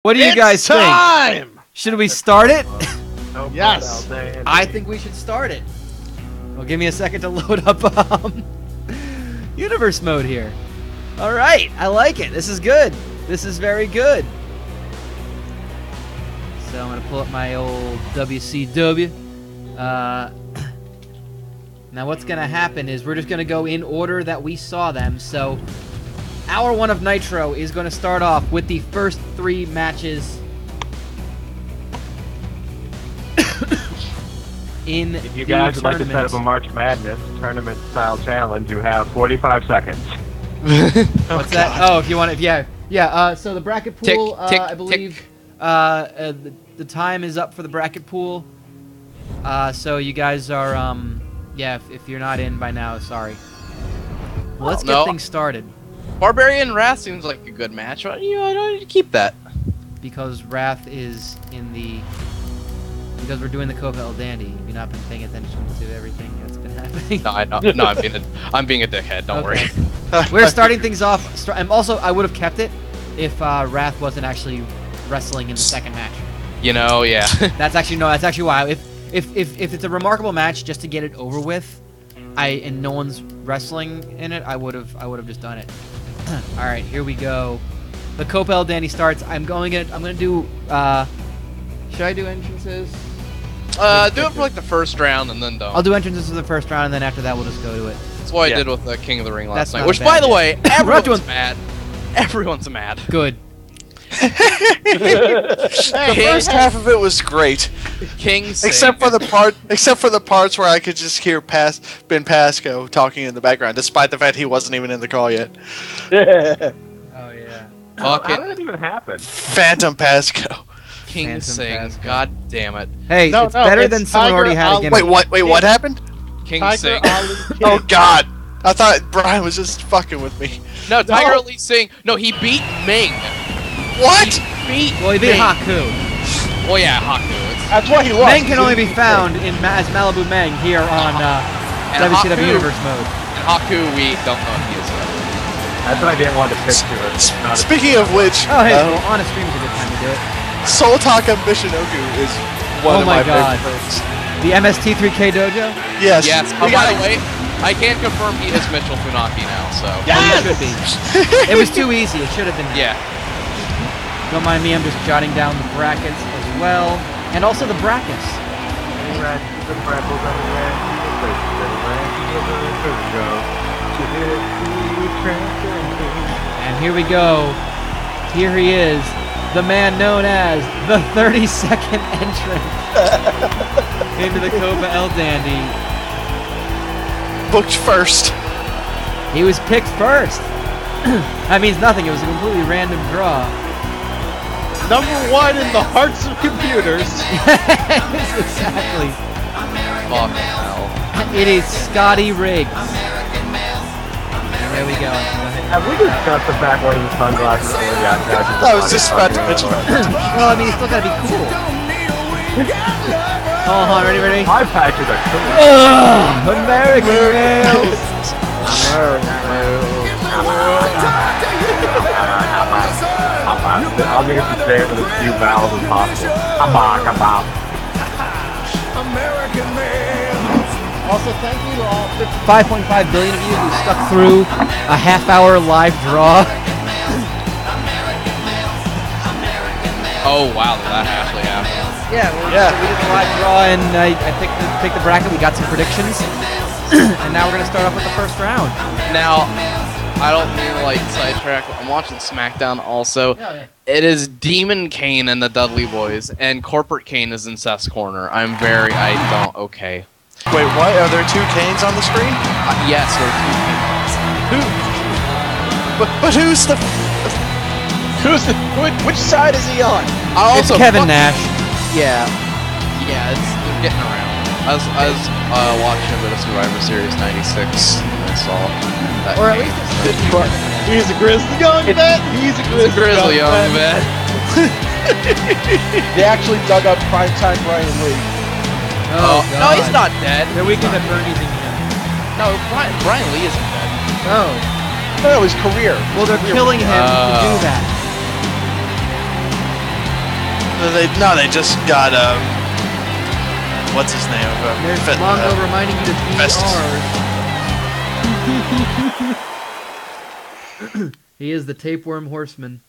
What do you guys think? Should we start it? Yes. I think we should start it. Well, give me a second to load up Universe Mode here. All right, I like it. This is good. This is very good. So I'm gonna pull up my old WCW. Now what's gonna happen is we're just gonna go in order that we saw them. So Hour 1 of Nitro is gonna start off with the first 3 matches in If you guys would like to set up a March Madness tournament-style challenge, you have 45 seconds. What's that? Oh, if you want it, yeah. So the bracket pool, I believe, the time is up for the bracket pool. So you guys are, yeah. If you're not in by now, sorry. Well, let's get things started. Barbarian Wrath seems like a good match. I don't need to keep that. Because Wrath is in the... Because we're doing the COPA El Dandy. Have you not been paying attention to everything that's been happening? No, I'm being a dickhead. Don't worry. We're starting things off. And also, I would have kept it if Wrath wasn't actually wrestling in the second match. You know, yeah. That's actually why. If it's a remarkable match just to get it over with, and no one's wrestling in it, I would have just done it. All right, here we go. The COPA El Dandy starts. I'm gonna do. Should I do entrances? Do it for like the first round and then don't. I'll do entrances for the first round, and then after that we'll just go to it. That's what I did with the King of the Ring last night. not Which, a by bad the way, idea. everyone's mad. Everyone's mad. Good. The first half of it was great, except for the parts where I could just hear Ben Pasco talking in the background, despite the fact he wasn't even in the call yet. Oh yeah. How did that even happen? Phantom Pasco. King Phantom sings. Pasco. God damn it. Hey, it's better than someone already had a gimmick. Wait, what happened? King sings. Oh God! I thought Brian was just fucking with me. No, Tiger Ali Singh. No, he beat Ming. What? He Well, he beat Haku. Well, yeah, Haku. That's why he lost. Meng can only be found as Malibu Meng here on WCW Universe Mode. And Haku, we don't know if he is. That's what I didn't want to pitch to it. Speaking of which, Oh, hey, well, on a stream is a good time to do it. Soul Taka Michinoku is one of my favorite things. The MST3K dojo? Yes. Yes. Oh, by the way, I can confirm he is Mitchell Funaki now. So. Yes! It should be. It was too easy. It should have been. Yeah. Don't mind me. I'm just jotting down the brackets as well, and also the brackets. And here we go. Here he is, the man known as the 32nd entrant into the COPA El Dandy. Booked first. He was picked first. That means nothing. It was a completely random draw. #1 in the hearts of computers. Yes, exactly. Fuck hell. It is Scotty Riggs. There we go. Have we discussed the fact where his sunglasses are I was just about to mention that. Well, I mean, it's still gotta be cool. Hold on, ready? My patches are cool. American males. I'll make it to say it with as few vowels as possible. American males. Also, thank you to all 5.5 billion of you who stuck through a half-hour live draw. Oh wow, that actually happened. Yeah, we did a live draw, and I picked the bracket. We got some predictions, and now we're gonna start off with the first round. Now, I don't mean to like sidetrack. I'm watching SmackDown also. Yeah. It is Demon Kane and the Dudley Boys, and Corporate Kane is in Seth's corner. Okay. Wait, what? Are there 2 Kanes on the screen? Yes, there are 2 Kanes. But who's the? Which side is he on? It's Kevin Nash. Yeah, they're getting around. I was watching a bit of Survivor Series '96, and I saw that. Or at least He's a grizzly young vet. He's a grizzly young vet. They actually dug up primetime Brian Lee. Oh, no, he's not dead. They're weakened at Bernie's in him. No, Brian Lee isn't dead. Oh. No, his career. Well, they're killing him to do that. They just got what's his name? There's Mongo reminding you to be ours. He is the tapeworm horseman.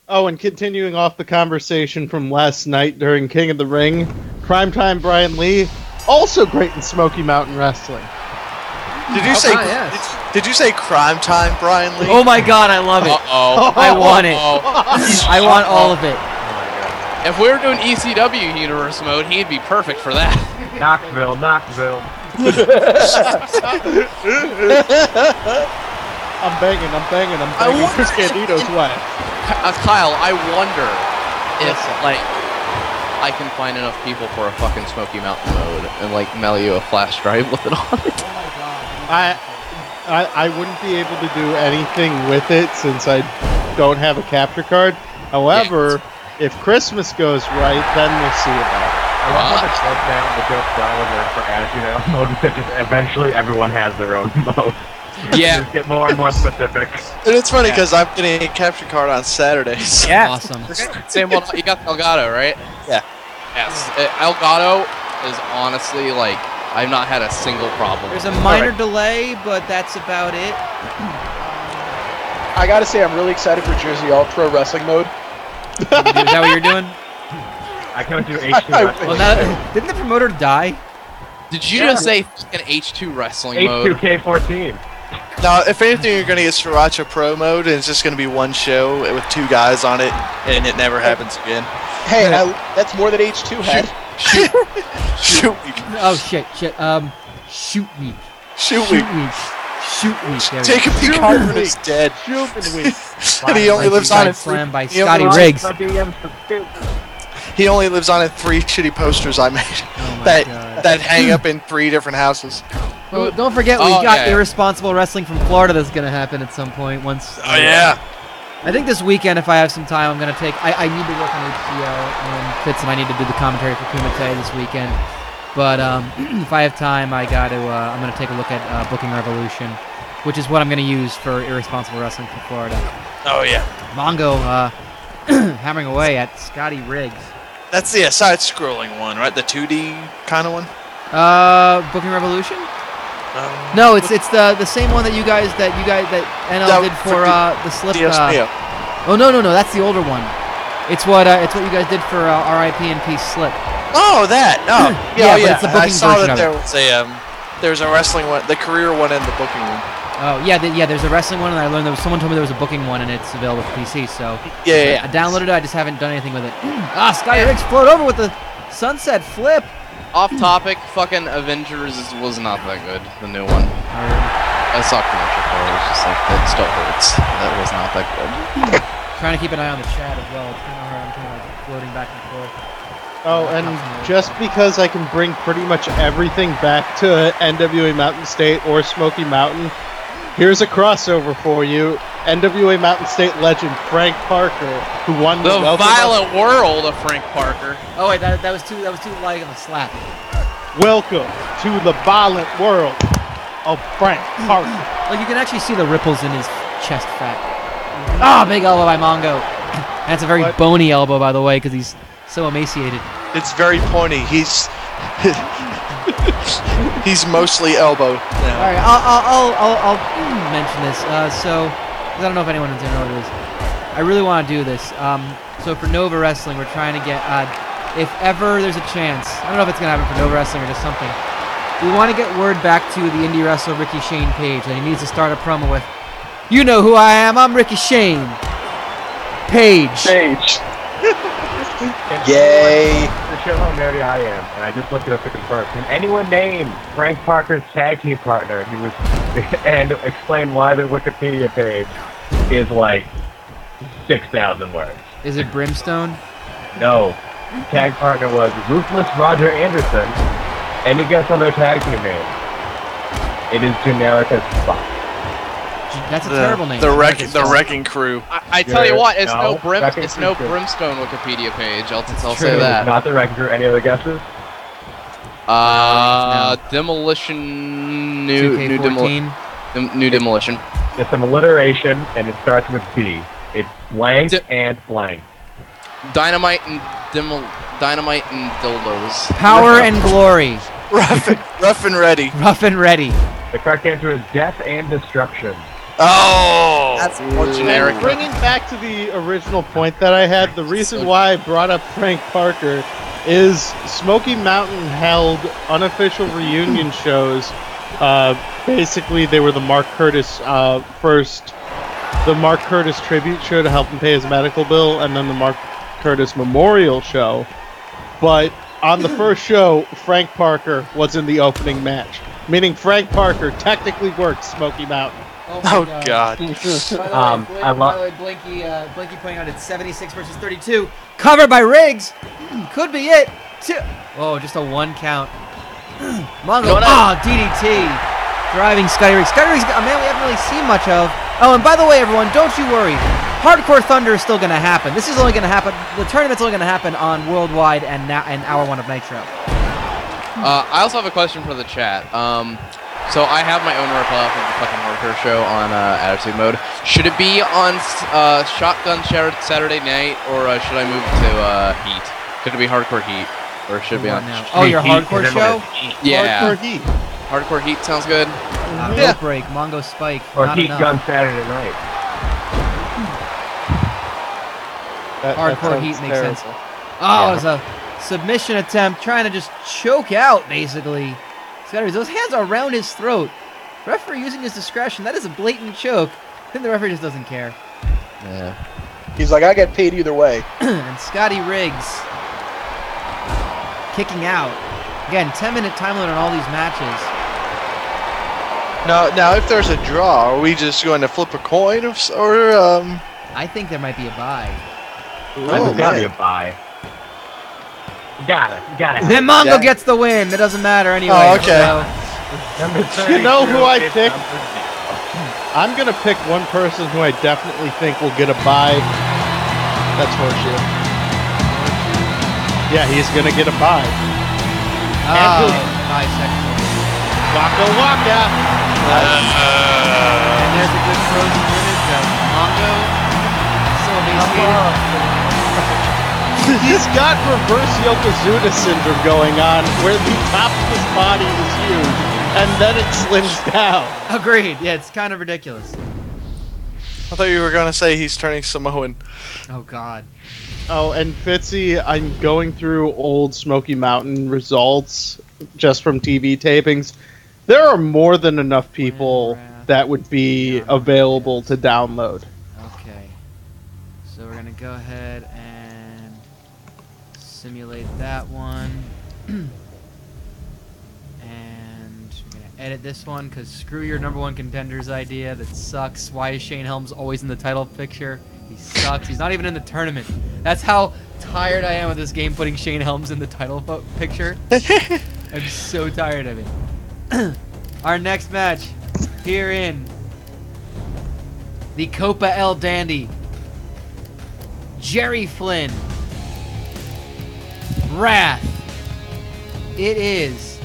Oh, and continuing off the conversation from last night during King of the Ring, Primetime Brian Lee, also great in Smoky Mountain Wrestling. Did you say? Yes. Did you say Crime Time, Brian Lee? Oh my God, I love it. I want it. I want all of it. If we were doing ECW Universe Mode, he'd be perfect for that. Knoxville. I'm banging Chris Candido's wife. Kyle, I wonder if, like, I can find enough people for a fucking Smoky Mountain mode and, like, mail you a flash drive with it on it. I wouldn't be able to do anything with it since I don't have a capture card. However, if Christmas goes right, then we'll see about it. I love how the joke down for Attitude mode is that just eventually everyone has their own mode. Yeah. Just get more and more specific. And it's funny because I'm getting a capture card on Saturdays. Yeah. Awesome. Same one. You got Elgato, right? Yeah. Yes. Elgato is honestly, like, I've not had a single problem. There's a minor delay, but that's about it. I gotta say, I'm really excited for Jersey All Pro Wrestling mode. Is that what you're doing? I can't do H2 wrestling. Well, now, didn't the promoter die? Did you just say an H2 wrestling mode? H2K14. Now, if anything, you're going to get Sriracha Pro mode, and it's just going to be one show with 2 guys on it, and it never happens again. Hey, that's more than H2 had. Shoot week. Oh shit. Shoot week. Shoot week. Shoot week. Jacob P. Cartman is dead. Shoot week. And he only lives on it. Slam by Scotty Riggs. He only lives on it 3 shitty posters I made that hang up in 3 different houses. Well, don't forget we got Irresponsible Wrestling from Florida that's going to happen at some point. Oh yeah. I think this weekend, if I have some time, I'm going to take... I need to work on HCO and Fitz, and I need to do the commentary for Kumite this weekend. But if I have time, I'm going to take a look at Booking Revolution, which is what I'm going to use for Irresponsible Wrestling from Florida. Oh yeah. Mongo hammering away at Scotty Riggs. That's the side-scrolling one, right? The 2D kind of one. Booking Revolution. No, it's the same one that NL did for the slip. Oh no, that's the older one. It's what you guys did for RIP and Peace slip. Oh, that. Oh, yeah. yeah. It's the booking I saw version that of there was a wrestling one, the career one, and the booking one. Oh yeah, there's a wrestling one, and I learned someone told me there was a booking one, and it's available for PC. So yeah. I downloaded it. I just haven't done anything with it. Scotty Riggs float over with the sunset flip. Off topic, fucking Avengers was not that good, the new one. I saw commercial for it, it was just like, that still hurts. That was not that good. Trying to keep an eye on the chat as well. It's kind of hard, I'm kind of like floating back and forth. Oh, and just because I can bring pretty much everything back to NWA Mountain State or Smoky Mountain, here's a crossover for you. NWA Mountain State legend Frank Parker, who won the Violent World of Frank Parker. Oh wait, that was too light of a slap. Welcome to the violent world of Frank Parker. Like you can actually see the ripples in his chest fat. Big elbow by Mongo. That's a very bony elbow, by the way, because he's so emaciated. It's very pointy. He's mostly elbow now. All right, I'll mention this. I don't know if anyone's gonna know what it is. I really want to do this. So for Nova Wrestling, we're trying to get, if ever there's a chance, I don't know if it's gonna happen for Nova Wrestling or just something. We want to get word back to the indie wrestler Ricky Shane Page that he needs to start a promo with. You know who I am. I'm Ricky Shane Page. Yay! To show how nerdy I am, and I just looked it up to confirm. Can anyone name Frank Parker's tag team partner? And explain why the Wikipedia page is like 6,000 words. Is it Brimstone? No. Tag partner was Ruthless Roger Anderson. Any guess on their tag team name? It is generic as fuck. That's a terrible name. The Wrecking Crew. I tell you what, it's no Brimstone Wikipedia page. I'll true. say that. Not the Wrecking Crew. Any other guesses? Demolition. New Demolition. It's an alliteration, and it starts with B. It's blank and blank. Dynamite and dynamite and dildos. Power and glory. Rough and ready. Rough and ready. The correct answer is death and destruction. Oh, That's more generic. Bringing back to the original point that I had, the reason why I brought up Frank Parker is Smoky Mountain held unofficial reunion shows. Basically, they were the Mark Curtis the Mark Curtis tribute show to help him pay his medical bill, and then the Mark Curtis memorial show. But on the first show, Frank Parker was in the opening match, meaning Frank Parker technically worked Smoky Mountain. Oh God. By the way, Blinky pointing out it's 76 versus 32. Covered by Riggs. Could be it. Oh, just a 1 count. Mongo. DDT. Driving Scotty Riggs. Scotty Riggs, a man we haven't really seen much of. Oh, and by the way, everyone, don't you worry. Hardcore Thunder is still going to happen. This is only going to happen. The tournament's only going to happen on Worldwide and Hour 1 of Nitro. I also have a question for the chat. So I have my own ripoff of the fucking hardcore show on Attitude Mode. Should it be on Shotgun Saturday Night, or should I move to Heat? Could it be Hardcore Heat, or should it be on? Oh, your hardcore show? Yeah. Hardcore Heat. Hardcore Heat sounds good. Rope break, Mongo spike. Or not Heat enough. Gun Saturday night. Hardcore Heat makes sense. Oh, it was a submission attempt, trying to just choke out, basically. Those hands are around his throat. Referee using his discretion. That is a blatant choke. I think the referee just doesn't care. Yeah. He's like, I get paid either way. And Scotty Riggs kicking out. Again, 10-minute time limit on all these matches. Now, if there's a draw, are we just going to flip a coin, or I think there might be a bye. There's gotta be a bye. You got it. Then Mongo gets the win. It doesn't matter anyway. Oh, okay. So, You know who I picked? I'm gonna pick one person who I definitely think will get a bye. That's Horseshoe. Yeah, he's gonna get a bye. bisexual. Waka waka! And there's a good frozen image of Mongo. So emaciated. He's got reverse Yokozuna syndrome going on, where the top of his body is huge, and then it slims down. Agreed. Yeah, it's kind of ridiculous. I thought you were going to say he's turning Samoan. Oh, God. Oh, and Fitzy, I'm going through old Smoky Mountain results just from TV tapings. There are more than enough people that would be available to download. Okay. So we're going to go ahead and simulate that one. And we're going to edit this one because screw your #1 contenders idea. That sucks. Why is Shane Helms always in the title picture? He sucks. He's not even in the tournament. That's how tired I am of this game putting Shane Helms in the title picture. I'm so tired of it. Our next match here in the Copa El Dandy. Jerry Flynn. Wrath. It is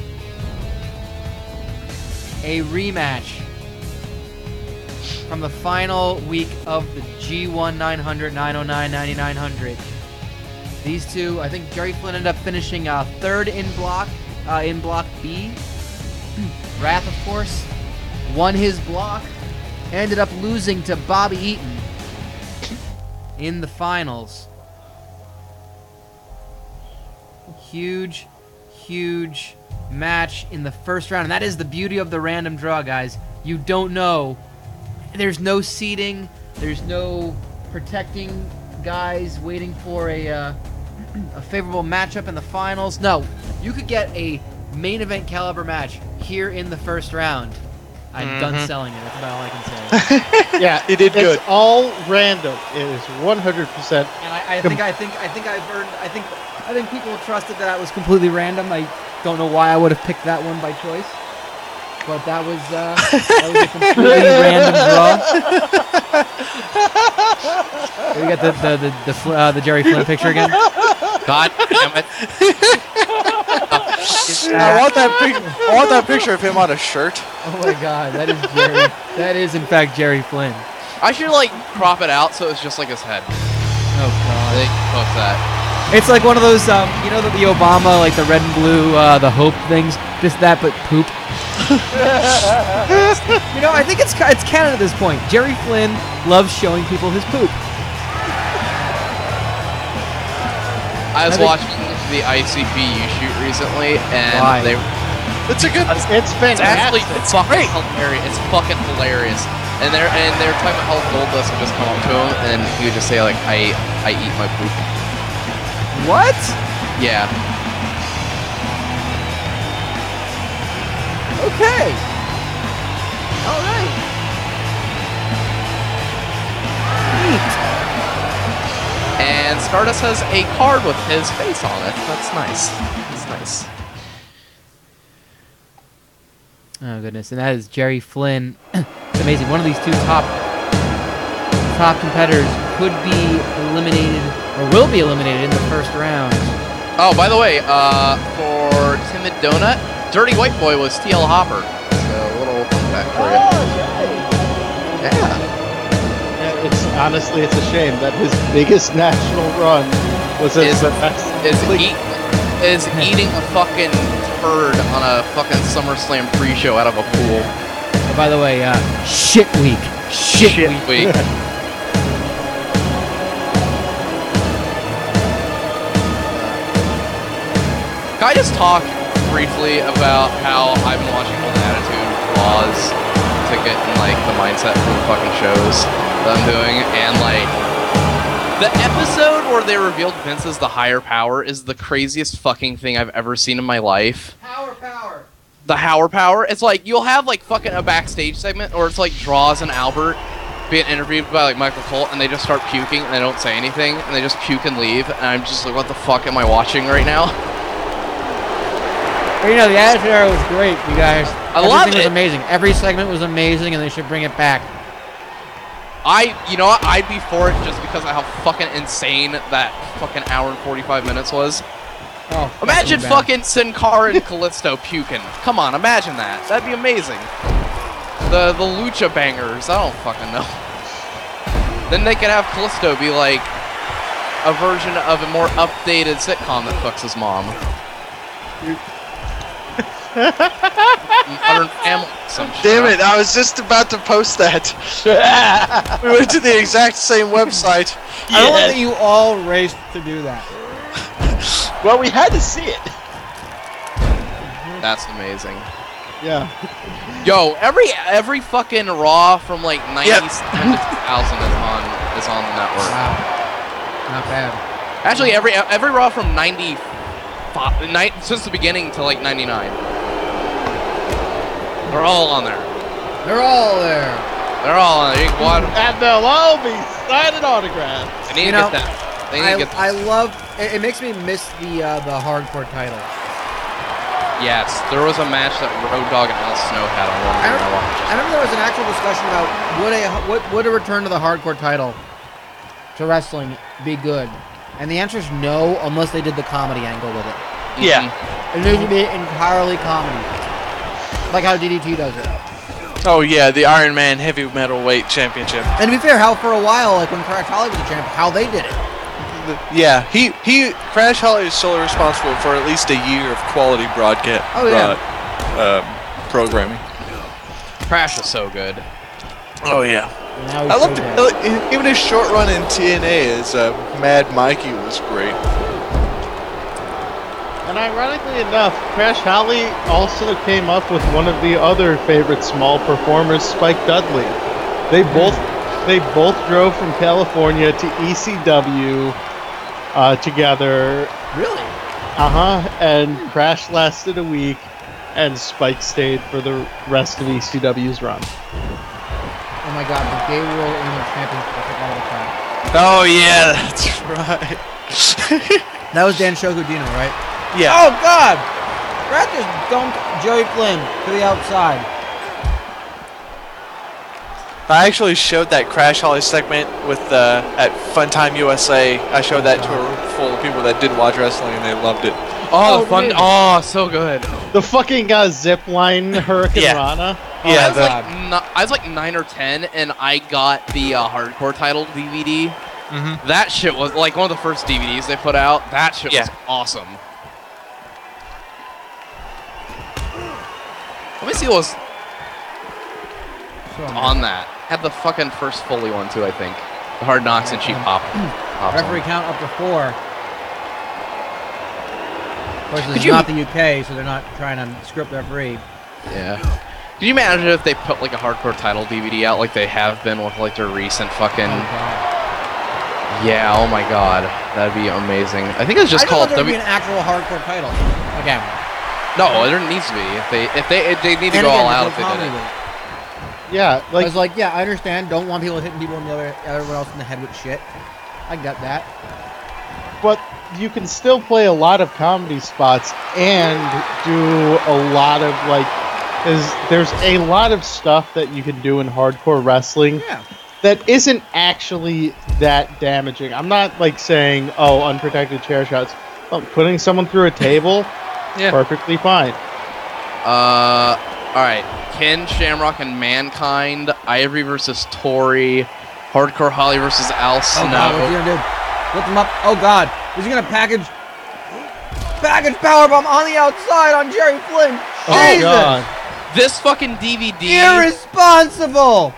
a rematch from the final week of the G1 900, 909, 9900. These two, I think Jerry Flynn ended up finishing third in Block B. Wrath, of course, won his block, ended up losing to Bobby Eatin in the finals. Huge, huge match in the first round, and that is the beauty of the random draw, guys. You don't know. There's no seeding. There's no protecting guys waiting for a favorable matchup in the finals. No, you could get a main event caliber match here in the first round. I'm done selling it. That's about all I can say. Yeah, You did good. It's all random. It is 100%. And I think people trusted that I was completely random. I don't know why I would have picked that one by choice, but that was a completely random draw. We got the Jerry Flynn picture again. God damn it. I want that picture of him on a shirt. Oh my God, that is Jerry. That is in fact Jerry Flynn. I should like crop it out so it's just like his head. Oh God. They post that. It's like one of those, you know, the Obama, like the red and blue, the hope things. Just that, but poop. You know, I think it's canon at this point. Jerry Flynn loves showing people his poop. I was watching the ICPU shoot recently, and It's a good. It's fantastic. It's fucking hilarious. It's fucking hilarious. And they're talking about how Goldust would just come up to him, and he would just say like, "I eat my poop." What? Yeah. Okay. All right. Neat. And Stardust has a card with his face on it. That's nice. That's nice. Oh goodness, and that is Jerry Flynn. It's amazing. One of these two top competitors could be eliminated, or will be eliminated in the first round. Oh, by the way, for Timid Donut, Dirty White Boy was TL Hopper. So a little fun fact for you. Yeah. Honestly, it's a shame that his biggest national run was is eating a fucking turd on a fucking SummerSlam pre-show out of a pool. Oh, by the way, shit week. Shit week. Can I just talk briefly about how I've been watching all the Attitude Laws to get in like the mindset for the fucking shows that I'm doing, and like the episode where they revealed Vince as the higher power is the craziest fucking thing I've ever seen in my life. Power. The Howard Power. It's like you'll have like fucking a backstage segment, or it's like Draws and Albert being interviewed by like Michael Colt, and they just start puking and they don't say anything, and they just puke and leave, and I'm just like, what the fuck am I watching right now? But, you know, the Attitude Era was great, you guys. Everything was amazing. Every segment was amazing, and they should bring it back. You know what? I'd be for it just because of how fucking insane that fucking hour and 45 minutes was. Oh, imagine fucking Sin Cara and Kalisto puking. Come on, imagine that. That'd be amazing. The Lucha Bangers. I don't fucking know. Then they could have Kalisto be like a version of a more updated sitcom that fucks his mom. Modern Family, some shit. Damn it! I was just about to post that. We went to the exact same website. I don't want that you all raced to do that. Well, we had to see it. That's amazing. Yeah. Yo, every fucking Raw from like 97 to 2000 is on the network. Wow. Not bad. Actually, every Raw from 95 since the beginning to like 99. They're all on there. They're all there. They're all on there. You can watch them. And they'll all be signing autographs. They need to get that. They need to get that. I love. It makes me miss the hardcore title. Yes, there was a match that Road Dogg and Al Snow had on one. I remember there was an actual discussion about would a return to the hardcore title to wrestling be good, and the answer is no, unless they did the comedy angle with it. Yeah. It needs to be entirely comedy, like how DDT does it. Oh yeah, the Iron Man Heavy Metalweight Championship. And to be fair, how for a while, like when Crash Holly was the champ, how they did it. Yeah, Crash Holly is solely responsible for at least a year of quality broadcast. Oh, yeah. Programming. Crash was so good. Oh yeah. Now I loved it. Even his short run in TNA as Mad Mikey was great. And ironically enough, Crash Holly also came up with one of the other favorite small performers, Spike Dudley. They both drove from California to ECW together. Really? And Crash lasted a week, and Spike stayed for the rest of ECW's run. Oh my God, the Gay World Internet Championship. I forgot about that. Oh yeah, that's right. That was Dan Shogudino, right? Yeah. Oh God! Brad just dumped Joey Flynn to the outside. I actually showed that Crash Holly segment with at Funtime USA. I showed that to a room full of people that did watch wrestling and they loved it. Oh, the fun! Oh, so good. The fucking zip line Hurricane Rana. Yeah, I was like 9 or 10, and I got the hardcore title DVD That shit was like one of the first DVDs they put out. That shit was awesome. Let me see what was on that. Had the fucking first Foley one too, I think. The Hard Knocks and Cheap Pop. Referee count up to 4. Of course, this is not the UK, so they're not trying to script the referee. Yeah. Can you imagine if they put like a hardcore title DVD out like they have been with like their recent fucking... Yeah, oh my god. That'd be amazing. I think it's just called... There'd be an actual hardcore title. Okay. No, there needs to be. If they need to go all out if they did it. Yeah, I was like, yeah, I understand. Don't want people hitting people in everyone else in the head with shit. I got that. But you can still play a lot of comedy spots and do a lot of like... There's a lot of stuff that you can do in hardcore wrestling that isn't actually that damaging. I'm not like saying, oh, unprotected chair shots. Well, putting someone through a table, perfectly fine. Alright. Ken, Shamrock, and Mankind. Ivory versus Tori. Hardcore Holly versus Al Snow. Oh god, what's he gonna do? Lift him up. Oh god. Is he gonna package powerbomb on the outside on Jerry Flynn? Oh god. This fucking DVD. Irresponsible!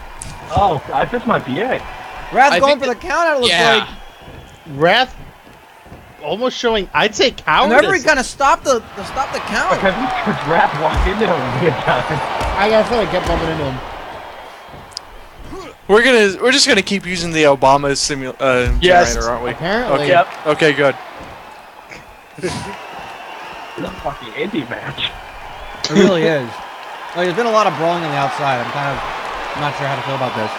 Oh, this might be it. Wrath going for the count out, it looks like. Wrath almost showing, I'd say, cowardice. And everybody kind of stopped the count. Because Wrath walked into him a time. I gotta feel like kept bumping into him. We're just gonna keep using the Obama generator, aren't we? Apparently. Okay. Okay, good. It's a fucking indie match. It really is. Like, there's been a lot of brawling on the outside. I'm kind of not sure how to feel about this.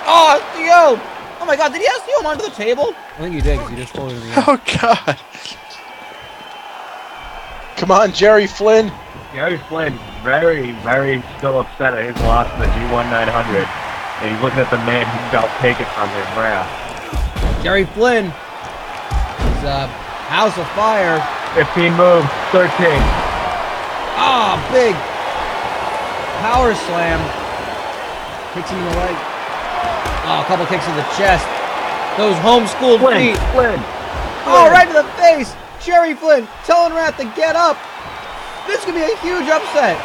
Oh, Theo! Oh my god, did he ask Theo onto the table? I think you did, because you just told him. Oh god. Come on, Jerry Flynn. Jerry Flynn, very, very still upset at his loss in the G1 900. And he's looking at the man who got taken from his Wrath. Jerry Flynn is House of Fire. 15 moves, 13. Ah, big power slam. Kicks him in the leg. Oh, a couple kicks to the chest. Those homeschooled feet. Flynn. Oh, right to the face. Jerry Flynn telling Wrath to get up. This could be a huge upset.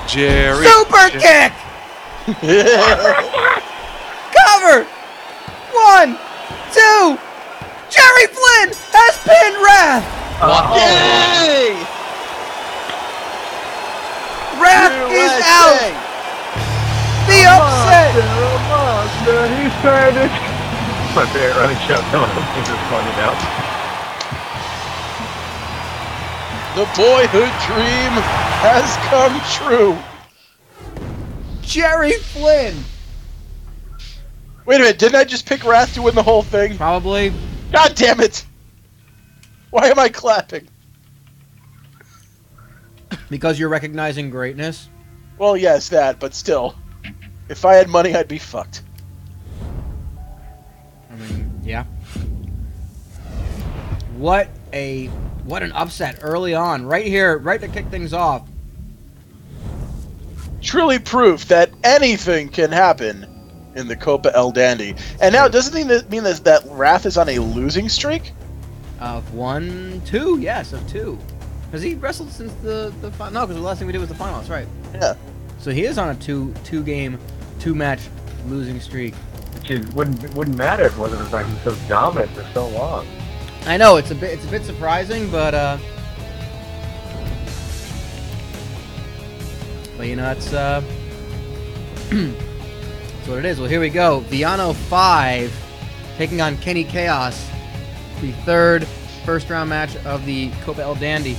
Jerry. Super kick. Cover. 1, 2. Jerry Flynn has pinned Wrath. Yay! Wrath is out. The upset. Monster, he's turning. My favorite running show. No one else just pointed out. The boyhood dream has come true. Jerry Flynn. Wait a minute, didn't I just pick Wrath to win the whole thing? Probably. God damn it! Why am I clapping? Because you're recognizing greatness? Well, yes, that, but still. If I had money, I'd be fucked. I mean, yeah. What an upset early on. Right here, right to kick things off. Truly proof that anything can happen in the Copa El Dandy. And now, doesn't it mean that Wrath is on a losing streak? Of 1, 2, yes, of 2. Has he wrestled since the final? No, because the last thing we did was the final, that's right. Yeah. So he is on a two-game, 2-match losing streak. Which wouldn't matter if it wasn't the fact he's so dominant for so long. I know, it's a bit surprising, but you know, it's that's what it is. Well, here we go. Villano 5 taking on Kenny Kaos, the third first-round match of the Copa El Dandy.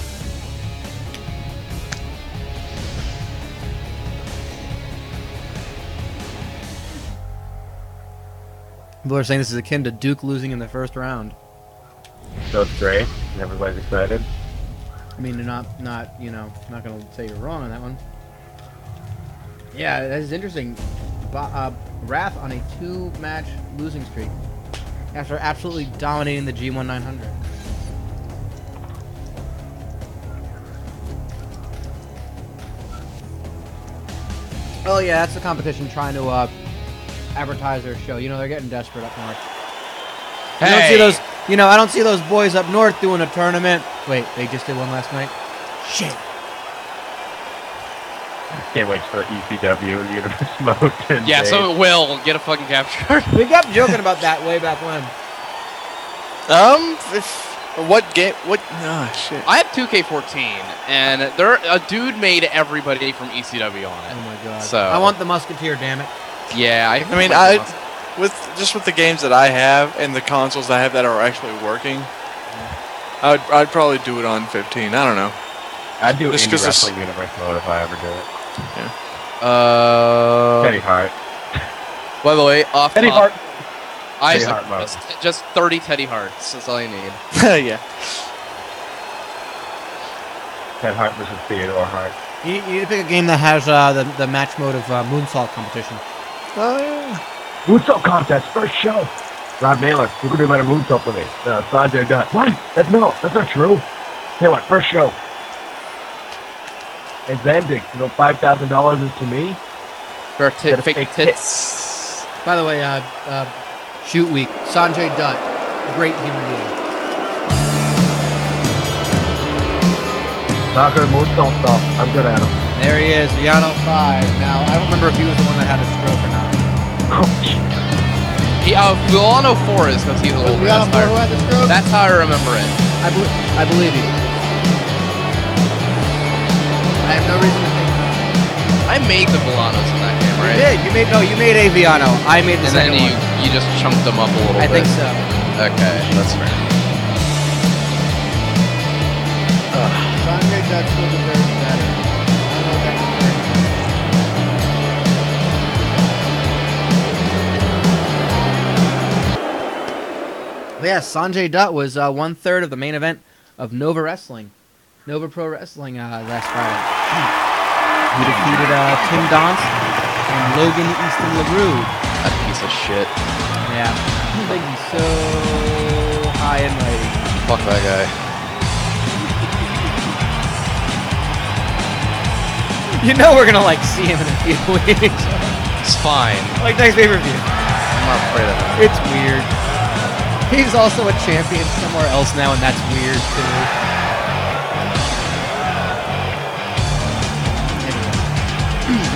People are saying this is akin to Duke losing in the first round. So it's great, and everybody's excited. I mean, they're not you know, not gonna say you're wrong on that one. Yeah, that is interesting. Wrath on a 2-match losing streak after absolutely dominating the G1 900. Oh yeah, that's the competition trying to advertise their show. You know, they're getting desperate up north. Hey. You don't see those. You know, I don't see those boys up north doing a tournament. Wait, they just did one last night. Shit. Can't wait for ECW Universe Mode. Yeah, so it will get a fucking capture. We kept joking about that way back when. What game? What? Oh shit. I have 2K14, and a dude made everybody from ECW on it. Oh my god. So I want the Musketeer, damn it. Yeah, I mean, with the games that I have and the consoles I have that are actually working, I'd probably do it on 15. I don't know. I'd do Just Indie Wrestling Universe Mode if I ever did it. Yeah. Teddy Hart. By the way, off Teddy top, Hart. just 30 Teddy Harts. That's all you need. Yeah. Ted Hart versus Theodore Hart. You need to pick a game that has the match mode of moonsault competition. Oh yeah. Moonsault contest, first show. Rob Naylor, you could do a better moonsault for me. Sanjay Dutt. What? That's not true. Hey, what? First show. It's ending. You know, $5,000 is to me. For fake tits. By the way, Shoot Week, Sanjay Dutt, great human being. Soccer moonsault stuff. I'm good at him. There he is, Villano 5. Now, I don't remember if he was the one that had a stroke or not. Villano 4 is because he's older. Villano 4 who had the stroke? That's how I remember it. I believe you. I have no reason to think that. I made the Villanos in that game, right? You did. You made a Villano. I made the and second then one. you just chunked them up a little bit. I think so. Okay, that's fair. Sanjay Dutt still deserves better. I don't know what that deserves. But yeah, Sanjay Dutt was 1/3 of the main event of Nova Wrestling. Nova Pro Wrestling last Friday. He defeated Tim Donst and Logan Easton Leroux. That piece of shit. Yeah. I think he's so high and mighty. Fuck that guy. You know we're gonna like see him in a few weeks. It's fine. Like next pay-per-view. I'm not afraid of him. It's weird. He's also a champion somewhere else now, and that's weird too.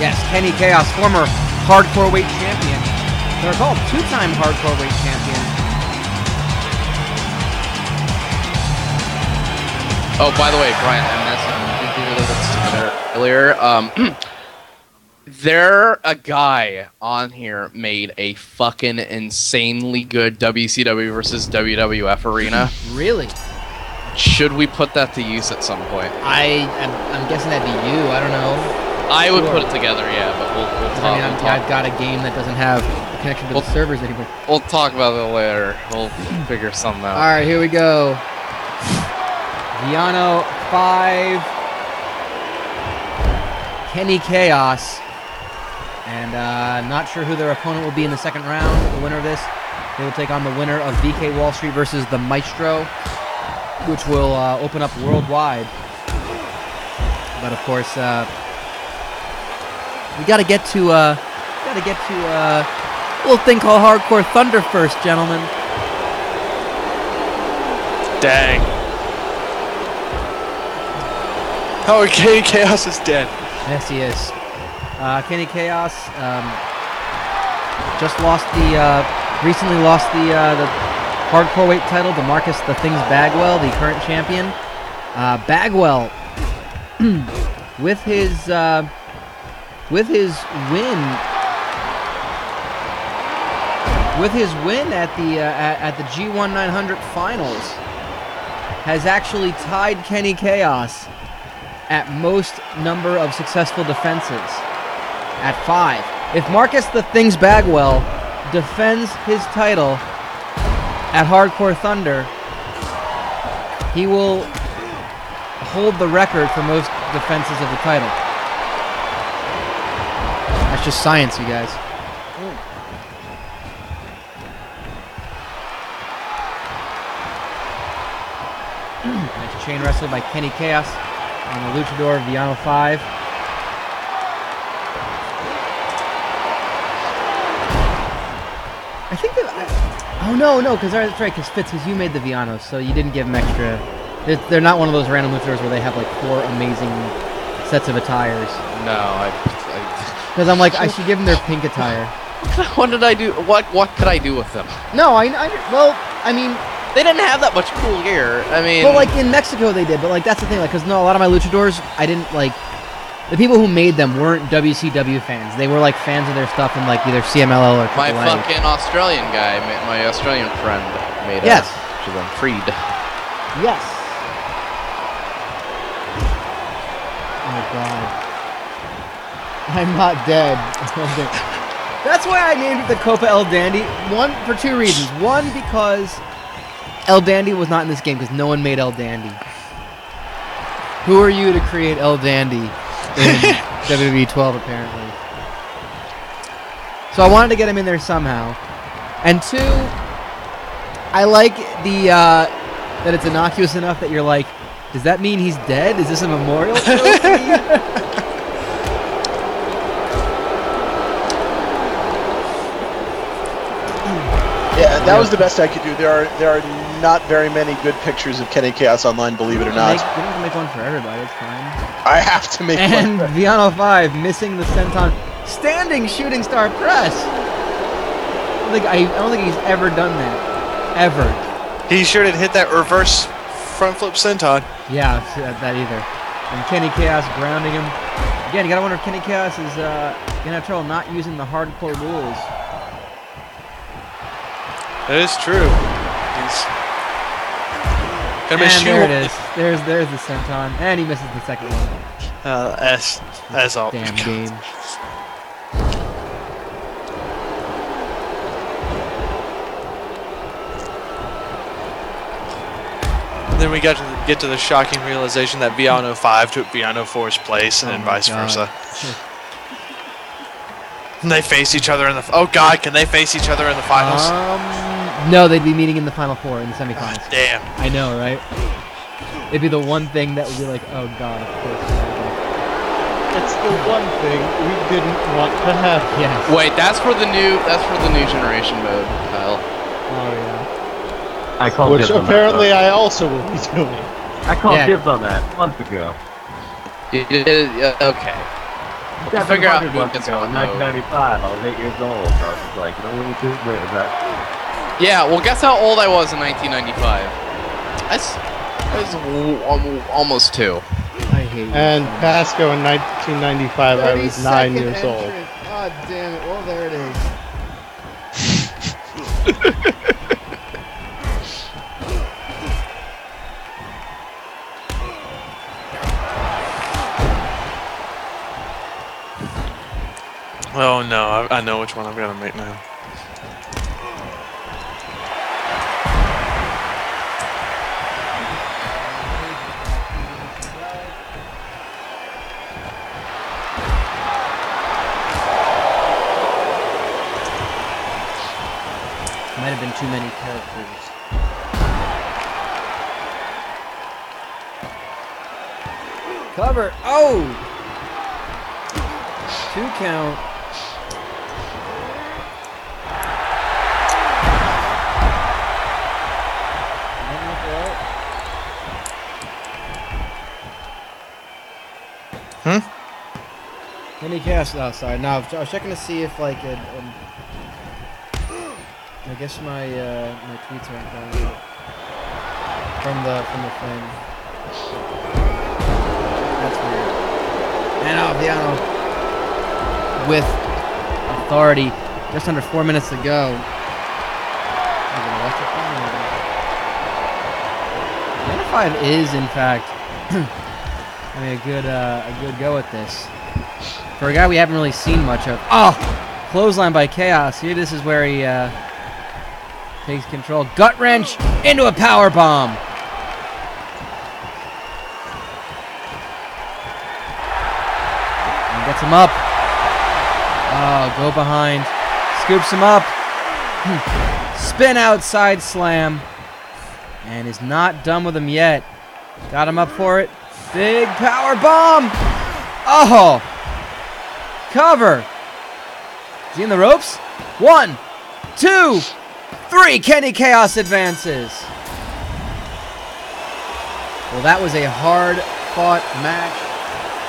Yes, Kenny Kaos, former hardcore weight champion. They're called two-time hardcore weight champion. Oh, by the way, Brian, I messaged earlier. A guy on here made a fucking insanely good WCW versus WWF arena. Really? Should we put that to use at some point? I'm guessing that'd be you. I don't know. I would put it together, yeah, but we'll talk. I mean, I've got a game that doesn't have a connection to the servers anymore. We'll talk about it later. We'll figure something out. All right, here we go. Villano 5, Kenny Kaos, and not sure who their opponent will be in the second round. The winner of this, they will take on the winner of VK Wallstreet versus the Maestro, which will open up worldwide. But of course, we gotta get to a little thing called Hardcore Thunder first, gentlemen. Dang. Oh, Kenny Kaos is dead. Yes, he is. Kenny Kaos just recently lost the hardcore weight title to Marcus "The Things" Bagwell, the current champion. Bagwell, with his win at the G1 900 finals, has actually tied Kenny Kaos at most number of successful defenses at 5. If Marcus "The Things" Bagwell defends his title at Hardcore Thunder, he will hold the record for most defenses of the title. That's just science, you guys. Nice chain wrestling by Kenny Kaos on the Luchador Villano 5. I think that. Oh no, because that's right, because Fitz, because you made the Villanos, so you didn't give them extra. They're not one of those random luchadors where they have like 4 amazing sets of attires. No, Because I'm like, I should give them their pink attire. What did I do? What could I do with them? No, well, I mean, they didn't have that much cool gear. I mean, well, like in Mexico they did, but like that's the thing, like, because no, a lot of my luchadors, I didn't like. The people who made them weren't WCW fans. They were like fans of their stuff in like either CMLL or AAA. My fucking Australian guy, my Australian friend, made yes. To them. Freed. Yes. Oh god. I'm not dead. That's why I named it the Copa El Dandy. One, for 2 reasons. One, because El Dandy was not in this game because no one made El Dandy. Who are you to create El Dandy in WWE 12 apparently? So I wanted to get him in there somehow. And 2, I like the that it's innocuous enough that you're like, does that mean he's dead? Is this a memorial trophy? Yeah, that was the best I could do. There are not very many good pictures of Kenny Kaos online, believe it or not. You don't have to make one for everybody, it's fine. I have to make one. And Villano 5 missing the senton. Standing shooting star press. I don't think he's ever done that. Ever. He sure did hit that reverse front flip senton. Yeah, that either. And Kenny Kaos grounding him. Again, you gotta wonder if Kenny Kaos is gonna have trouble not using the hardcore rules. That is true. He's and there it is. There's the senton, and he misses the second one. That's all. Damn game. Then we got to get to the shocking realization that Villano 5 took Villano 4's place, and then vice versa. And they face each other in the. Oh God! Can they face each other in the finals? No, they'd be meeting in the final 4 in the semifinals. Oh, damn. I know, right? It'd be the one thing that would be like, oh God, of course. It's the one thing we didn't want to have. Yes. Wait, that's for the new generation mode, Kyle. Oh yeah. I called Which dibs apparently on that, I also will be doing. I called Yeah. dibs on that months ago. Okay. We'll figure out who gets in what mode. 1995. I was 8 years old. So I was just like, you know, wait, is that? Yeah, well, guess how old I was in 1995? I was almost 2. I hate you. And Pasco in 1995, I was 9 years old. God damn it. Well, there it is. Oh no! I know which one I've got to make now. Might have been too many characters. Cover. Oh! 2 count. Kenny Kaos. Oh, sorry. No, I was checking to see if like it. I guess my my tweets aren't going from the thing. That's weird. And Villano with authority. Just under 4 minutes to go. Villano 5 is in fact having a good go at this. For a guy we haven't really seen much of. Oh! Clothesline by Kaos. Here, this is where he takes control. Gut wrench into a power bomb. And gets him up. Oh, go behind. Scoops him up. Spin outside slam. And is not done with him yet. Got him up for it. Big power bomb. Oh! Cover. Is he in the ropes? 1, 2, 3. Kenny Kaos advances. Well, that was a hard-fought match.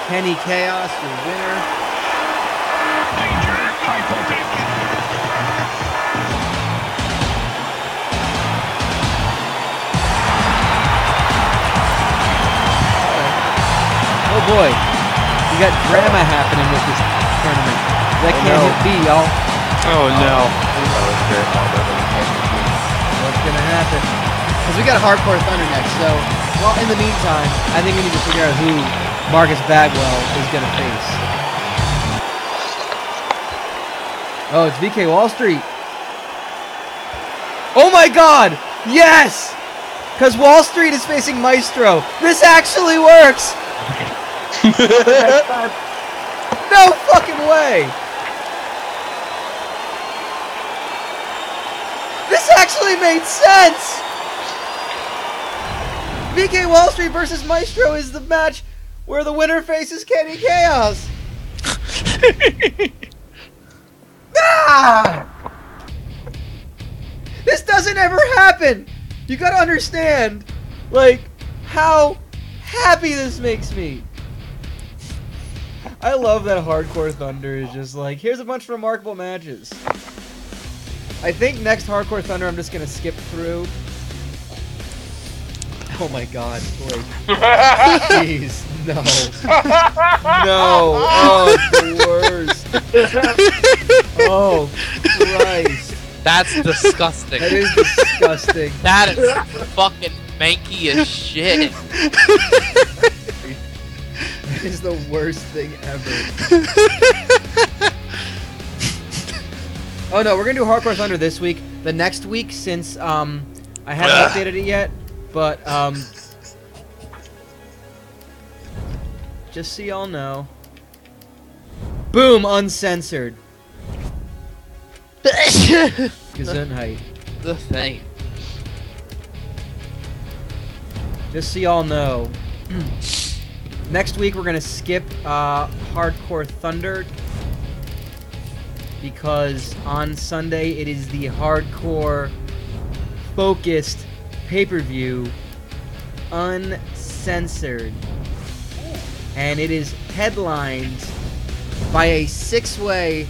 Kenny Kaos, your winner. Danger, high voltage. Oh boy, you got drama happening with this tournament. That can't be, y'all. Oh no. What's gonna happen? Because we got Hardcore Thunder next, so, well, in the meantime, I think we need to figure out who Marcus Bagwell is gonna face. Oh, it's VK Wallstreet. Oh my god! Yes! Because Wallstreet is facing Maestro. This actually works! No fucking way! This actually made sense! VK Wallstreet versus Maestro is the match where the winner faces Kenny Kaos. Ah! This doesn't ever happen! You gotta understand, like, how happy this makes me. I love that Hardcore Thunder is just like, here's a bunch of remarkable matches. I think next Hardcore Thunder I'm just gonna skip through. Oh my god, boy. Jeez, no. No. Oh, it's the worst. Oh, Christ. That's disgusting. That is disgusting. That is fucking manky as shit. That is the worst thing ever. Oh no, we're gonna do Hardcore Thunder this week. The next week, since I haven't updated it yet, but just so y'all know. Boom, uncensored. Gesundheit. The thing. Just so y'all know. Next week we're gonna skip Hardcore Thunder because on Sunday it is the hardcore focused pay-per-view, uncensored, and it is headlined by a 6-way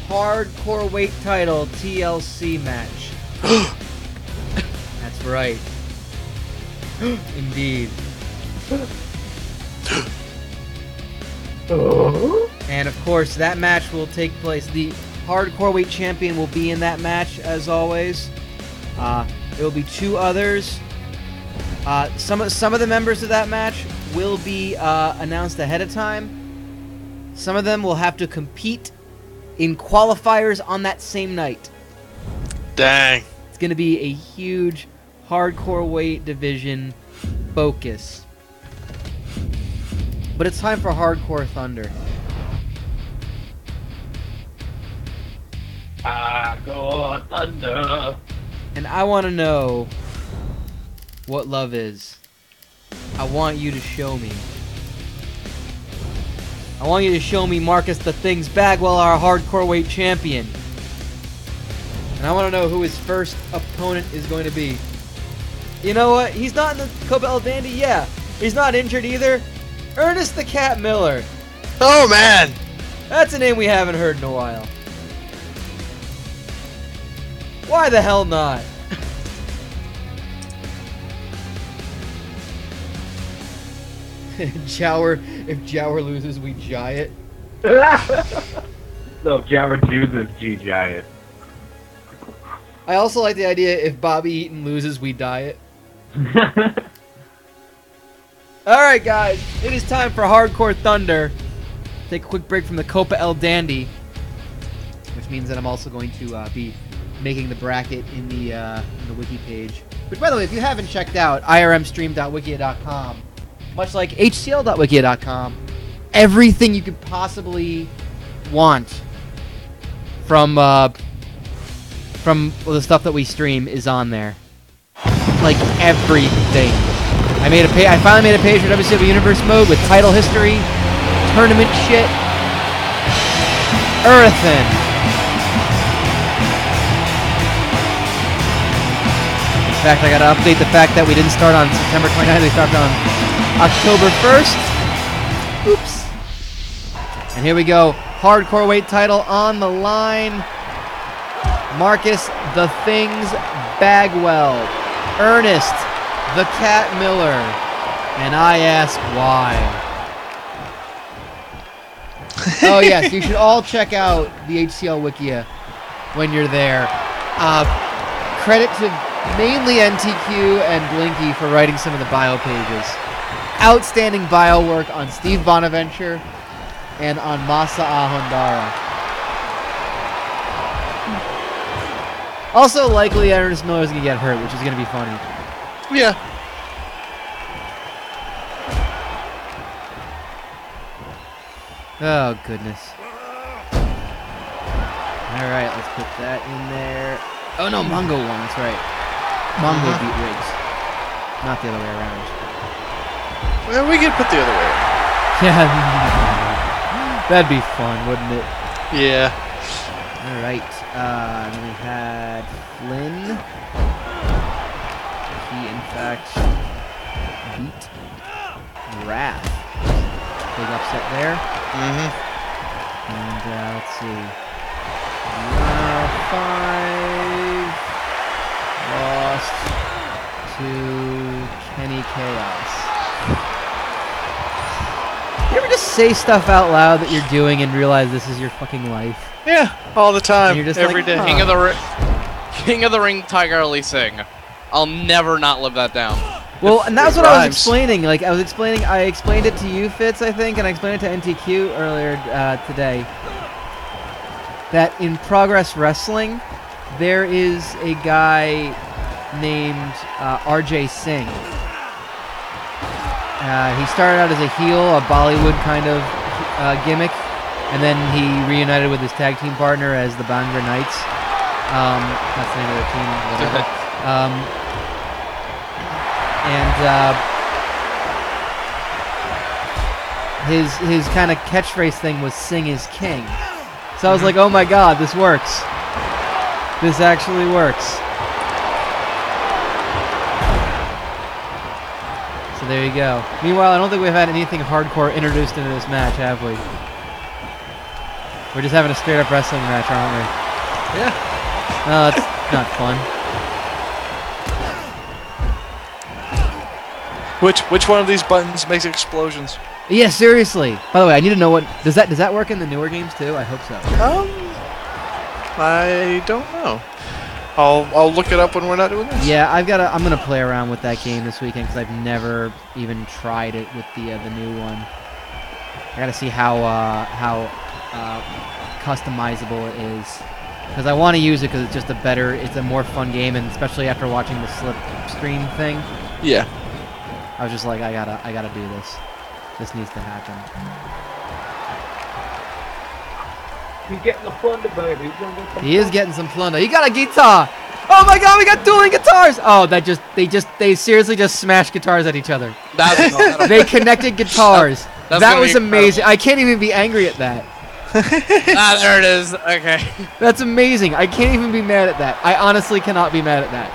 hardcore weight title TLC match. That's right. Indeed. And of course, that match will take place. The hardcore weight champion will be in that match, as always. There will be 2 others. Some of the members of that match will be announced ahead of time. Some of them will have to compete in qualifiers on that same night. Dang. It's going to be a huge hardcore weight division focus. But it's time for Hardcore Thunder. Hardcore Thunder. And I want to know what love is. I want you to show me. I want you to show me Marcus the Things Bagwell, our hardcore weight champion. And I want to know who his first opponent is going to be. You know what? He's not in the COPA El Dandy. Yeah. He's not injured either. Ernest the Cat Miller. Oh, man. That's a name we haven't heard in a while. Why the hell not? If Jower loses, we giant. So if Jowers loses, G-Giant. I also like the idea if Bobby Eaton loses, we diet. Alright guys, it is time for Hardcore Thunder. Take a quick break from the COPA El Dandy, which means that I'm also going to be making the bracket in the wiki page. Which, by the way, if you haven't checked out IRMstream.wikia.com, much like HCL.wikia.com, everything you could possibly want from the stuff that we stream is on there. Like everything. I finally made a page for WCW Universe Mode with title history, tournament shit, everything. In fact, I gotta update the fact that we didn't start on September 29th, we started on October 1st. Oops. And here we go. Hardcore weight title on the line. Marcus the Things Bagwell. Ernest the Cat Miller. And I ask why. Oh yes, you should all check out the HCL Wikia when you're there. Credit to mainly NTQ and Blinky for writing some of the bio pages. Outstanding bio work on Steve Bonaventure and on Masa Ahondara. Also, likely Ernest Miller's gonna get hurt, which is gonna be funny. Yeah. Oh goodness. Alright, let's put that in there. Oh no, Mongo won, that's right. Mongo beat Riggs. Not the other way around. Well, we could put the other way around. Yeah. That'd be fun, wouldn't it? Yeah. Alright. Then we had Flynn. He in fact beat Wrath. Big upset there. And let's see. 5 lost to Kenny Kaos. You ever just say stuff out loud that you're doing and realize this is your fucking life? Yeah, all the time, And you're just every like, day. huh. King of the Ring, Tiger Ali Singh. I'll never not live that down. Well, and that's It what I was rhymes. explaining. Like, I explained it to you, Fitz, I think, and I explained it to NTQ earlier today. That in Progress Wrestling, there is a guy named RJ Singh. He started out as a heel, a Bollywood kind of gimmick, and then he reunited with his tag team partner as the Bangra Knights. That's the name of their team, whatever. His kind of catchphrase thing was "Sing is King." So I was like, oh my god, this works. This actually works. So there you go. Meanwhile, I don't think we've had anything hardcore introduced into this match, have we? We're just having a straight up wrestling match, aren't we? Yeah. No, that's not fun. Which one of these buttons makes explosions? Yeah, seriously. By the way, I need to know what does that work in the newer games too? I hope so. I don't know. I'll look it up when we're not doing this. Yeah, I'm gonna play around with that game this weekend because I've never even tried it with the new one. I gotta see how customizable it is because I want to use it because it's a more fun game, and especially after watching the Slipstream thing. Yeah. I was just like, I gotta do this. This needs to happen. He's getting the plunder, baby. He's gonna get some He is getting some plunder. He got a guitar. Oh my god, we got dueling guitars. Oh, they seriously just smashed guitars at each other. They connected guitars. That was amazing. I can't even be angry at that. There it is. Okay. That's amazing. I can't even be mad at that. I honestly cannot be mad at that.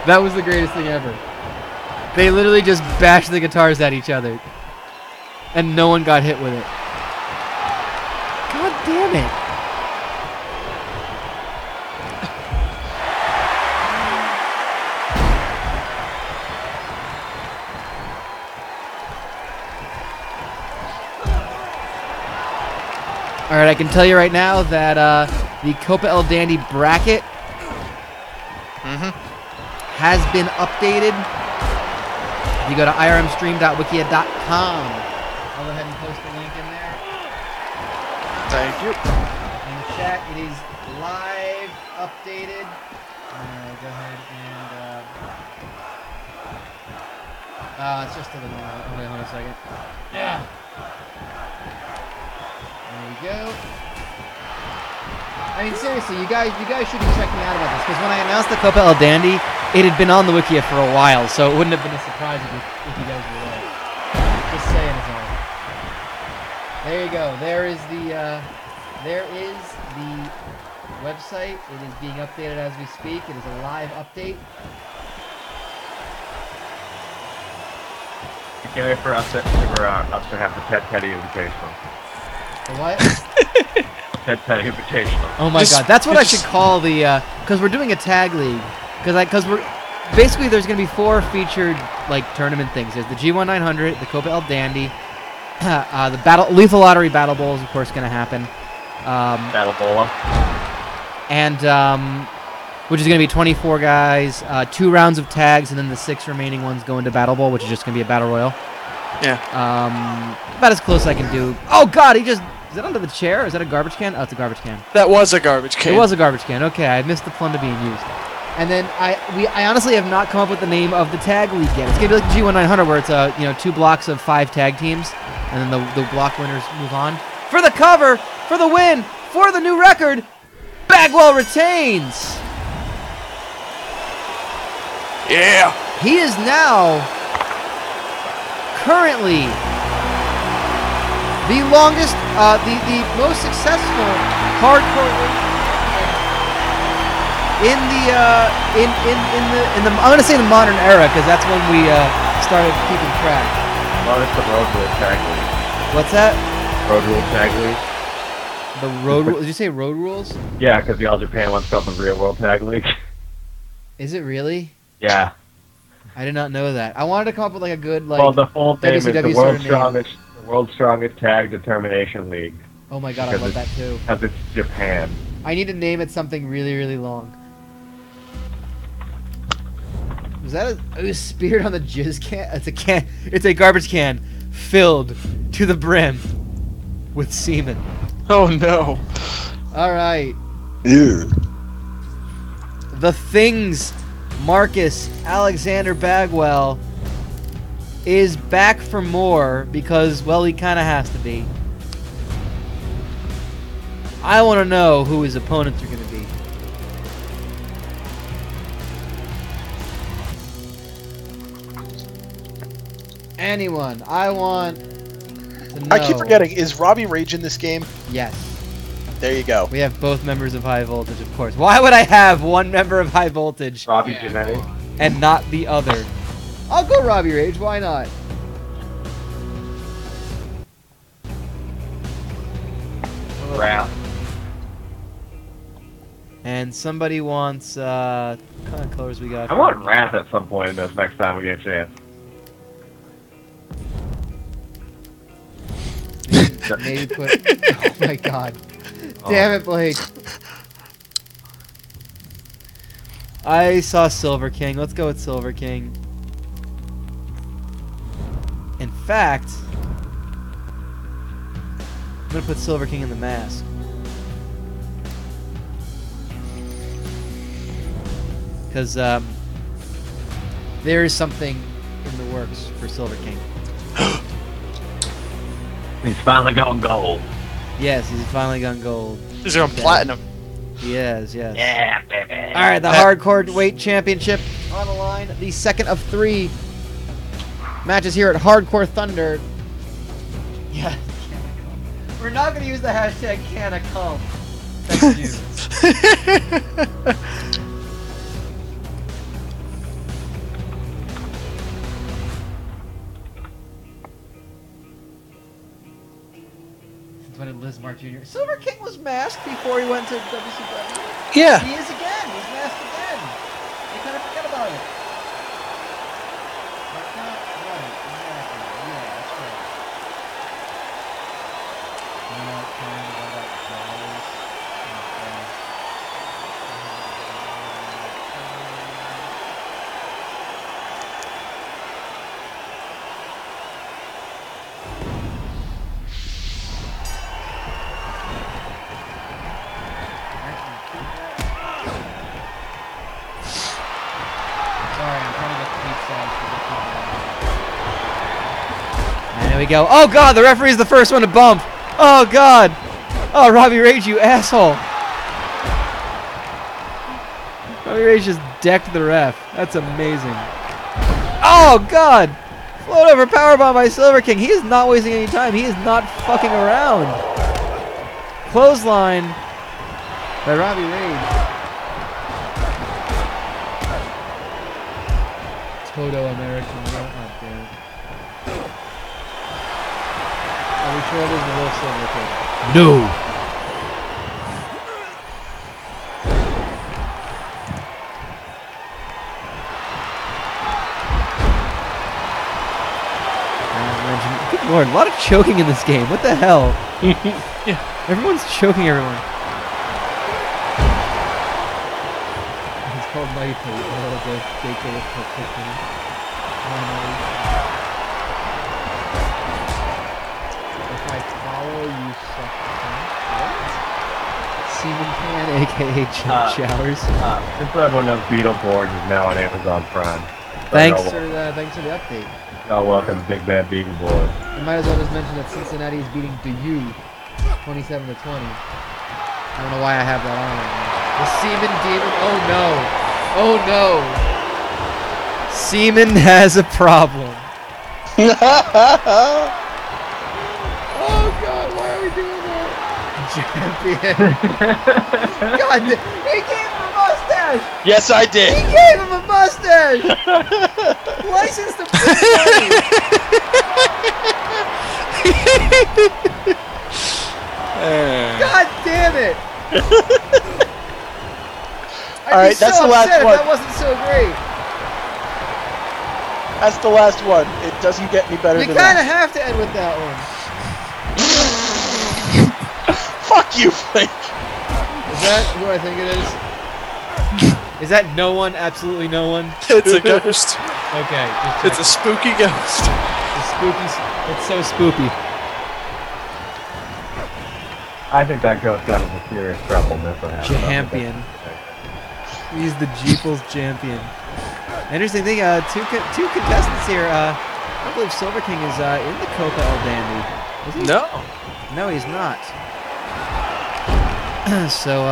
That was the greatest thing ever. They literally just bashed the guitars at each other. And no one got hit with it. God damn it. Alright, I can tell you right now that the Copa El Dandy bracket has been updated. If you go to IRMstream.wikia.com, I'll go ahead and post the link in there. Thank you. In the chat, it is live updated. Go ahead and... it's just to the normal. Okay, hold on a second. Yeah. There we go. I mean, seriously, you guys should be checking out about this because when I announced the Copa El Dandy, it had been on the Wikia for a while, so it wouldn't have been a surprise if you guys were there. Just saying, it's all. There you go. There is the website. It is being updated as we speak. It is a live update. Can't wait for us to have the Ted Petty Invitational. The what? Ted Petty Invitational. Oh my god, that's what I should call the, because we're doing a tag league. Because we're, basically there's going to be 4 featured, like, tournament things. There's the G1 900, the Copa El Dandy, the Lethal Lottery Battle Bowl is, of course, going to happen. Battle Bowl. And, which is going to be 24 guys, 2 rounds of tags, and then the 6 remaining ones go into Battle Bowl, which is just going to be a Battle Royal. Yeah. About as close as I can do. Oh god, is that under the chair? Is that a garbage can? Oh, it's a garbage can. That was a garbage can. It was a garbage can. Okay, I missed the plunder being used. And then I honestly have not come up with the name of the tag league yet. It's gonna be like the G1 900, where it's 2 blocks of 5 tag teams, and then the block winners move on. For the cover, for the win, for the new record, Bagwell retains. Yeah. He is now currently the longest, the most successful hardcore in the I'm gonna say the modern era, because that's when we started keeping track. Well, it's the Road Rule Tag League. What's that? Road Rule Tag League. The road rules? Did you say road rules? Yeah, because the All Japan one's called the Real World Tag League. Is it really? Yeah. I did not know that. I wanted to come up with like a good Well, the full name is the WCW World's Strongest Tag Determination League. Oh my god, I love that too. Because it's Japan. I need to name it something really, really long. Was that a spirit on the jizz can? It's a can. It's a garbage can filled to the brim with semen. Oh no. All right. Ew. The Thing's Marcus Alexander Bagwell is back for more because, well, he kind of has to be. I want to know who his opponents are going to be. Anyone. I want to know. I keep forgetting. Is Robbie Rage in this game? Yes. There you go. We have both members of High Voltage, of course. Why would I have one member of High Voltage Robbie Genetti. and not the other? I'll go Robbie Rage. Why not? Wrath. And somebody wants, what kind of colors we got? I want Wrath at some point in this next time we get a chance. Maybe put, oh my god. Damn it, Blake. I saw Silver King. Let's go with Silver King. In fact, I'm going to put Silver King in the mask. Because there is something in the works for Silver King. He's finally gone gold. Yes, he's finally gone gold. He's on platinum. He is, yes. Yeah, baby. Alright, the Hardcore Weight Championship on the line. The second of 3 matches here at Hardcore Thunder. Yeah. We're not going to use the hashtag #CannaCome. Thank you. When did Liz Mark Jr. Silver King was masked before he went to WCW. Yeah. He is again. He's masked again. I kind of forgot about it. That's not right. Exactly. Yeah, that's right. Not caring about that Jowers. And there we go. Oh god, the referee's the first one to bump. Oh god. Oh, Robbie Rage, you asshole. Robbie Rage just decked the ref. That's amazing. Oh god. Float over powerbomb by Silver King. He is not wasting any time. He is not fucking around. Clothesline by Robbie Rage. Toto American. Oh, damn it. Are we sure there's the real Silver King? No. Good lord, a lot of choking in this game. What the hell? Yeah. Everyone's choking everyone. It's called Nitro. If I follow you, suck. What? Seaman Pan, aka Jowers. Just so everyone knows, Beetleborg is now on Amazon Prime. Thanks. Thanks for the update. Oh, welcome, Big Bad Beetleborg. I might as well just mention that Cincinnati is beating DU 27-20. I don't know why I have that on right now. The Seaman Demon. Oh no. Oh no. Seaman has a problem. Oh god, why are we doing that? Champion. God, he gave him a mustache. Yes, I did. He gave him a mustache. License to play. God damn it. Alright, that's the last one. That wasn't so great. That's the last one. It doesn't get any better You than kind of that. have to end with that one. Fuck you, Flynn. Is that who I think it is? Is that no one? Absolutely no one? It's a ghost. Okay. It's a spooky ghost. It's spooky. It's so spoopy. I think that ghost got into serious trouble in this one. Champion. He's the Jeeples champion. Interesting thing, two contestants here. I believe Silver King is in the COPA El Dandy. Is he? No. No, he's not. So,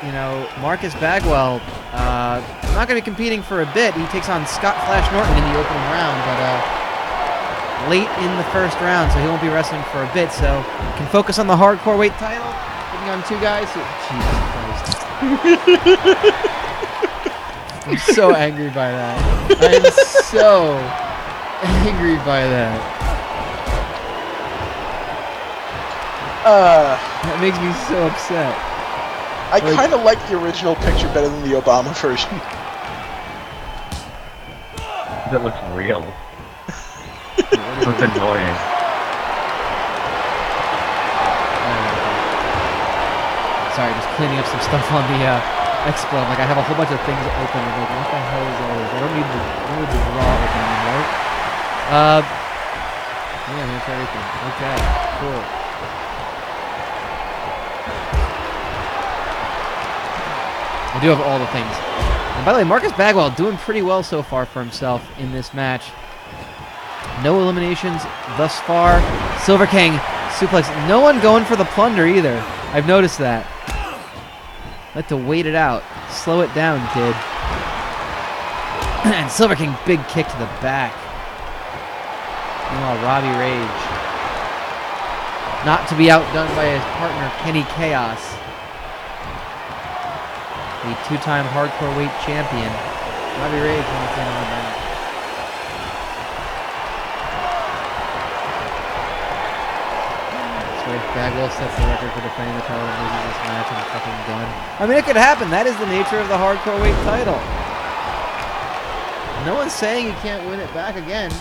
you know, Marcus Bagwell, not going to be competing for a bit. He takes on Scott Flash Norton in the opening round, but late in the first round, so he won't be wrestling for a bit. So, can focus on the hardcore weight title, taking on two guys who, Jesus Christ. I'm so angry by that. I am so angry by that. That makes me so upset. I kind of like the original picture better than the Obama version. It looks real. It looks annoying. Sorry, just cleaning up some stuff on the Expo. Like, I have a whole bunch of things open. I'm like, what the hell is all this? I don't need the draw open anymore. Yeah, that's everything. Okay, cool. I do have all the things. And by the way, Marcus Bagwell doing pretty well so far for himself in this match. No eliminations thus far. Silver King suplex. No one going for the plunder either. I've noticed that. Like to wait it out. Slow it down, kid. And Silver King, big kick to the back. Meanwhile, Robbie Rage. Not to be outdone by his partner, Kenny Kaos. The two-time hardcore weight champion. Robbie Rage wants in on that. Bagwell sets the record for defending the title and loses this match and fucking done. I mean, it could happen. That is the nature of the hardcore weight title. No one's saying he can't win it back again.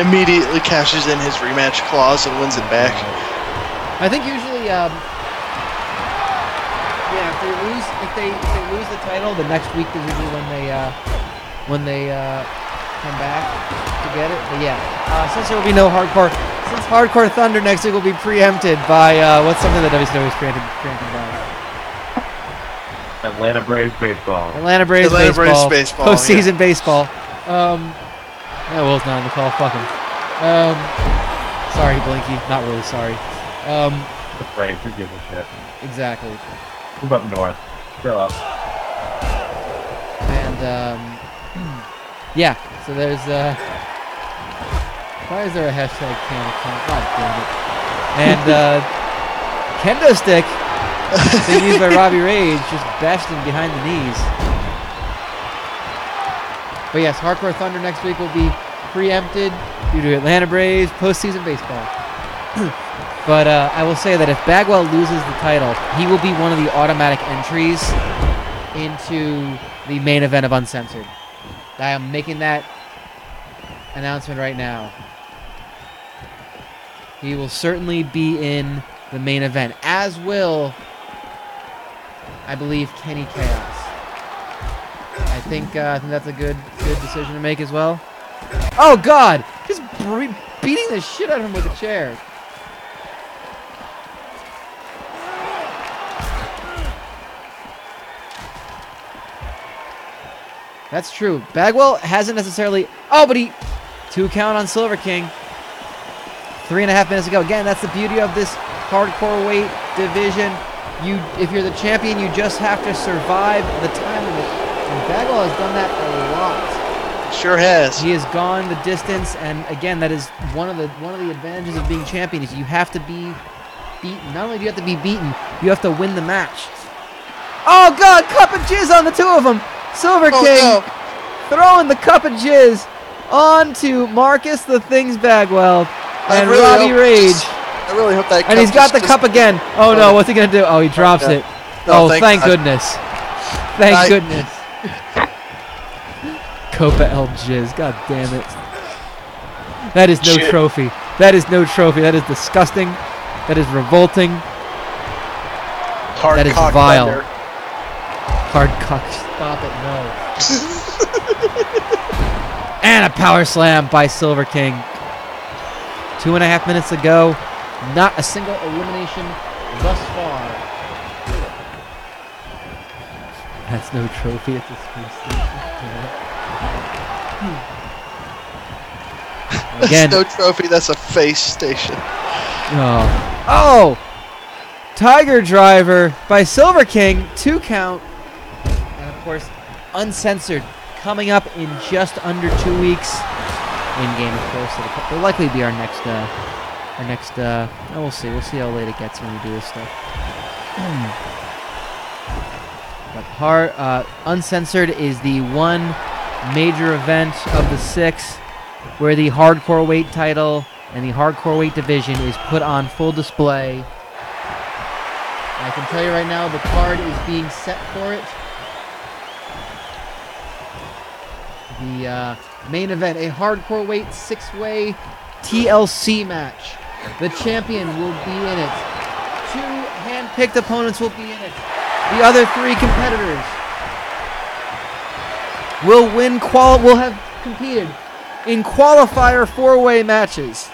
Immediately cashes in his rematch clause and wins it back. I think usually, yeah, if they lose the title, the next week is usually when they come back to get it. But yeah, since there will be no hardcore, since Hardcore Thunder next week will be preempted by what's something that WCW is preempted by? Atlanta Braves baseball. Atlanta Braves baseball. Postseason baseball. Yeah, Will's not on the call. Fuck him. Sorry, Blinky. Not really sorry. The Braves, who gives a shit? Exactly. Move up north. Grow up. And yeah. So there's why is there a hashtag can account? God damn it. And kendo stick being used by Robbie Rage, just bashed him behind the knees. But yes, Hardcore Thunder next week will be preempted due to Atlanta Braves postseason baseball. But I will say that if Bagwell loses the title, he will be one of the automatic entries into the main event of Uncensored. I am making that announcement right now. He will certainly be in the main event, as will, I believe, Kenny Kaos. I think that's a good decision to make as well. Oh God! Just beating the shit out of him with a chair. That's true. Bagwell hasn't necessarily... Oh, but he... 2 count on Silver King. 3.5 minutes ago. Again, that's the beauty of this hardcore weight division. If you're the champion, you just have to survive the time limit. And Bagwell has done that a lot. Sure has. He has gone the distance, and again, that is one of the advantages of being champion is you have to be beaten. Not only do you have to be beaten, you have to win the match. Oh God! Cup of jizz on the two of them. Silver King throwing the cup of jizz onto Marcus the Things Bagwell and really Robbie Rage. I really hope that. And he's got the cup again. Oh no, what's he gonna do? Oh, he drops it. No, oh, thank goodness. Thank goodness. COPA L jizz. God damn it. That is no trophy. That is no trophy. That is disgusting. That is revolting. That is vile. Thunder. Hard cock. Stop it, no. And a power slam by Silver King. 2.5 minutes to go. Not a single elimination thus far. That's no trophy. It's a space station. Again. That's no trophy. That's a face station. Oh! Tiger Driver by Silver King. 2 count. And of course, Uncensored coming up in just under 2 weeks. In game, of course. It'll likely be our next. We'll see. We'll see how late it gets when we do this stuff. But Uncensored is the one major event of the 6 where the hardcore weight title and the hardcore weight division is put on full display. I can tell you right now, the card is being set for it. The main event, a hardcore weight 6-way TLC match. The champion will be in it. 2 hand-picked opponents will be in it. The other 3 competitors will have competed in qualifier 4-way matches.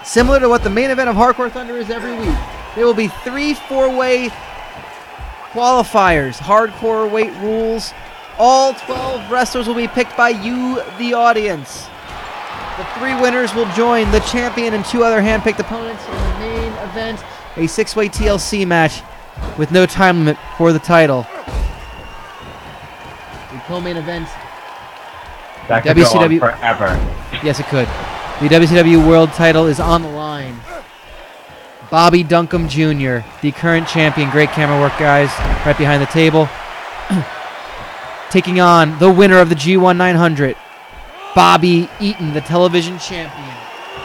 Similar to what the main event of Hardcore Thunder is every week. There will be 3 4-way qualifiers, hardcore weight rules. All 12 wrestlers will be picked by you, the audience. The 3 winners will join the champion and 2 other hand-picked opponents in the main event, a 6-way TLC match with no time limit for the title. The co-main event. That could WCW go on forever. Yes, it could. The WCW World Title is on the line. Bobby Duncombe Jr., the current champion. Great camera work, guys. Right behind the table. Taking on the winner of the G1 900, Bobby Eatin, the television champion.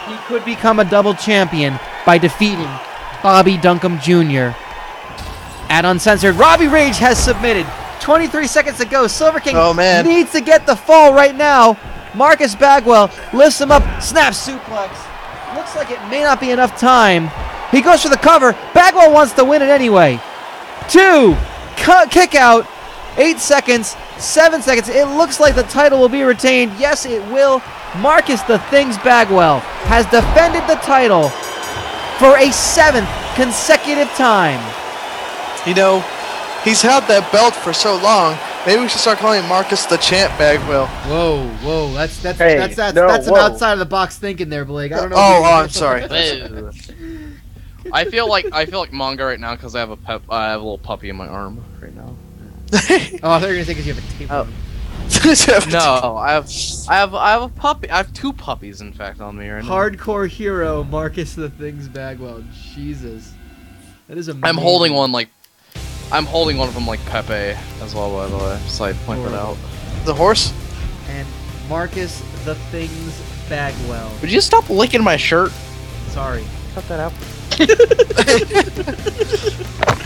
He could become a double champion by defeating Bobby Duncombe Jr. At Uncensored, Robbie Rage has submitted. 23 seconds to go. Silver King needs to get the fall right now. Marcus Bagwell lifts him up, snap suplex. Looks like it may not be enough time. He goes for the cover. Bagwell wants to win it anyway. 2, kick out. 8 seconds, 7 seconds. It looks like the title will be retained. Yes, it will. Marcus the Things Bagwell has defended the title for a 7th consecutive time. You know, he's held that belt for so long. Maybe we should start calling him Marcus the Champ Bagwell. Whoa! That's some outside of the box thinking there, Blake. I don't know. I'm sorry. I feel like Mongo right now because I have a little puppy in my arm right now. Oh, I thought you were gonna say because you have a tape. No, I have a puppy. I have 2 puppies, in fact, on me right now. Hardcore hero Marcus the Things Bagwell. Jesus, that is amazing. I'm holding one of them like Pepe as well, by the way. So I point that out. The horse. And Marcus the Things Bagwell. Would you stop licking my shirt? Sorry. Cut that out.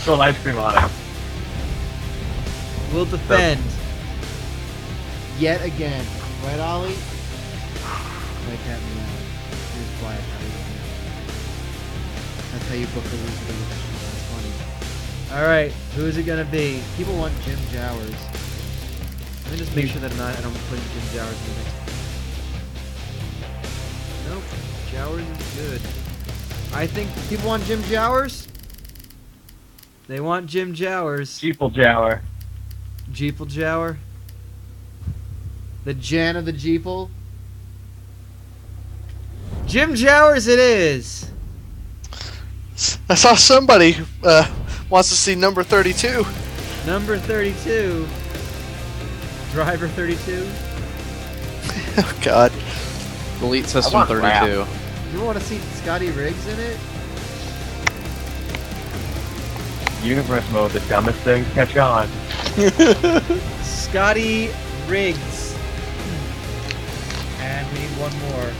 Still ice cream on it. Will defend yet again. Right, Ollie? Like that meow. Here's quiet. That's how you book a loser. That's funny. Alright, who is it gonna be? People want Jim Jowers. Let me just make sure that I don't put Jim Jowers in the next one. Nope. Jowers is good. I think people want Jim Jowers. They want Jim Jowers. Jeeple Jower. Jeeple Jower. The Jan of the Jeeple. Jim Jowers it is. I saw somebody wants to see number 32. Number 32. Driver 32. Oh God. Delete System want 32. rap. You want to see Scotty Riggs in it? Universe Mode, the dumbest thing. Catch on. Scotty Riggs. And we need one more.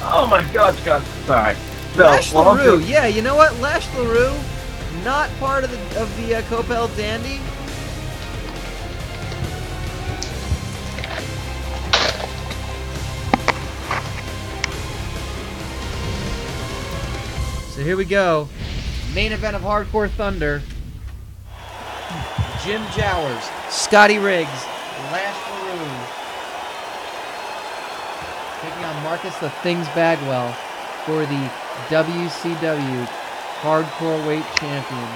Oh my God, Scott. Sorry. So, Lash well, Leroux. Yeah, you know what? Lash Leroux, not part of the COPA El Dandy. So here we go. Main event of Hardcore Thunder. Jim Jowers, Scotty Riggs, Lash Leroux. Taking on Marcus the Things Bagwell for the WCW Hardcore Weight Champion.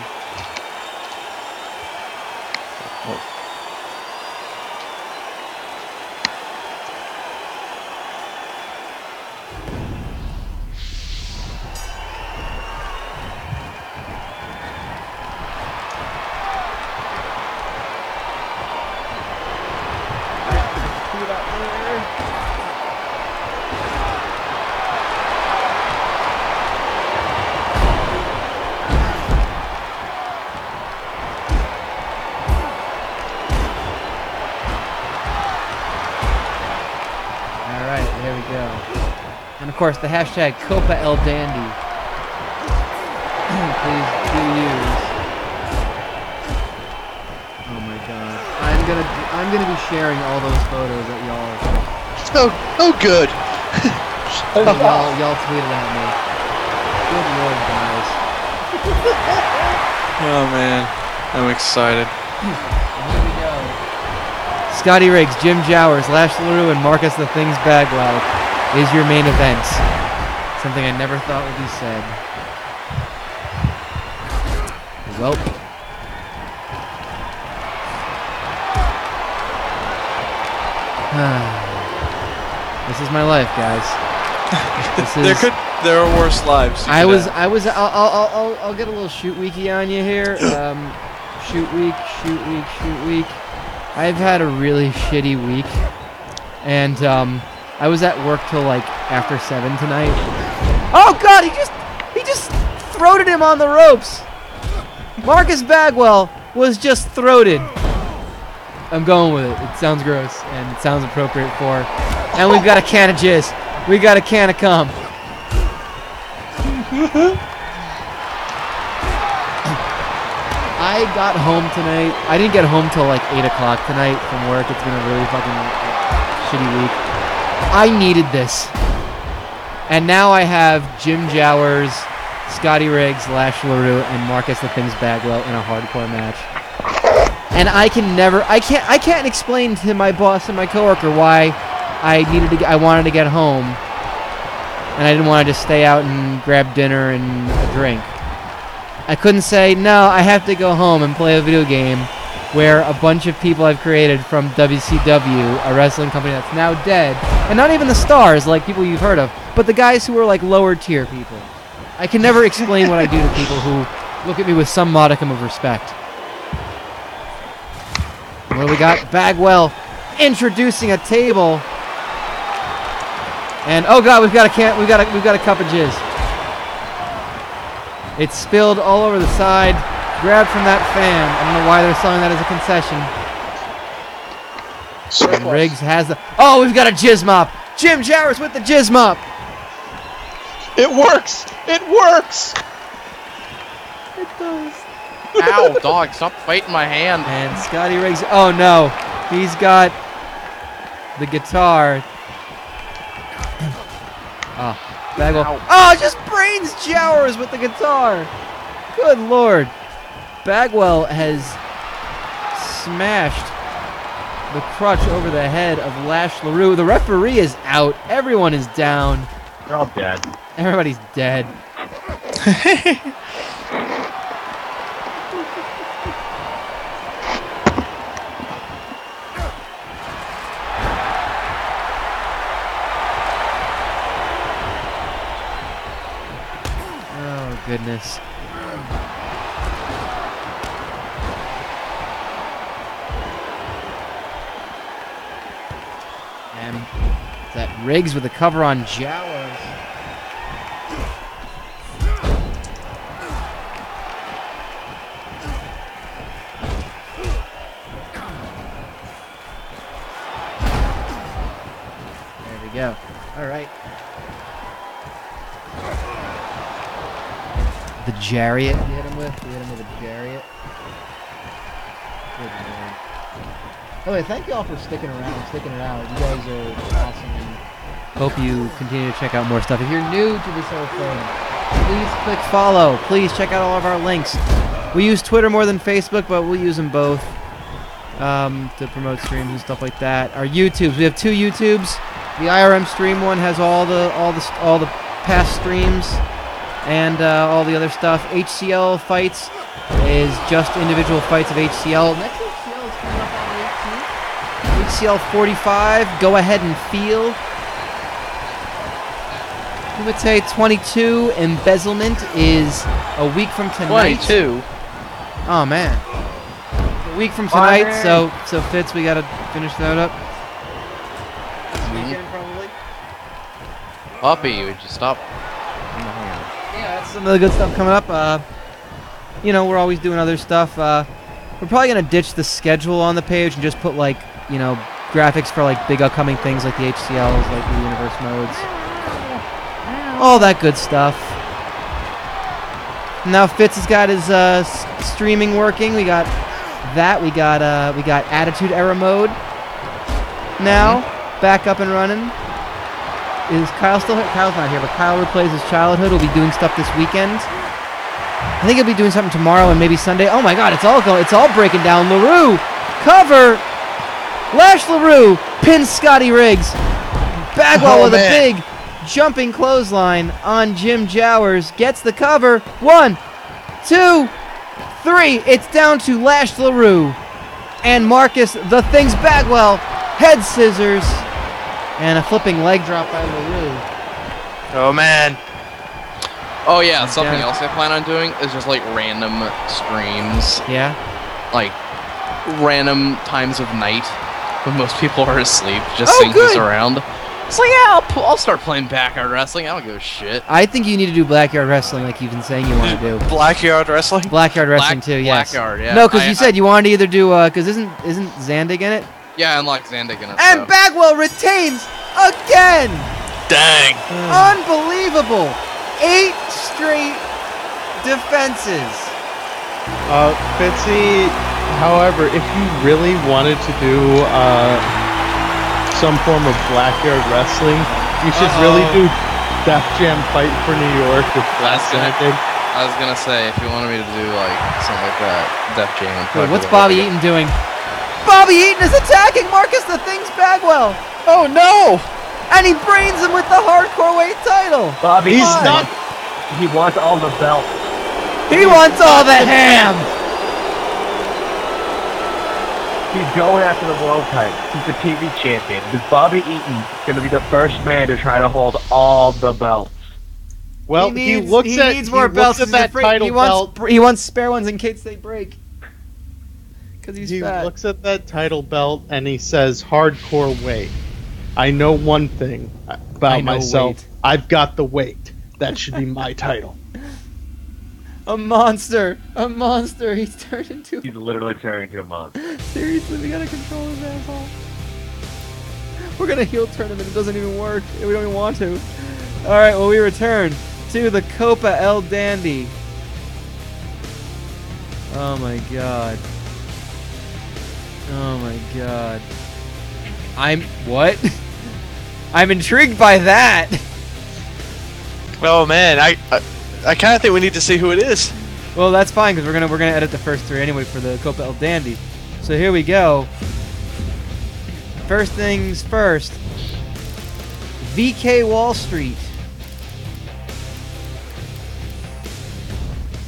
Of course, the hashtag COPA El Dandy. Please do use. Oh my God! I'm gonna be sharing all those photos that Oh good. y'all tweeted at me. Good Lord, guys. Oh man, I'm excited. And here we go. Scotty Riggs, Jim Jowers, Lash Leroux, and Marcus the Things Bagwell is your main event. Something I never thought would be said. Well. This is my life, guys. There are worse lives. I'll get a little shoot weeky on you here. Shoot week. I've had a really shitty week, and I was at work till like after 7 tonight. Oh God! He just throated him on the ropes. Marcus Bagwell was just throated. I'm going with it. It sounds gross and it sounds appropriate for. And we've got a can of jizz. We got a can of cum. I got home tonight. I didn't get home till like 8 o'clock tonight from work. It's been a really fucking shitty week. I needed this. And now I have Jim Jowers, Scotty Riggs, Lash Leroux, and Marcus the Things Bagwell in a hardcore match. And I can't explain to my boss and my coworker why I wanted to get home, and I didn't want to just stay out and grab dinner and a drink. I couldn't say, no, I have to go home and play a video game where a bunch of people I've created from WCW, a wrestling company that's now dead, and not even the stars, like people you've heard of, but the guys who are like lower tier people. I can never explain what I do to people who look at me with some modicum of respect. What do we got? Bagwell introducing a table. And oh God, we've got a cup of jizz. It's spilled all over the side. Grabbed from that fan. I don't know why they're selling that as a concession. And Riggs has the... Oh, we've got a jizz mop. Jim Jowers with the jizz mop. It works! It works! It does. Ow, dog, stop biting my hand. And Scotty Riggs... Oh, no. He's got the guitar. Oh, Bagwell. Ow. Oh, just brains Jowers with the guitar. Good Lord. Bagwell has smashed the crutch over the head of Lash Leroux. The referee is out. Everyone is down. They're all dead. Everybody's dead. Oh, goodness. And that Riggs with a cover on Jowers. There we go. All right. The Chariot you hit him with? You hit him with a Chariot? Good Lord. Oh, wait, thank you all for sticking around, sticking it out. You guys are awesome. And hope you continue to check out more stuff. If you're new to this whole thing, please click follow. Please check out all of our links. We use Twitter more than Facebook, but we'll use them both to promote streams and stuff like that. Our YouTubes, we have 2 YouTubes. The IRMstream one has all the past streams and all the other stuff. HCL fights is just individual fights of HCL. Next HCL is coming up on the 18th. HCL 45, go ahead and feel. Kumite 22, embezzlement is a week from tonight. 22. Oh man, a week from tonight. So Fitz, we gotta finish that up. This weekend probably. Puppy, would you stop? Yeah, that's some of the good stuff coming up. You know, we're always doing other stuff. We're probably gonna ditch the schedule on the page and just put like, you know, graphics for like big upcoming things like the HCLs, like the Universe Modes, all that good stuff. Now Fitz has got his streaming working. We got that. We got Attitude Era Mode now back up and running. Is Kyle still here? Kyle's not here, but Kyle replays his childhood. We'll be doing stuff this weekend. I think he'll be doing something tomorrow and maybe Sunday. Oh my God, it's all breaking down. Leroux cover. Lash Leroux pins Scotty Riggs. Bagwell with a big jumping clothesline on Jim Jowers. Gets the cover. 1, 2, 3. It's down to Lash Leroux and Marcus the Things Bagwell. Head scissors and a flipping leg drop by Leroux. Oh man. Oh yeah, something else I plan on doing is just like random streams. Yeah? Like random times of night when most people are asleep, just Oh, sync this good. around. It's like, yeah, I'll start playing backyard wrestling. I don't give a shit. I think you need to do Blackyard Wrestling like you've been saying you want to do. Blackyard wrestling? Blackyard Wrestling too, yes. Blackyard, yeah. No, because you said you wanted to either do, because isn't Zandig in it? Yeah, and like Zandig in it. And so. Bagwell retains again! Dang. Unbelievable! 8 straight defenses. Fitzy, however, if you really wanted to do some form of Blackyard Wrestling, you should really do Def Jam Fight for New York with Zandig. I was gonna say, if you wanted me to do like something like that, Def Jam. Wait, what's Bobby Eaton doing? Bobby Eaton is attacking Marcus the Things Bagwell! Oh no! And he brains him with the hardcore weight title! Bobby, He's not. He wants all the belts. He wants all the ham! He's going after the world title. He's the TV champion. Is Bobby Eaton going to be the first man to try to hold all the belts? Well, he needs more belts. At that title belt. He wants spare ones in case they break. Because he's fat. He looks at that title belt and he says, "Hardcore weight. I know one thing about myself. Weight. I've got the weight. That should be my title." A monster! A monster! He's turned into... He's literally turning into a monster. Seriously, we gotta control his asshole. We're gonna heel tournament. It doesn't even work. We don't even want to. All right. Well, we return to the Copa El Dandy. Oh my god. Oh my god. What? I'm intrigued by that. Oh man, I kind of think we need to see who it is. Well, that's fine because we're gonna edit the first three anyway for the Copa El Dandy. So here we go. First things first. VK Wallstreet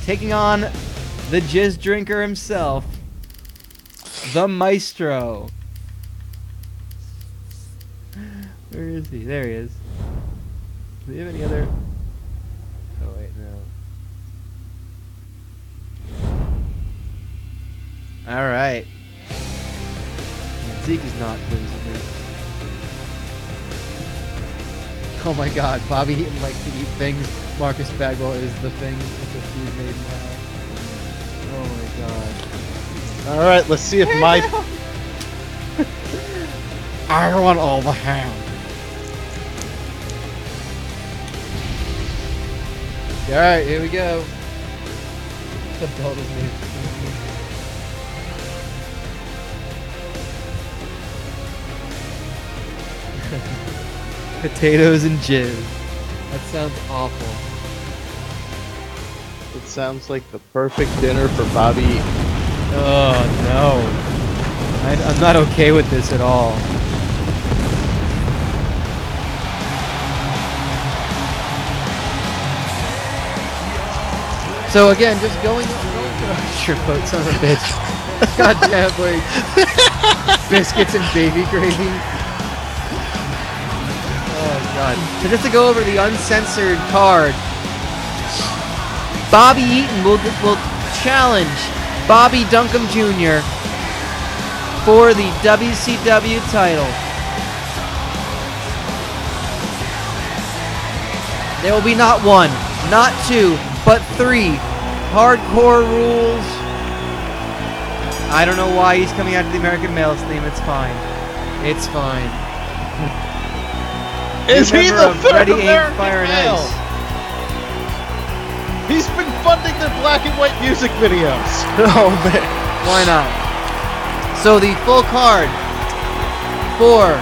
taking on the jizz drinker himself, the Maestro. Where is he? There he is. Do we have any other? Oh wait, no. All right. Zeke is not pleased with me. Oh my God, Bobby Eatin likes to eat things. Marcus Bagwell is the thing. It's a food made now. Oh my God. All right, let's see if my I want all the ham. All right, here we go. The belt is made. Potatoes and jizz. That sounds awful. It sounds like the perfect dinner for Bobby Eatin. Oh no. I'm not okay with this at all. So again, just going your boat, son of a bitch. Goddamn, like biscuits and baby gravy. Oh god. So just to go over the uncensored card, Bobby Eatin will challenge Bobby Duncombe Jr. for the WCW title. There will be not one, not two, but three hardcore rules. I don't know why he's coming out to the American Males theme. It's fine. It's fine. Is he the third Ready, Aim, American Fire, and male? Ice? He's been funding their black and white music videos. Oh man. Why not? So the full card for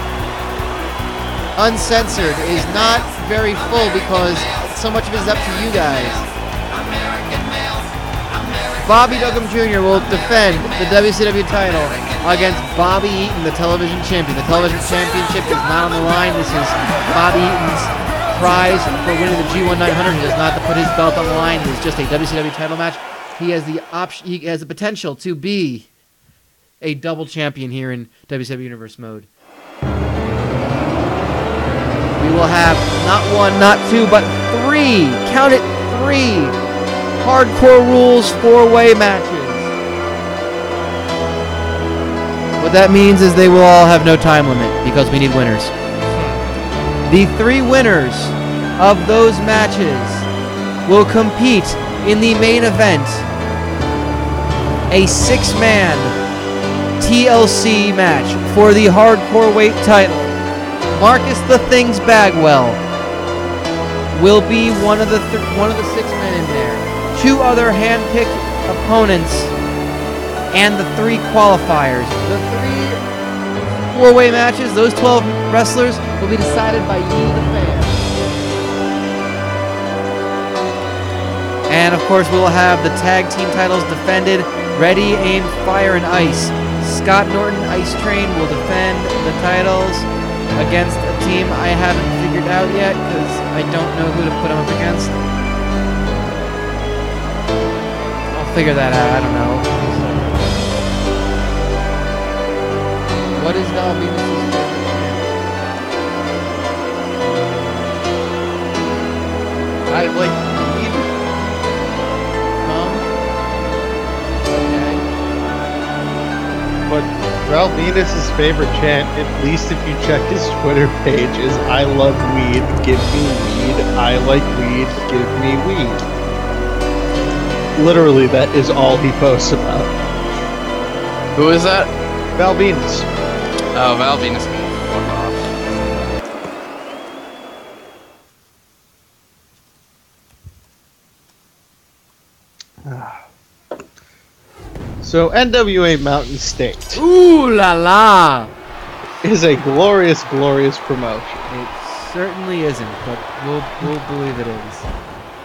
Uncensored is not very full because so much of it is up to you guys. Bobby Duncombe Jr. will defend the WCW title against Bobby Eatin, the television champion. The television championship is not on the line. This is Bobby Eatin's prize for winning the G1 900. He does not have to put his belt on the line. It is just a WCW title match. He has the option. He has the potential to be a double champion here in WCW Universe Mode. We will have not one, not two, but three. Count it, three. Hardcore rules 4-way matches. What that means is they will all have no time limit because we need winners. The three winners of those matches will compete in the main event, a 6-man TLC match for the hardcore weight title. Marcus the Things Bagwell will be one of the 6 men in there. 2 other hand-picked opponents and the 3 qualifiers. The 3 4-way matches, those 12 wrestlers, will be decided by you, the fans. And of course, we will have the tag team titles defended. Ready, Aim, Fire, and Ice. Scott Norton, Ice Train, will defend the titles against a team I haven't figured out yet because I don't know who to put them up against. Figure that out, I don't know. What is Val Venus' favorite chant? I like Weed. Okay. But Val Venus' favorite chant, at least if you check his Twitter page, is I love weed, give me weed, I like weed, give me weed. Literally, that is all he posts about. Who is that? Val Venus. Oh, Val Venus can fuck off. So NWA Mountain State Ooh la la! is a glorious, glorious promotion. It certainly isn't, but we'll believe it is.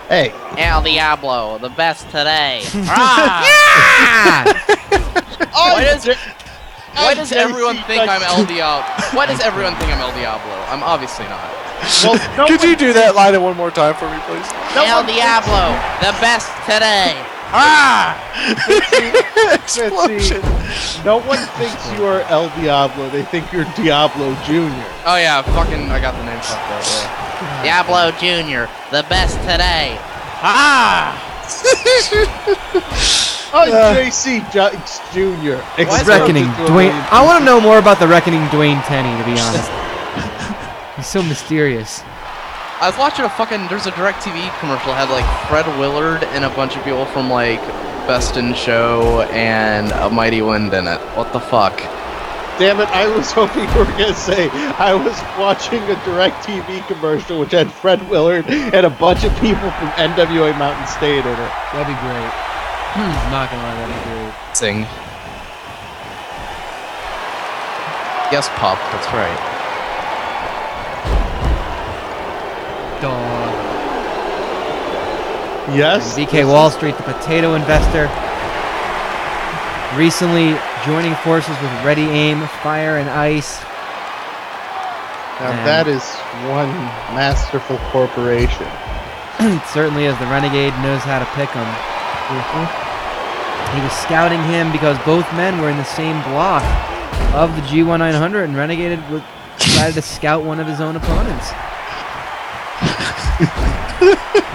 Hey, El Diablo, the best today. Why does everyone think I'm El Diablo? Why does everyone think I'm El Diablo? I'm obviously not. well, Could you do that line one more time for me, please? El Diablo, the best today. Explosion. no one thinks you are El Diablo. They think you're Diablo Jr. Oh yeah, fucking, I got the name fucked up. Yeah. Diablo Jr., the best today. JC Jr. Reckoning Dwayne. I want to know more about the Reckoning Dwayne Tenney, to be honest. He's so mysterious. I was watching there's a DirecTV commercial that had like Fred Willard and a bunch of people from like Best in Show and A Mighty Wind in it. What the fuck? Damn it, I was hoping you were going to say I was watching a DirecTV commercial which had Fred Willard and a bunch of people from NWA Mountain State in it. That'd be great. I'm not gonna lie, that'd be great. Sing. Yes, Pop, that's right. Dog. Yes? DK Wallstreet, the potato investor, recently joining forces with Ready Aim, Fire and Ice. Now that is one masterful corporation. It certainly is. The Renegade knows how to pick him. He was scouting him because both men were in the same block of the G1900, and Renegade decided to scout one of his own opponents.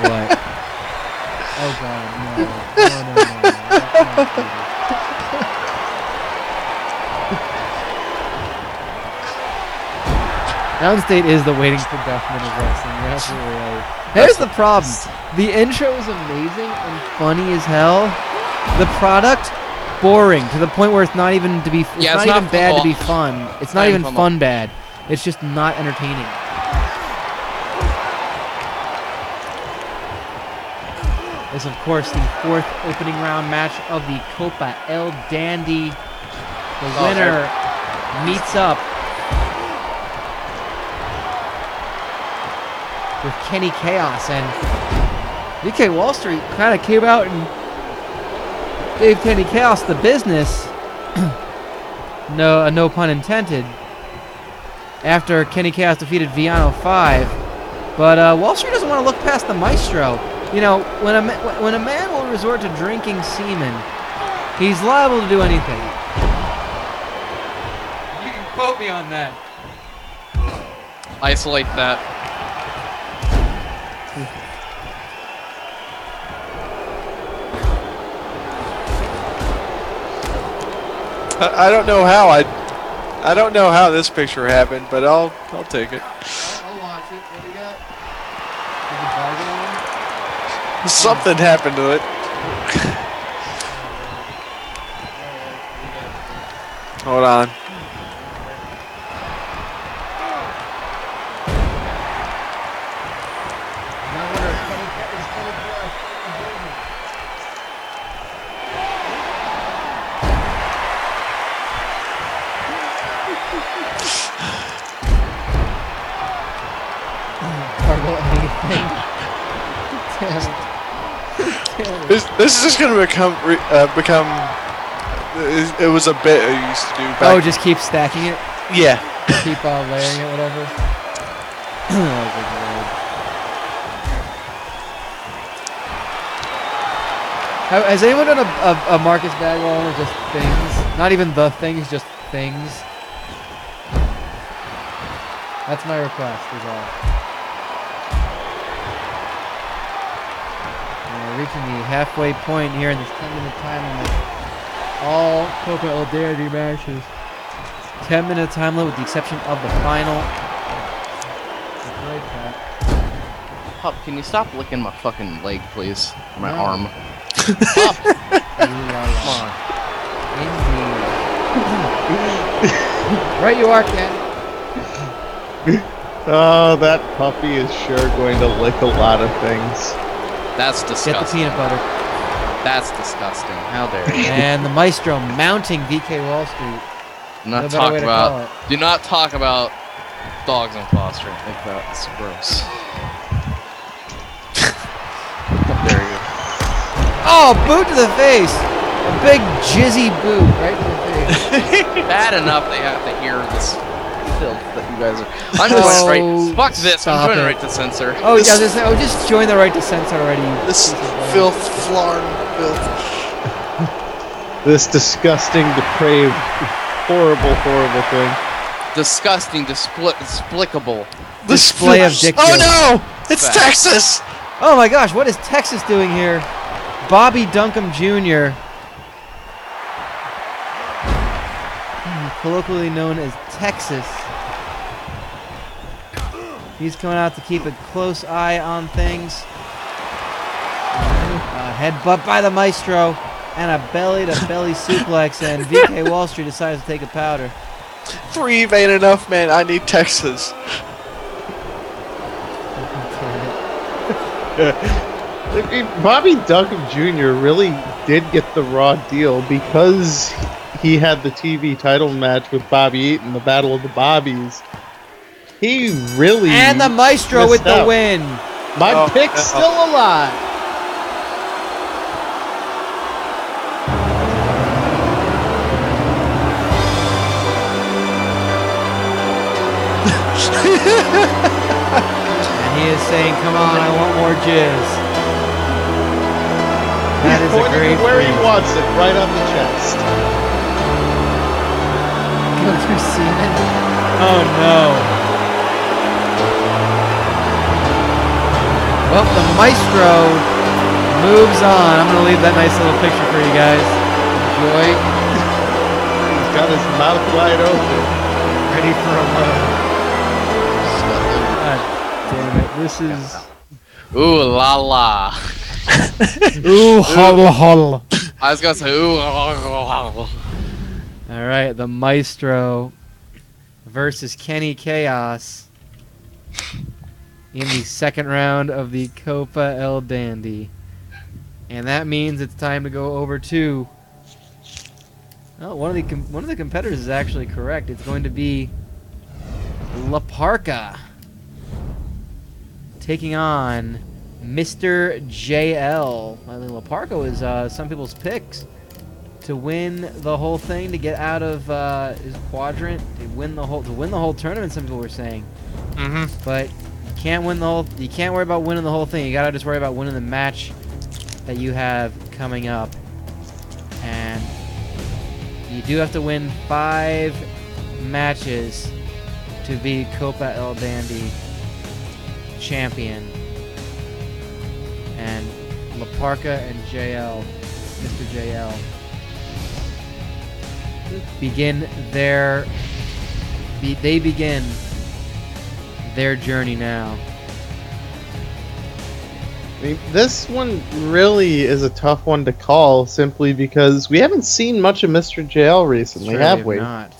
What? Oh god, no. Mountain State is the waiting for Duffman of wrestling. You're absolutely right. Here's the problem. The intro is amazing and funny as hell. The product, boring to the point where it's not even to be. It's not even bad to be fun. It's not even fun bad. It's just not entertaining. Is of course the fourth opening round match of the Copa El Dandy. The winner meets up with Kenny Kaos, and DK Wallstreet kind of came out and gave Kenny Kaos the business. No pun intended. After Kenny Kaos defeated Villano 5, but Wallstreet doesn't want to look past the Maestro. You know, when a man will resort to drinking semen, he's liable to do anything. You can quote me on that. Isolate that. I don't know how I don't know how this picture happened, but I'll take it. I'll watch it. What do you got? Something happened to it. Hold on. This is just gonna become. It was a bit I used to do. Back just keep stacking it. Yeah. Keep layering it, whatever. Oh, good lord. Has anyone done a Marcus Bagwell or just things? Not even the things, just things. That's my request. Is all. Reaching the halfway point here in this 10-minute time limit. All Copa El Dandy matches. 10-minute time limit with the exception of the final. Pup, can you stop licking my fucking leg, please? Or my No. arm. Come on. Indeed. Right you are, Ken. Oh, that puppy is sure going to lick a lot of things. That's disgusting. Get the peanut butter. That's disgusting. How dare you? And the Maestro mounting VK Wallstreet. Do not talk about dogs on fostering. I think that's gross. How dare you? Oh, boot to the face! A big jizzy boot right to the face. Bad enough they have to hear this filth that you guys are. I'm joining right. Fuck this! I'm joining right to censor. Oh, yeah, just join the right to censor already. This filth, flarn, filth. This disgusting, depraved, horrible, horrible thing. Disgusting, despicable. Display of dick Oh jokes. no! It's Fact. Texas! Oh my gosh, what is Texas doing here? Bobby Duncombe Jr., colloquially known as Texas. He's coming out to keep a close eye on things. Headbutt by the Maestro, and a belly-to-belly suplex, and VK Wallstreet decides to take a powder. 3 ain't enough, man. I need Texas. Bobby Duncombe Jr. really did get the raw deal because he had the TV title match with Bobby Eatin, the Battle of the Bobbies. He really And the Maestro with the win. My pick's still alive. And he is saying, come on, I want more jizz. That is a great where he phrase. wants it, right on the chest. Go through semen? Oh no. Well, the Maestro moves on. I'm going to leave that nice little picture for you guys. Enjoy. He's got his mouth wide open. Ready for a run. God damn it. This is... Ooh la la. Ooh, holla holla. I was gonna say ooh la la. All right, the Maestro versus Kenny Kaos in the second round of the Copa El Dandy. And that means it's time to go over to... Oh, one of the competitors is actually correct. It's going to be La Parka taking on Mr. JL. I think La Parka was some people's picks to win the whole thing, to get out of his quadrant, to win the whole tournament. Some people were saying, but you can't win the whole. You can't worry about winning the whole thing. You gotta just worry about winning the match that you have coming up, and you do have to win 5 matches to be Copa El Dandy champion. And La Parka and JL, Mr. JL, begin their journey now. I mean, this one really is a tough one to call, simply because we haven't seen much of Mr. JL recently, have we? Not.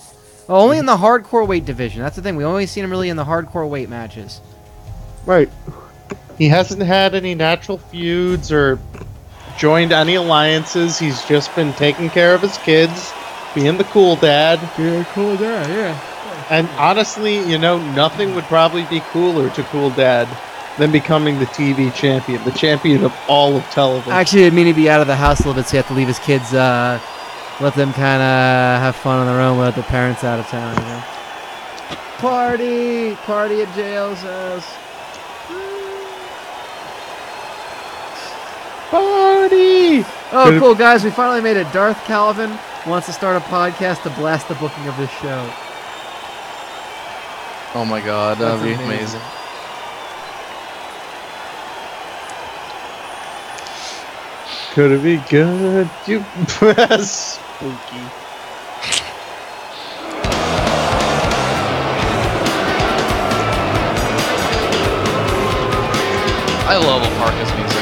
Well, only in the hardcore weight division. That's the thing. We've only seen him really in the hardcore weight matches. Right. He hasn't had any natural feuds or joined any alliances. He's just been taking care of his kids, being the cool dad. Yeah, cool dad, yeah. And honestly, you know, nothing would probably be cooler to cool dad than becoming the TV champion, the champion of all of television. Actually, I mean, he'd be out of the house a little bit, so you have to leave his kids, let them kind of have fun on their own without their parents out of town, you know? Party at JL's house. Party! Oh, cool, guys. We finally made it. Darth Calvin wants to start a podcast to blast the booking of this show. Oh my god, that'd That's be amazing. amazing. Could it be good? You spooky. I love Parka's music.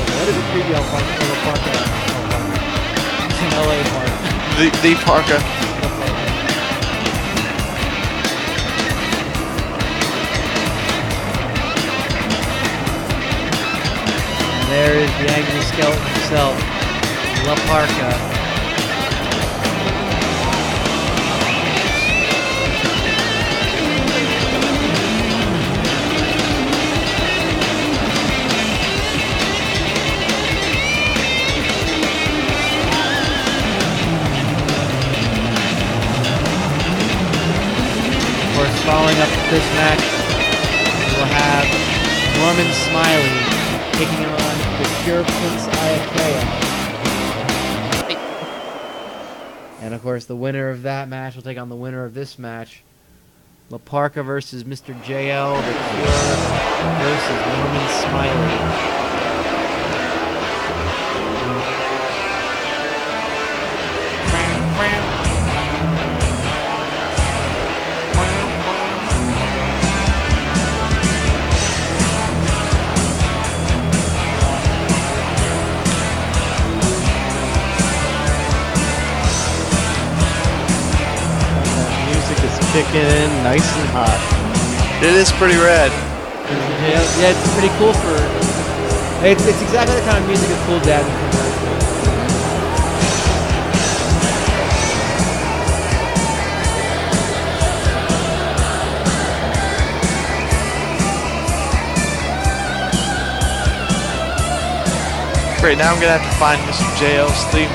That is a preview of Parka. The Parka. There is the angry skeleton himself, La Parka. Of course, following up this match, we'll have Norman Smiley taking on the Pure Prince Iaukea. And of course, the winner of that match will take on the winner of this match. La Parka versus Mr. JL, the Cure versus Norman Smiley. Kicking in nice and hot. It is pretty rad. Yeah, it's pretty cool for. It's exactly the kind of music a cool dad would convert to. Great, now I'm gonna have to find Mr. JL's theme.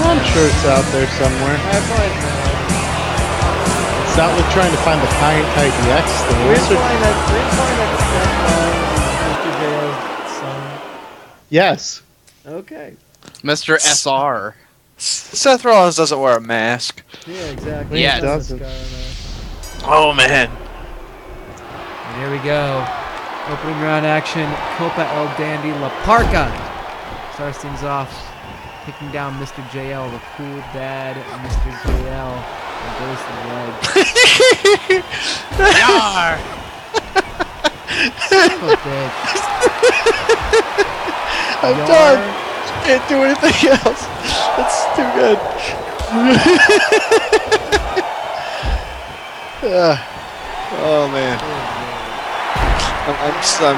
I'm sure it's out there somewhere. It's not like trying to find the Kai DX thing. We're implying that Mr. JL's song. Yes. Okay. Mr. SR. Seth Rollins doesn't wear a mask. Yeah, exactly. Yeah, it doesn't. Oh man. And here we go. Opening round action. Copa El Dandy La Parka starts things off, taking down Mr. JL, the cool dad, Mr. JL, and goes to the leg. Yar! Son of a bitch. I'm Yar. done. Can't do anything else. That's too good. Oh man. I'm same.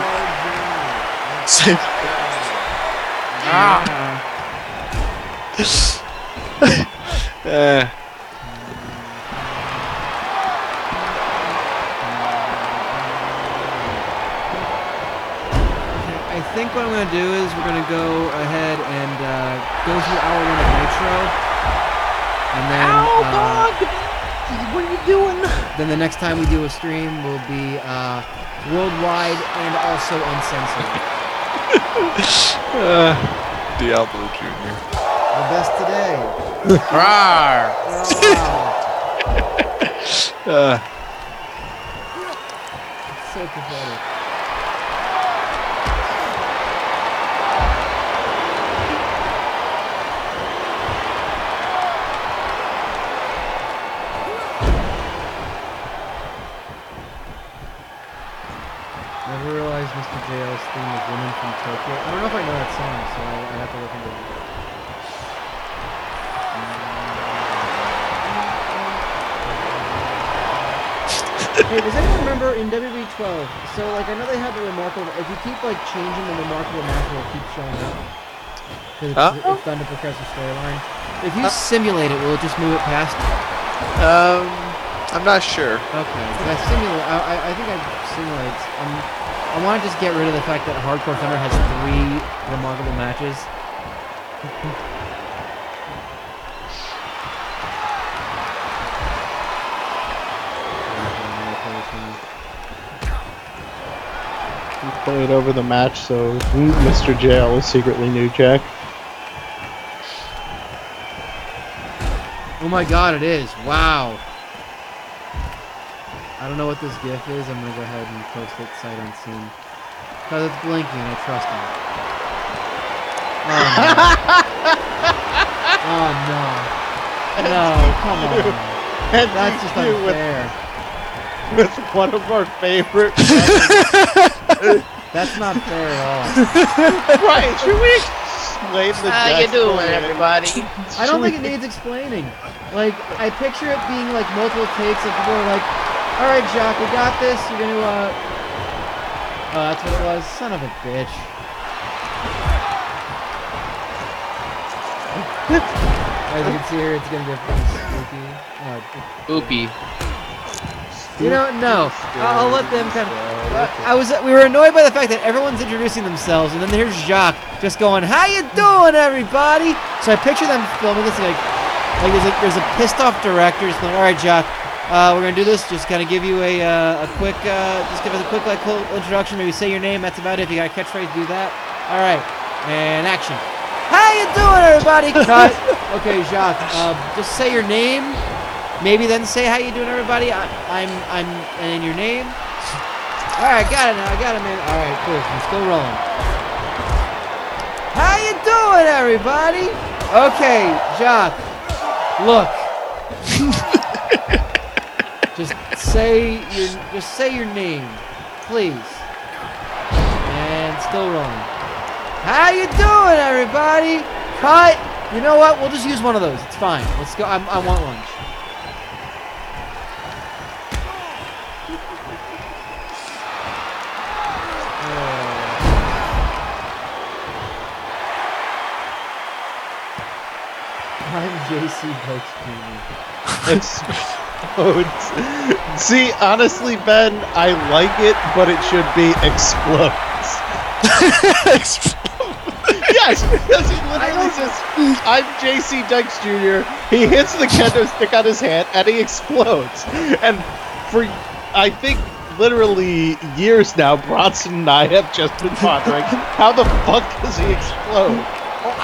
I think what I'm going to do is we're going to go ahead and go through hour one of Nitro. And then, what are you doing? then the next time we do a stream will be worldwide and also uncensored. Diablo Jr. The best today. Rawr! Wow. It's so pathetic. Never realized Mr. JL's theme was Woman from Tokyo. I don't know if I know that song, so I have to look into it. Hey, does anyone remember in WWE 12? So, like, I know they had the remarkable. If you keep like changing the remarkable match, it will keep showing up. Because it's done to progress the storyline. If you simulate it, will it just move it past? I'm not sure. Okay. I simulate. I think I simulate. I want to just get rid of the fact that Hardcore Thunder has 3 remarkable matches. We played over the match, so Mr. JL is secretly New Jack. Oh my god, it is. Wow. I don't know what this GIF is. I'm going to go ahead and post it sight unseen. Because it's blinking and I trust him. Oh no. Oh no. No, come on. And That's just unfair. With one of our favorite. That's not fair at all. Right, should we explain the How you doing, everybody? I don't think it needs explaining. Like, I picture it being like multiple takes of people are like, all right, Jock, we got this. You're gonna, oh, that's what it was. Son of a bitch. As you can see here, it's gonna get pretty spooky. Oopie. You know, no. I'll let them kind of. We were annoyed by the fact that everyone's introducing themselves, and then here's Jacques just going, "How you doing, everybody?" So I picture them filming this like there's a pissed off director just going, "All right, Jacques, we're gonna do this. Just kind of give you a quick, just give us a quick cool introduction. Maybe say your name. That's about it. If you got a catchphrase, do that. All right, and action. How you doing, everybody? Cut. Okay, Jacques, just say your name. Maybe then say how you doing, everybody. I'm and your name. All right, got it now. I got it, man. All right, cool. I'm still rolling. How you doing, everybody? Okay, Jacques. Look. just say your name, please. And still rolling. How you doing, everybody? Cut. You know what? We'll just use one of those. It's fine. Let's go. I want lunch. I'm JC Bokes Jr. Explodes. See, honestly, Ben, I like it, but it should be explodes. Yes, because he literally says, I'm JC Dykes Jr. He hits the kendo stick on his hand, and he explodes. And for, I think, literally years now, Bronson and I have just been pondering, how the fuck does he explode?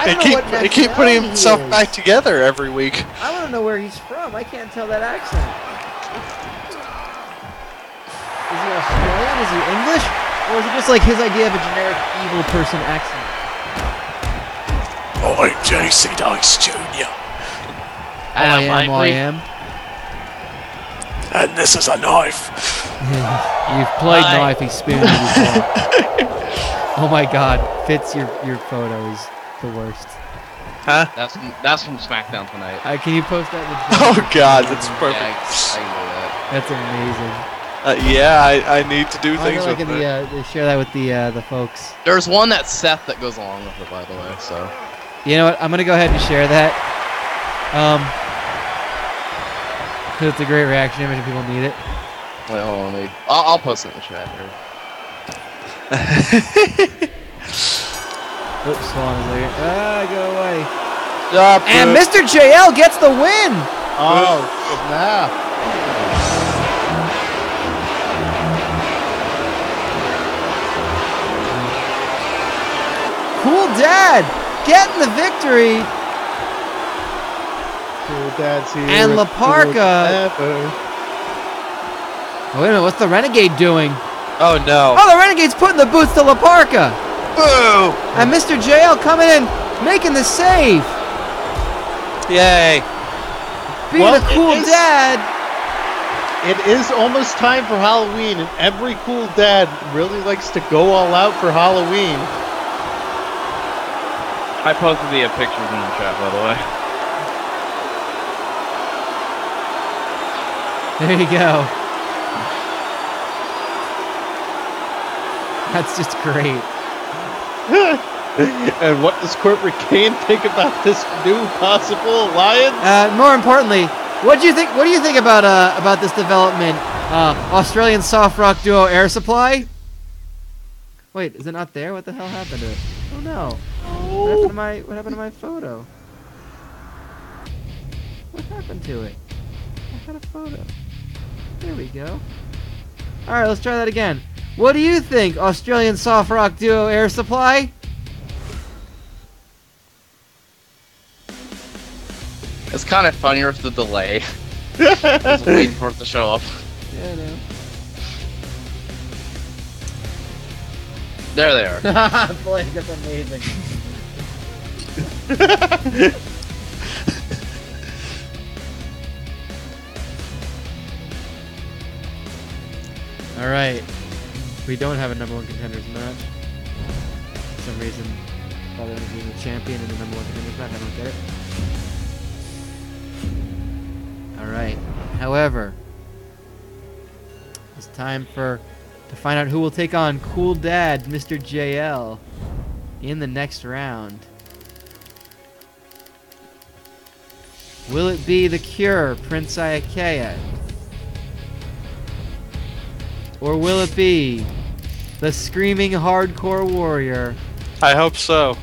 They keep putting himself back together every week. I want to know where he's from. I can't tell that accent. Is he Australian? Is he English? Or is it just like his idea of a generic evil person accent? I'm JC Dice Jr. I am. And this is a knife. You've played knife experience before. Oh my god, Fitz, your photo is the worst. Huh? That's from SmackDown tonight. Can you post that in the chat? Oh god, that's perfect. Yeah, I can do that. That's amazing. Yeah, I need to do things like with it. They share that with the folks. There's one that's Seth that goes along with it, by the way. So. You know what? I'm gonna go ahead and share that. Cause it's a great reaction image and people need it. Wait, hold on, I'll post it in the chat here. Oops, hold on a second. Go away. Stop And it. Mr. JL gets the win! Oh, snap. Cool Dad getting the victory. Cool Dad's here. And La Parka. Oh, wait a minute, what's the Renegade doing? Oh no. Oh, the Renegade's putting the boots to La Parka. Boo! And Mr. JL coming in, making the save. Yay. Being Well, a cool dad. It is almost time for Halloween, and every cool dad really likes to go all out for Halloween. I posted the pictures in the chat, by the way. There you go. That's just great. And what does Corporate Kane think about this new possible alliance? More importantly, what do you think about this development? Australian soft rock duo Air Supply. Wait, is it not there? What the hell happened to it? Oh no! What happened to my photo? What happened to it? I had a photo. There we go. All right, let's try that again. What do you think, Australian soft rock duo Air Supply? It's kind of funnier with the delay. Just waiting for it to show up. Yeah, I know. There they are. Boy, that's amazing. All right. We don't have a #1 contenders match. For some reason. father ends up being the champion in the number 1 contenders match. I don't get it. Alright. However, it's time to find out who will take on Cool Dad, Mr. JL, in the next round. Will it be The Cure, Prince Iaukea? Or will it be the Screaming Hardcore Warrior, I hope so.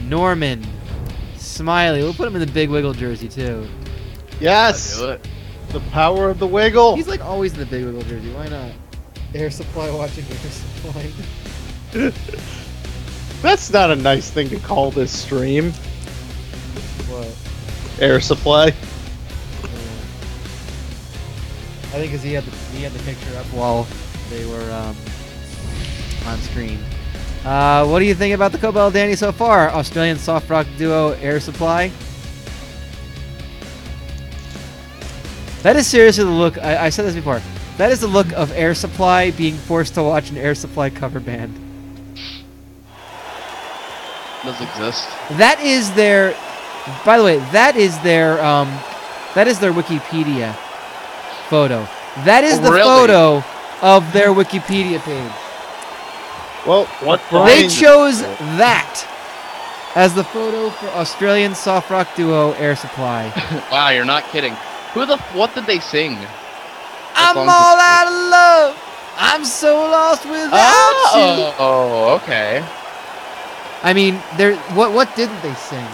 Norman Smiley? We'll put him in the Big Wiggle jersey, too. Yes! Do it. The power of the wiggle. He's like always in the Big Wiggle jersey. Why not? Air Supply watching Air Supply. That's not a nice thing to call this stream. What? Air Supply. I think because he had the picture up while they were on screen. What do you think about the COPA El Dandy so far? Australian soft rock duo Air Supply. That is seriously the look. I said this before. That is the look of Air Supply being forced to watch an Air Supply cover band. Does exist. That is their. By the way, that is their Wikipedia photo. That is the photo of their Wikipedia page. Well, They chose that as the photo for Australian soft rock duo Air Supply. Wow, you're not kidding. What did they sing? I'm all out of love. I'm so lost without you. Oh, okay. I mean, what didn't they sing?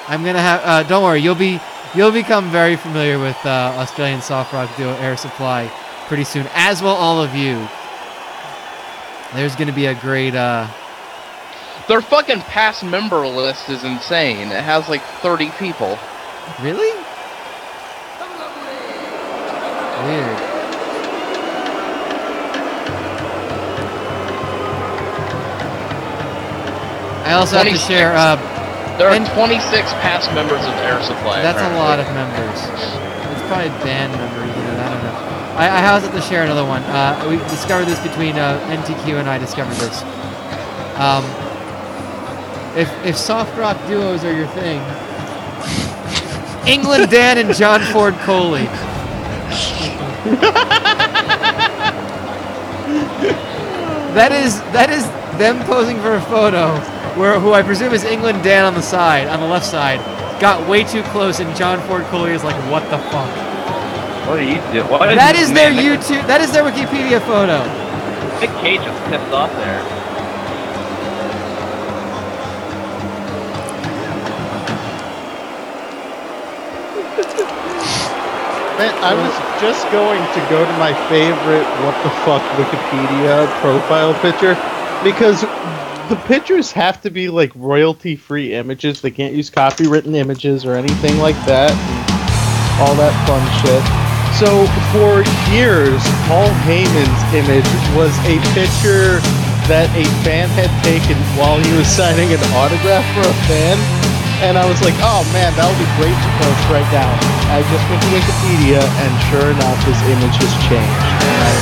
I'm gonna have. Don't worry, you'll become very familiar with Australian soft rock duo Air Supply pretty soon, as will all of you. There's gonna be a great. Their fucking past member list is insane. It has like 30 people. Really? Weird. I also have to share. There are 26 past members of Air Supply. That's apparently. a lot of members. It's probably band members. I don't know. I also have to share another one. We discovered this between NTQ and I discovered this. If soft rock duos are your thing, England Dan and John Ford Coley. That is them posing for a photo who I presume is England Dan on the left side, got way too close and John Ford Coley is like, what the fuck? What are you doing? That is their YouTube. That is their Wikipedia photo. Nick Cage is pissed off there. Man, I was just going to go to my favorite what the fuck Wikipedia profile picture because the pictures have to be like royalty-free images. They can't use copywritten images or anything like that. And all that fun shit. So for years, Paul Heyman's image was a picture that a fan had taken while he was signing an autograph for a fan. And I was like, oh man, that would be great to post right now. I just went to Wikipedia, and sure enough, his image has changed. And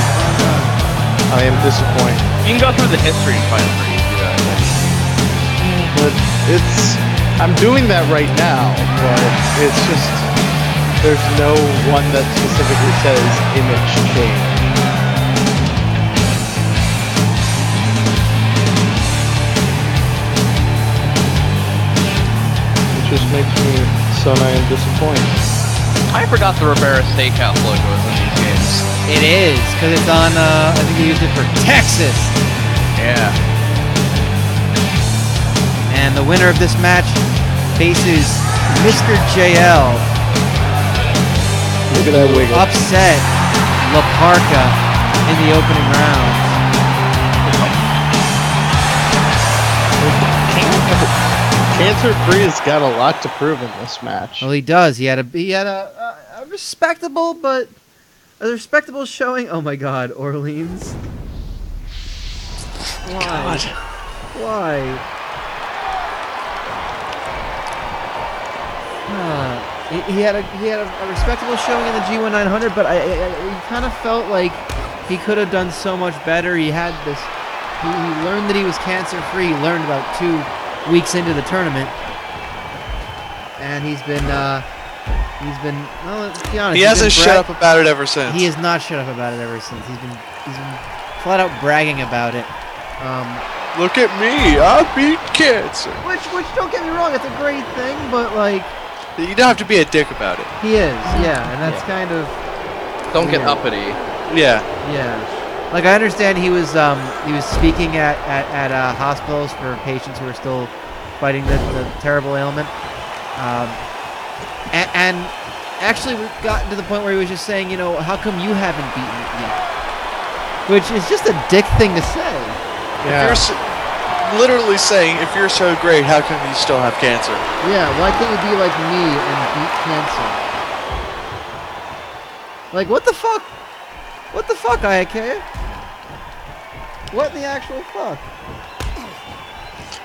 I am disappointed. You can go through the history and find it pretty easy, I think. But I'm doing that right now, but it's just, there's no one that specifically says image change. Just makes me so I am disappointed. I forgot the Rivera Steakhouse logo was in these games. It is, because it's on, I think they used it for Texas. Yeah. And the winner of this match faces Mr. JL. Look at that wiggle. Upset La Parka in the opening round. Cancer Free has got a lot to prove in this match. Well, he does. He had a respectable showing. Oh my God, Orleans. Why? God. Why? He had a respectable showing in the G1 900, but I kind of felt like he could have done so much better. He had this He learned that he was cancer-free. He learned about 2 weeks into the tournament, and he's been. Well, let's be honest. He hasn't shut up about it ever since. He has not shut up about it ever since. He's been flat out bragging about it. Look at me, I beat cancer. Which don't get me wrong, it's a great thing, but like. You don't have to be a dick about it. He is, yeah, and that's kind of. Don't get uppity. Yeah. Yeah. Like I understand he was speaking at hospitals for patients who are still fighting the terrible ailment, and actually we've gotten to the point where he was just saying, how come you haven't beaten it yet? Which is just a dick thing to say. Yeah. Literally saying, if you're so great, how come you still have cancer? Yeah, why can't you be like me and beat cancer? Like, what the fuck? What the fuck, Iaukea? What the actual fuck?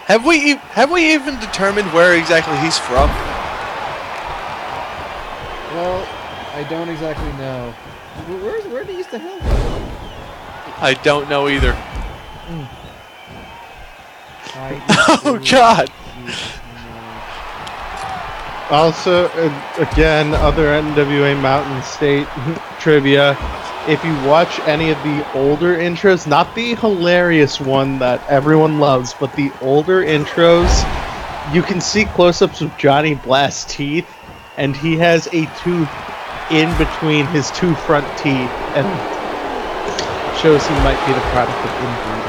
Have we even determined where exactly he's from? Well, I don't exactly know. Where did he used to hail from? I don't know either. Mm. Oh God! Also, again, other NWA Mountain State trivia. If you watch any of the older intros, not the hilarious one that everyone loves, but the older intros, you can see close-ups of Johnny Blast's teeth, and he has a tooth in between his 2 front teeth, and shows he might be the product of inbreeding.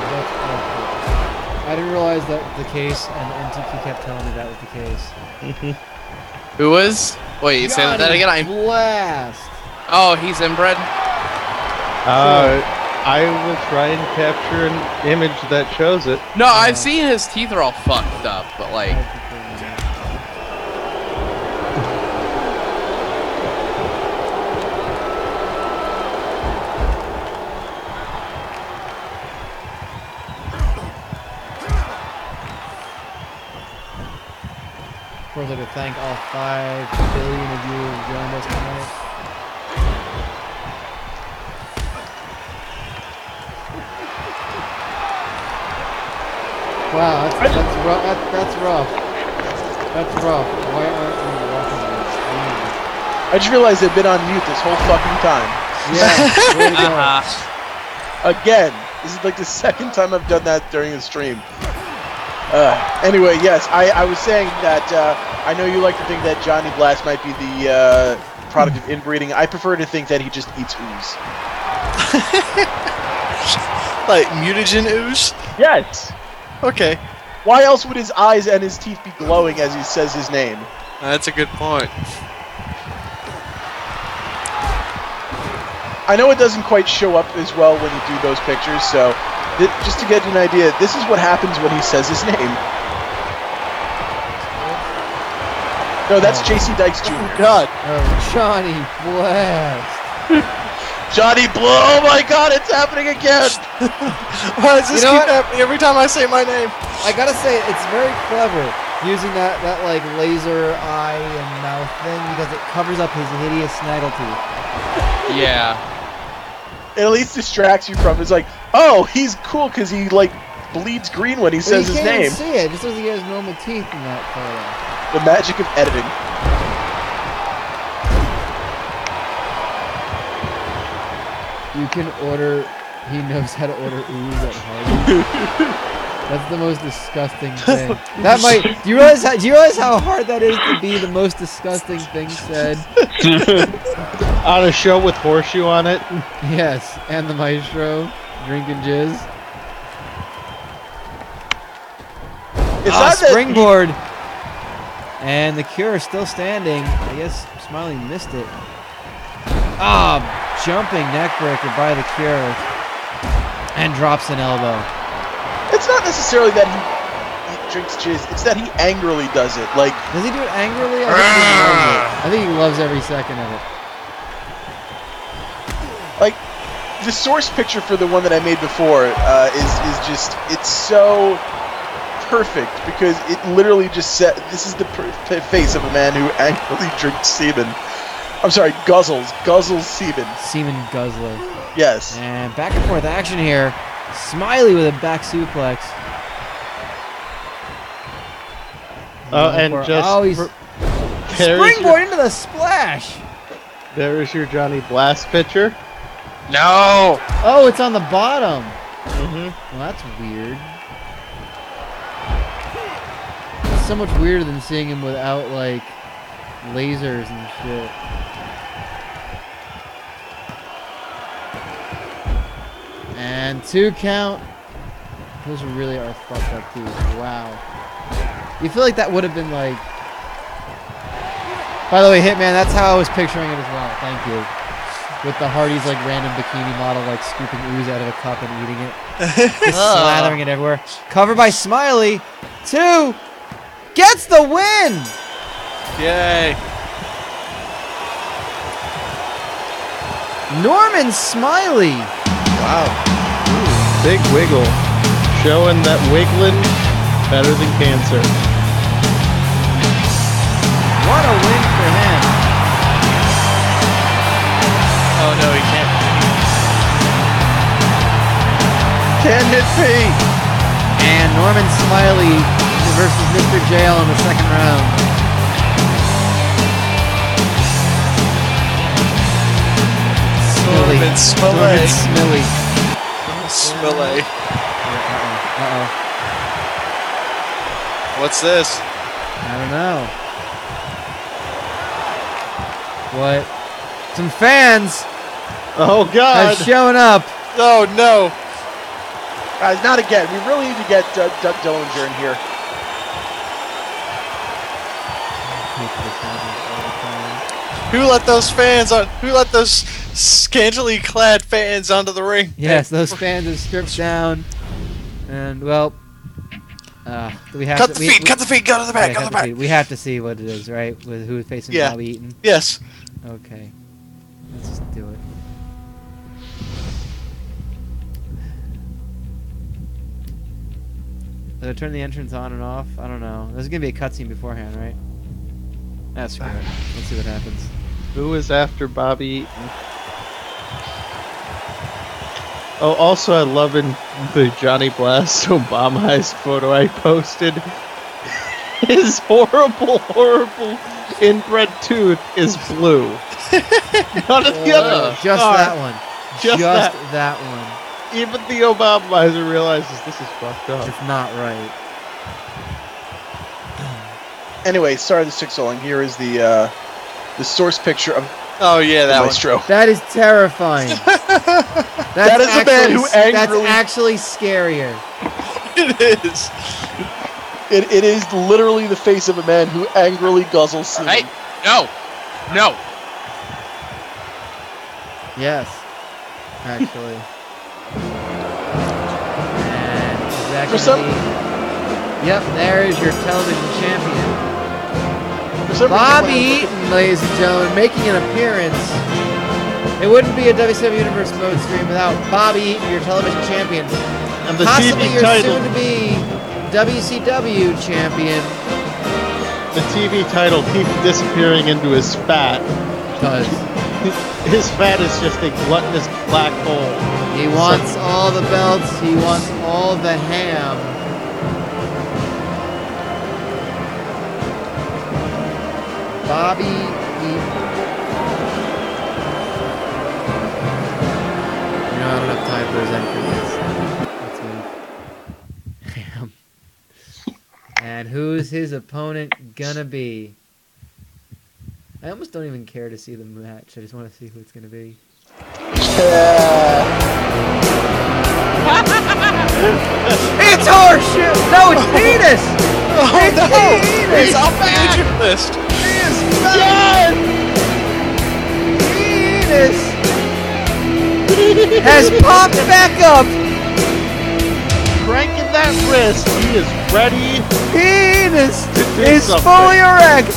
I didn't realize that was the case, and NTQ kept telling me that was the case. Who was? Wait, say that again. Blast. Oh, he's inbred. I will try and capture an image that shows it. No, I've seen his teeth are all fucked up, but like. Further to thank all 5 billion of you who joined us tonight. Wow, that's rough. That's rough. That's rough. Why aren't we watching this? I just realized they've been on mute this whole fucking time. Yeah, way to go. Again, this is like the 2nd time I've done that during the stream. Anyway, yes, I was saying that I know you like to think that Johnny Blast might be the product of inbreeding. I prefer to think that he just eats ooze. Like mutagen ooze? Yes. Okay. Why else would his eyes and his teeth be glowing as he says his name? That's a good point. I know it doesn't quite show up as well when you do those pictures, so just to get you an idea, this is what happens when he says his name. No, that's JC Dykes Jr. Oh God. Johnny Blast. Johnny Blue! Oh my God, it's happening again! Why does this keep happening every time I say my name? I gotta say, it's very clever using that like laser eye and mouth thing because it covers up his hideous snaggle teeth. Yeah. It at least distracts you from. It's like, oh, he's cool because he like bleeds green when he says his name. You can't see it. Just looks like he has normal teeth in that photo. The magic of editing. You can order. He knows how to order ooze at Harvey. That's the most disgusting thing. That might. Do you realize how hard that is to be the most disgusting thing said? On a show with Horseshoe on it. Yes, and the Maestro drinking jizz. It's not springboard. And the Cure is still standing. I guess Smiley missed it. Jumping neckbreaker by the Cure. And drops an elbow. It's not necessarily that he drinks jizz, it's that he angrily does it. Like, does he do it angrily? I think he loves every second of it. Like, the source picture for the one that I made before is just, it's so perfect because it literally just said, this is the face of a man who angrily drinks semen. I'm sorry, guzzles semen. Semen guzzler. Yes. And back and forth action here. Smiley with a back suplex. Oh, and he's springboard into the splash. There is your Johnny Blast picture. No! Oh, it's on the bottom. Mm-hmm. Well, that's weird. It's so much weirder than seeing him without, like, lasers and shit. And 2 count. Those really are fucked up, too. Wow. You feel like that would have been, like... By the way, Hitman, that's how I was picturing it as well. Thank you. With the Hardy's, like, random bikini model, like, scooping ooze out of a cup and eating it. Just slathering it everywhere. Covered by Smiley. 2. Gets the win! Yay! Norman Smiley. Wow. Ooh, big wiggle. Showing that wiggling better than cancer. What a win for him. Oh no, he can't. Can't hit me! And Norman Smiley versus Mr. Jail in the second round. Norman Smiley. Smiley. Smiley. Uh-oh. What's this? I don't know. What? Some fans Oh God! have shown up. Oh no! Guys, not again. We really need to get Doug Dillinger in here. Who let those fans on? Who let those scantily clad fans onto the ring? Yes, those fans have stripped down. And, well... do we have Cut the feet! Cut the feet! Go to the back! Yeah, Go to the back! we have to see what it is, right? With who is facing Yeah. Bobby Eaton. Yes. Okay. Let's just do it. Did I turn the entrance on and off? I don't know. There's gonna be a cutscene beforehand, right? That's screw it. Let's see what happens. Who is after Bobby Eaton? Oh, also I love in the Johnny Blast Obama-ized photo I posted. His horrible inbred tooth is blue. None of the other. Just that one. Just that one. Even the Obama-mizer realizes this is fucked up. It's not right. Anyway, sorry the 6-0. Here is the source picture of Oh yeah, that Maestro. That is terrifying. That is a man who angrily... That's actually scarier. It is. It is literally the face of a man who angrily guzzles semen. Hey, no, no. Yes, actually. And is that For gonna some- be... Yep, there is your television champion. For some reason, Bobby when I look Eaton, ladies and gentlemen, making an appearance. It wouldn't be a WCW Universe Mode stream without Bobby Eaton, your television champion. And the Possibly TV your title. soon-to-be WCW champion. The TV title keeps disappearing into his fat. Because His fat is just a gluttonous black hole. he wants all the belts, he wants all the ham. Bobby Eaton. You know, I don't have time for his entrances. Let's move. Ham. And who's his opponent gonna be? I almost don't even care to see the match. I just want to see who it's gonna be. It's horseshoe! No, it's penis! Oh It's no! Enos! He's off the injured list. Penis has popped back up. Cranking that wrist, he is ready. Penis do is something. fully erect,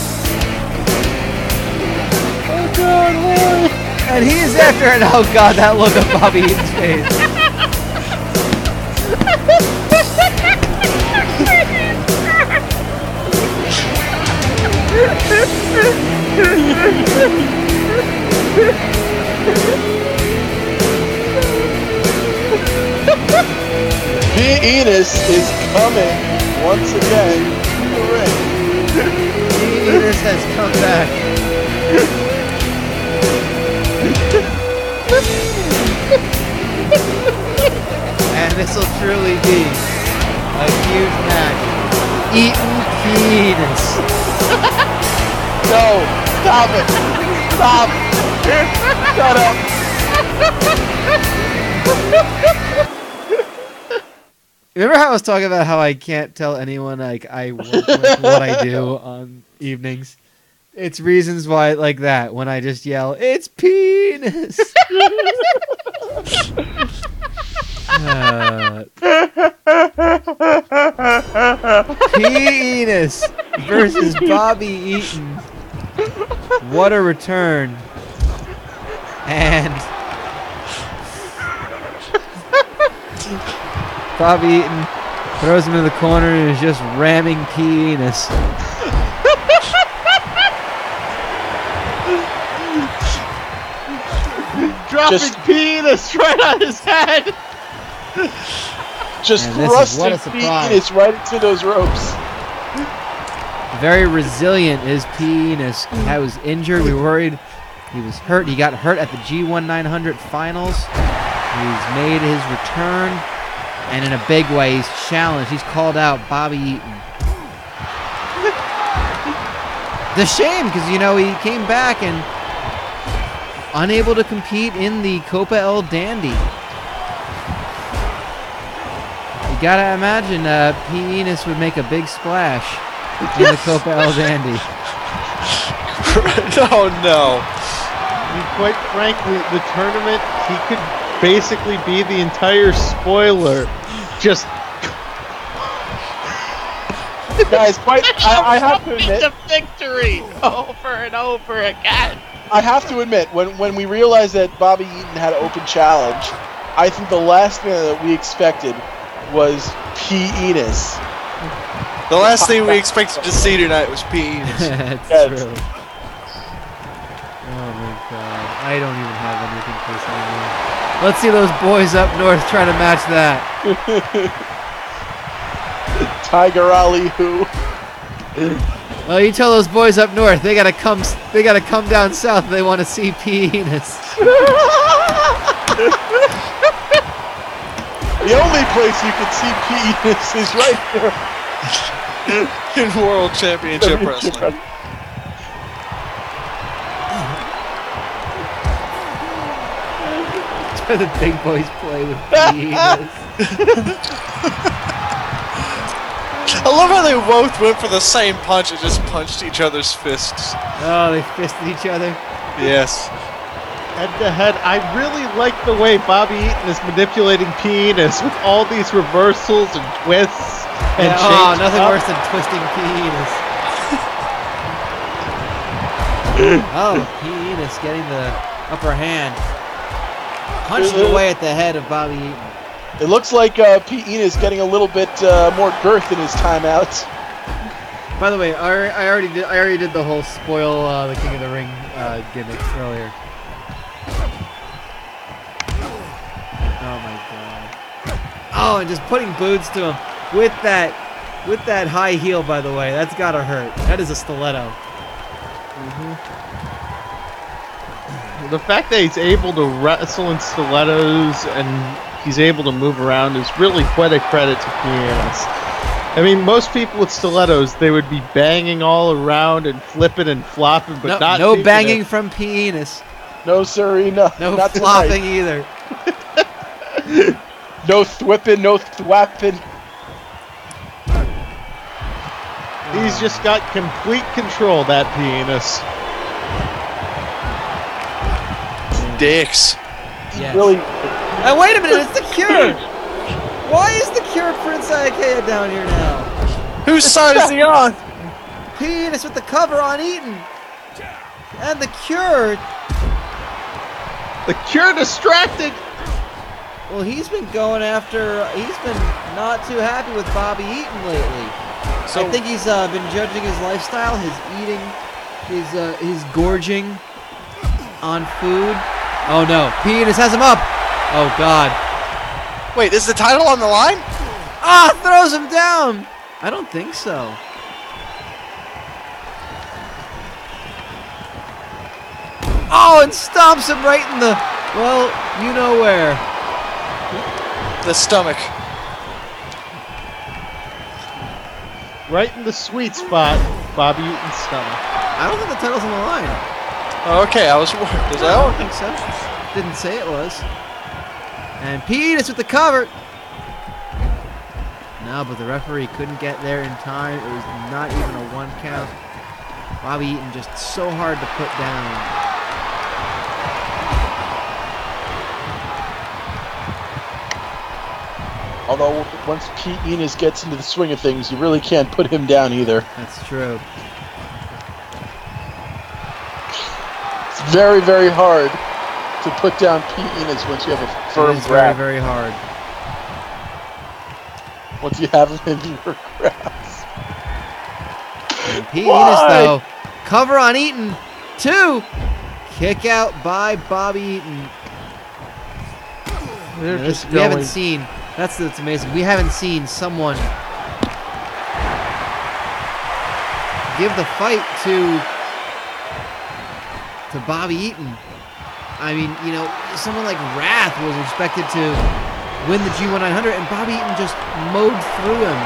Oh God, Lord. and he is after it. Oh God, that look of Bobby Eaton's face. Enos is coming once again to the ring. Enos has come back. And this will truly be a huge match. Eatin penis. No, stop it. Stop. Shut up. Remember how I was talking about how I can't tell anyone like I work with what I do on evenings? It's reasons why like that when I just yell, "It's penis." Penis versus Bobby Eatin. What a return. And Bobby Eatin throws him in the corner and is just ramming penis. Dropping penis right on his head. Just Man, thrusting what a surprise. penis right into those ropes. Very resilient is penis. I was injured. We were worried he was hurt. He got hurt at the G1 900 finals. He's made his return. And in a big way, he's challenged. He's called out Bobby Eatin. The shame, because, you know, he came back and unable to compete in the Copa El Dandy. You gotta imagine P. Enos would make a big splash in the Copa El Dandy. Oh no. I mean, quite frankly, the tournament, he could basically be the entire spoiler. Just Guys, I have to admit, the victory over and over again. I have to admit, when we realized that Bobby Eatin had an open challenge, I think the last thing that we expected was P. Enos. The last thing we expected to see tonight was P. That's Yes. true. Oh my god. I don't even have anything for this anymore. Let's see those boys up north try to match that. Tiger Ali who? Well, you tell those boys up north they gotta come down south if they want to see P. Enos. The only place you can see P. Enos is right there. in World Championship Wrestling. That's where the big boys play with P. Enos. I love how they both went for the same punch and just punched each other's fists. Oh, they fisted each other. Yes. Head to head, I really like the way Bobby Eatin is manipulating P. Enos with all these reversals and twists and Oh, change nothing up. worse than twisting P. Enos. Oh, P. Enos getting the upper hand. Punching away at the head of Bobby Eatin. It looks like P. Enos getting a little bit more girth in his timeouts. By the way, I already did the whole spoil the King of the Ring gimmick earlier. Oh my god. Oh, and just putting boots to him with that high heel, by the way. That's gotta hurt. That is a stiletto. The fact that he's able to wrestle in stilettos and he's able to move around is really quite a credit to P. Enos. I mean, most people with stilettos, they would be banging all around and flipping and flopping, but not no P. banging Enos. from P. Enos. No, sirree, no. No not flopping tonight. either. No thwipping, no thwapping. He's just got complete control, that P. Enos. Dicks. Yes. Really, And wait a minute, it's the Cure! Why is the Cure Prince Iaukea down here now? Whose side is he on? P. Enos with the cover on Eatin. And the Cure, The Cure distracted. well, he's been going after, he's been not too happy with Bobby Eatin lately. So- I think he's been judging his lifestyle, his eating, his gorging on food. Oh no, P. Enos has him up! Oh god. Wait, is the title on the line? Ah, throws him down. I don't think so. Oh, and stomps him right in the, well, you know where. The stomach. Right in the sweet spot, Bobby Eaton's stomach. I don't think the title's on the line. Okay, I was worried. Was I that don't one? think so. Didn't say it was. And Enos with the cover. No, but the referee couldn't get there in time. It was not even a 1 count. Bobby Eaton just so hard to put down. Although once Pete Enos gets into the swing of things, you really can't put him down either. That's true. It's very, very hard to put down Pete Enos once you have a firm It is grab. very, very hard. Once you have him in your grasp. And Pete Enos, though, cover on Eaton. 2. Kick out by Bobby Eaton. They're Yeah, just we haven't going. seen. That's amazing. We haven't seen someone give the fight to Bobby Eaton. I mean, you know, someone like Wrath was expected to win the G1900, and Bobby Eaton just mowed through him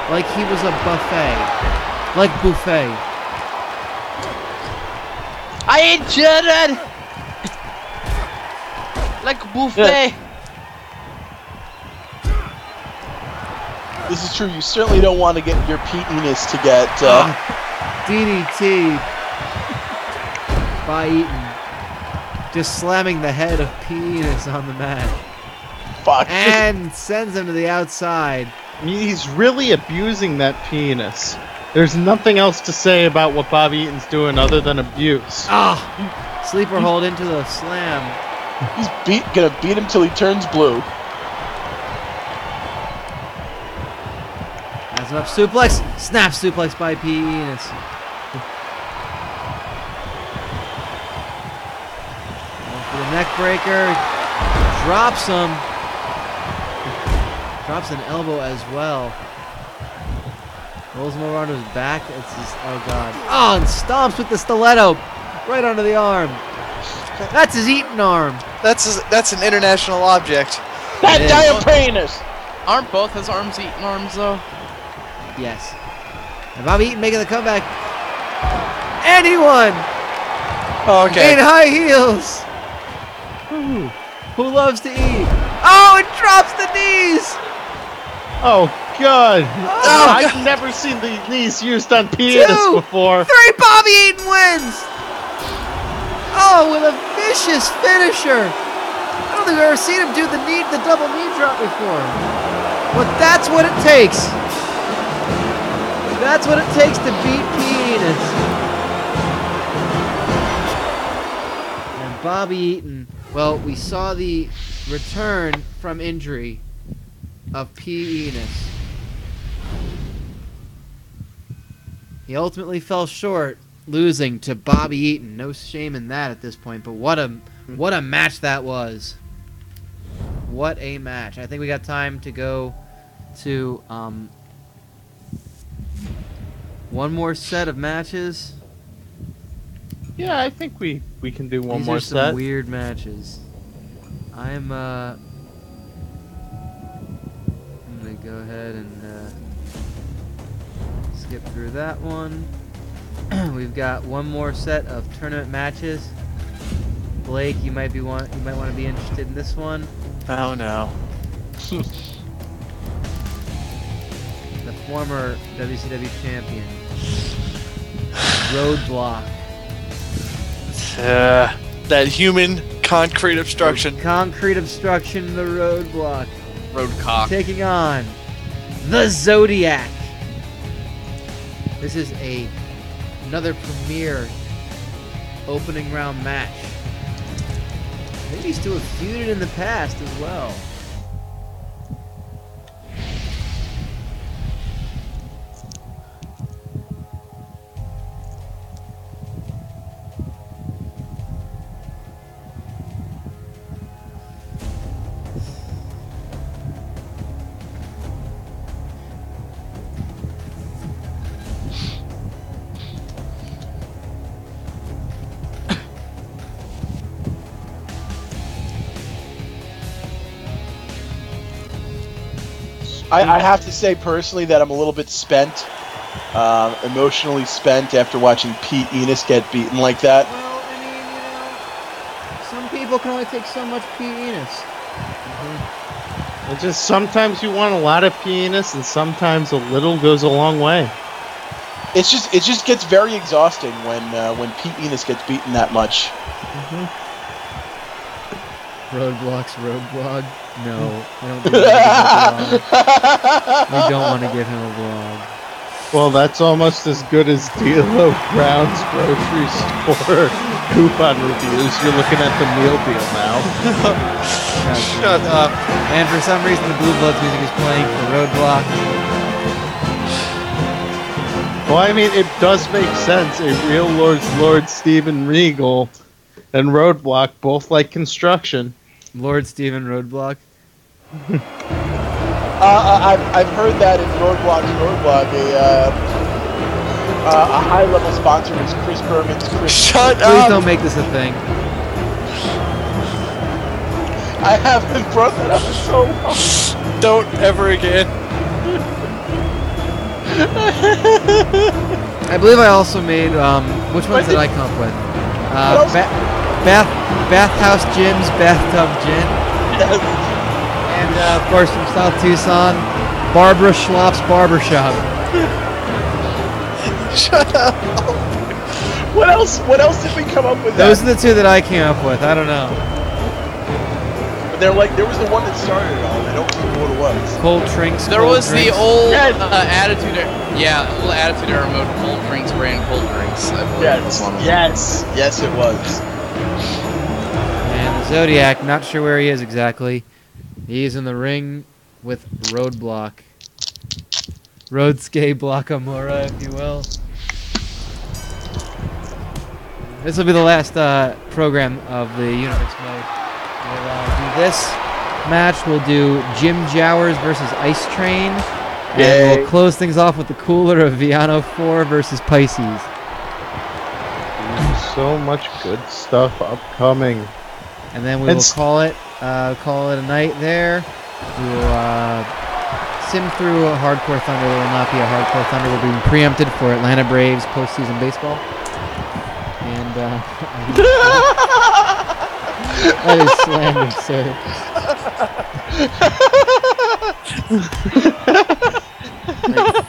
like he was a buffet, like buffet. I ain't Jared! Like buffet! This is true. You certainly don't want to get your Pete Enos to get... DDT by Eaton. Just slamming the head of Pete Enos on the mat. fuck. And sends him to the outside. I mean, he's really abusing that penis. There's nothing else to say about what Bobby Eaton's doing other than abuse. Ah! Sleeper hold into the slam. He's gonna beat him till he turns blue. Has him up suplex. Snap suplex by Pete Enos. For the neck breaker. Drops him. Drops an elbow as well. Rolls him over onto his back. It's his, oh god. Oh, and stomps with the stiletto. Right onto the arm. That's his Eaton arm. That's an international object. That It is. damn penis! Aren't both his arms Eatin arms though? Yes. And Bobby Eaton making the comeback. And he won! Okay. In high heels! Ooh. Who loves to eat? Oh, it drops the knees! Oh, God. Oh, I've never seen the knees used on penis 2, before. 3, Bobby Eaton wins! Oh, with a vicious finisher! I don't think I've ever seen him do the double knee drop before. But that's what it takes. That's what it takes to beat Enos. And Bobby Eaton, well, we saw the return from injury of Enos. He ultimately fell short, losing to Bobby Eaton. No shame in that at this point, but what a match that was. What a match. I think we got time to go to one more set of matches. Yeah, I think we can do one These more are some set. weird matches. I'm gonna go ahead and skip through that one. We've got one more set of tournament matches. Blake, you might want to be interested in this one. Oh no. The former WCW champion, Roadblock. That human concrete obstruction. Concrete obstruction, the Roadblock. Roadcock. Taking on the Zodiac. This is another premier opening round match. I think these two have feuded in the past as well. I have to say personally that I'm a little bit spent, emotionally spent after watching Pete Enos get beaten like that. Well, I mean, some people can only take so much Enos. It's just sometimes you want a lot of penis, and sometimes a little goes a long way. It just gets very exhausting when Pete Enos gets beaten that much. Roadblock's roadblog? No, I don't think we don't want to give him a vlog. Well, that's almost as good as D'Lo Brown's grocery store coupon reviews. You're looking at the meal deal now. Shut up. And for some reason, the Blue Bloods music is playing for Roadblock. Well, I mean, it does make sense. A real Lord Steven Regal and Roadblock both like construction. Lord Steven Roadblock. I've heard that in Roadblock, a high-level sponsor is Chris Berman's Chris. Shut Please up. don't make this a thing. I haven't brought that up in so long. Don't ever again. I believe I also made, which ones did I come up with? Bathhouse Gym's Bathtub Gin. Yes. And, of course, from South Tucson, Barbara Schlopp's Barbershop. Shut up. What else did we come up with? Those are the two that I came up with. I don't know. But there was the one that started it all. I don't remember what it was. Cold drinks. There cold was drinks. the old Yes. attitude. Old attitude era mode. Cold drinks, brand cold drinks. I believe was one of them. Yes, it was. And the Zodiac, not sure where he is exactly. He's in the ring with Roadblock. Roadskate Blockamora, if you will. This will be the last program of the Universe Mode. We'll do this match. We'll do Jim Jowers versus Ice Train. And Yay. we'll close things off with the cooler of Villano 4 versus Pisces. So much good stuff upcoming. And then we will call it a night there. We will sim through a Hardcore Thunder. There will not be a Hardcore Thunder. We're being preempted for Atlanta Braves postseason baseball. And that is slander, sir.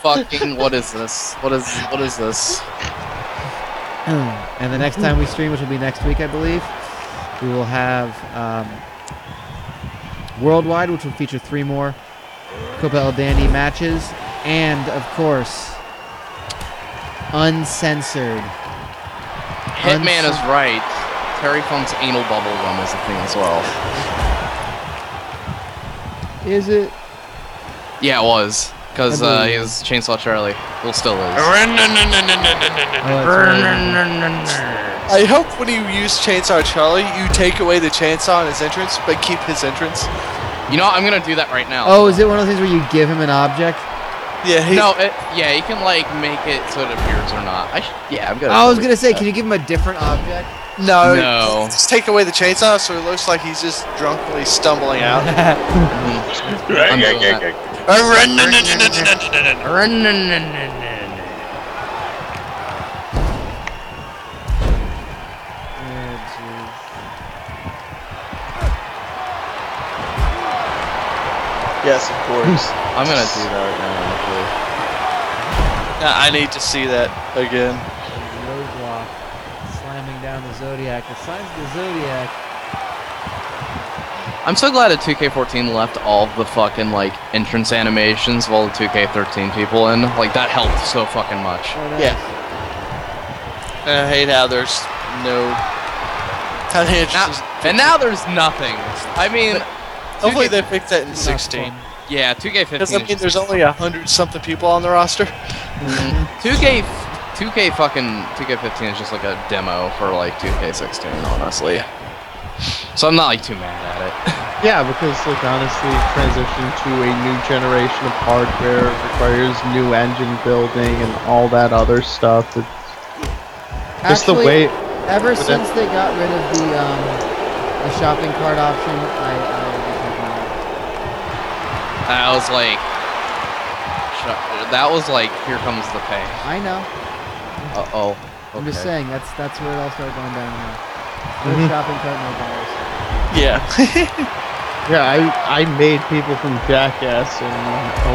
Fucking, what is this? What is this? And the next time we stream, which will be next week, I believe, we will have Worldwide, which will feature 3 more Copa El Dandy matches, and of course, Uncensored. Hitman is right. Terry Funk's anal bubble gum is a thing as well. Is it? Yeah, it was. Because I believe he was Chainsaw Charlie. Well, still is. Oh, I hope when you use Chainsaw Charlie, you take away the chainsaw in his entrance, but keep his entrance. You know, I'm gonna do that right now. oh, is it one of those things where you give him an object? Yeah, Yeah, you can like make it so it appears or not. I'm gonna. I was gonna say, can you give him a different object? No. No. Just take away the chainsaw so it looks like he's just drunkenly stumbling out. I'm doing that. Yes, of course. I'm gonna do that right now, actually. I need to see that again. Roadblock slamming down the Zodiac. Besides the Zodiac, I'm so glad that 2K14 left all of the fucking like entrance animations of all the 2K13 people in. Like that helped so fucking much. Yeah. And I hate how there's no. And now there's nothing. I mean, Hopefully 2K they fix that in 16. Yeah, 2K15. Because I mean, there's only 100-something people on the roster. 2K15 is just like a demo for like 2K16, honestly. So I'm not like too mad at it. Yeah, because like honestly, transition to a new generation of hardware requires new engine building and all that other stuff. It's just the way. Ever since they got rid of the shopping cart option, I was like, That was like, here comes the pay. I know. Uh-oh. I'm just Okay. saying, that's where it all started going down now. No shopping cart, no bars. Yeah. Yeah, I made people from Jackass in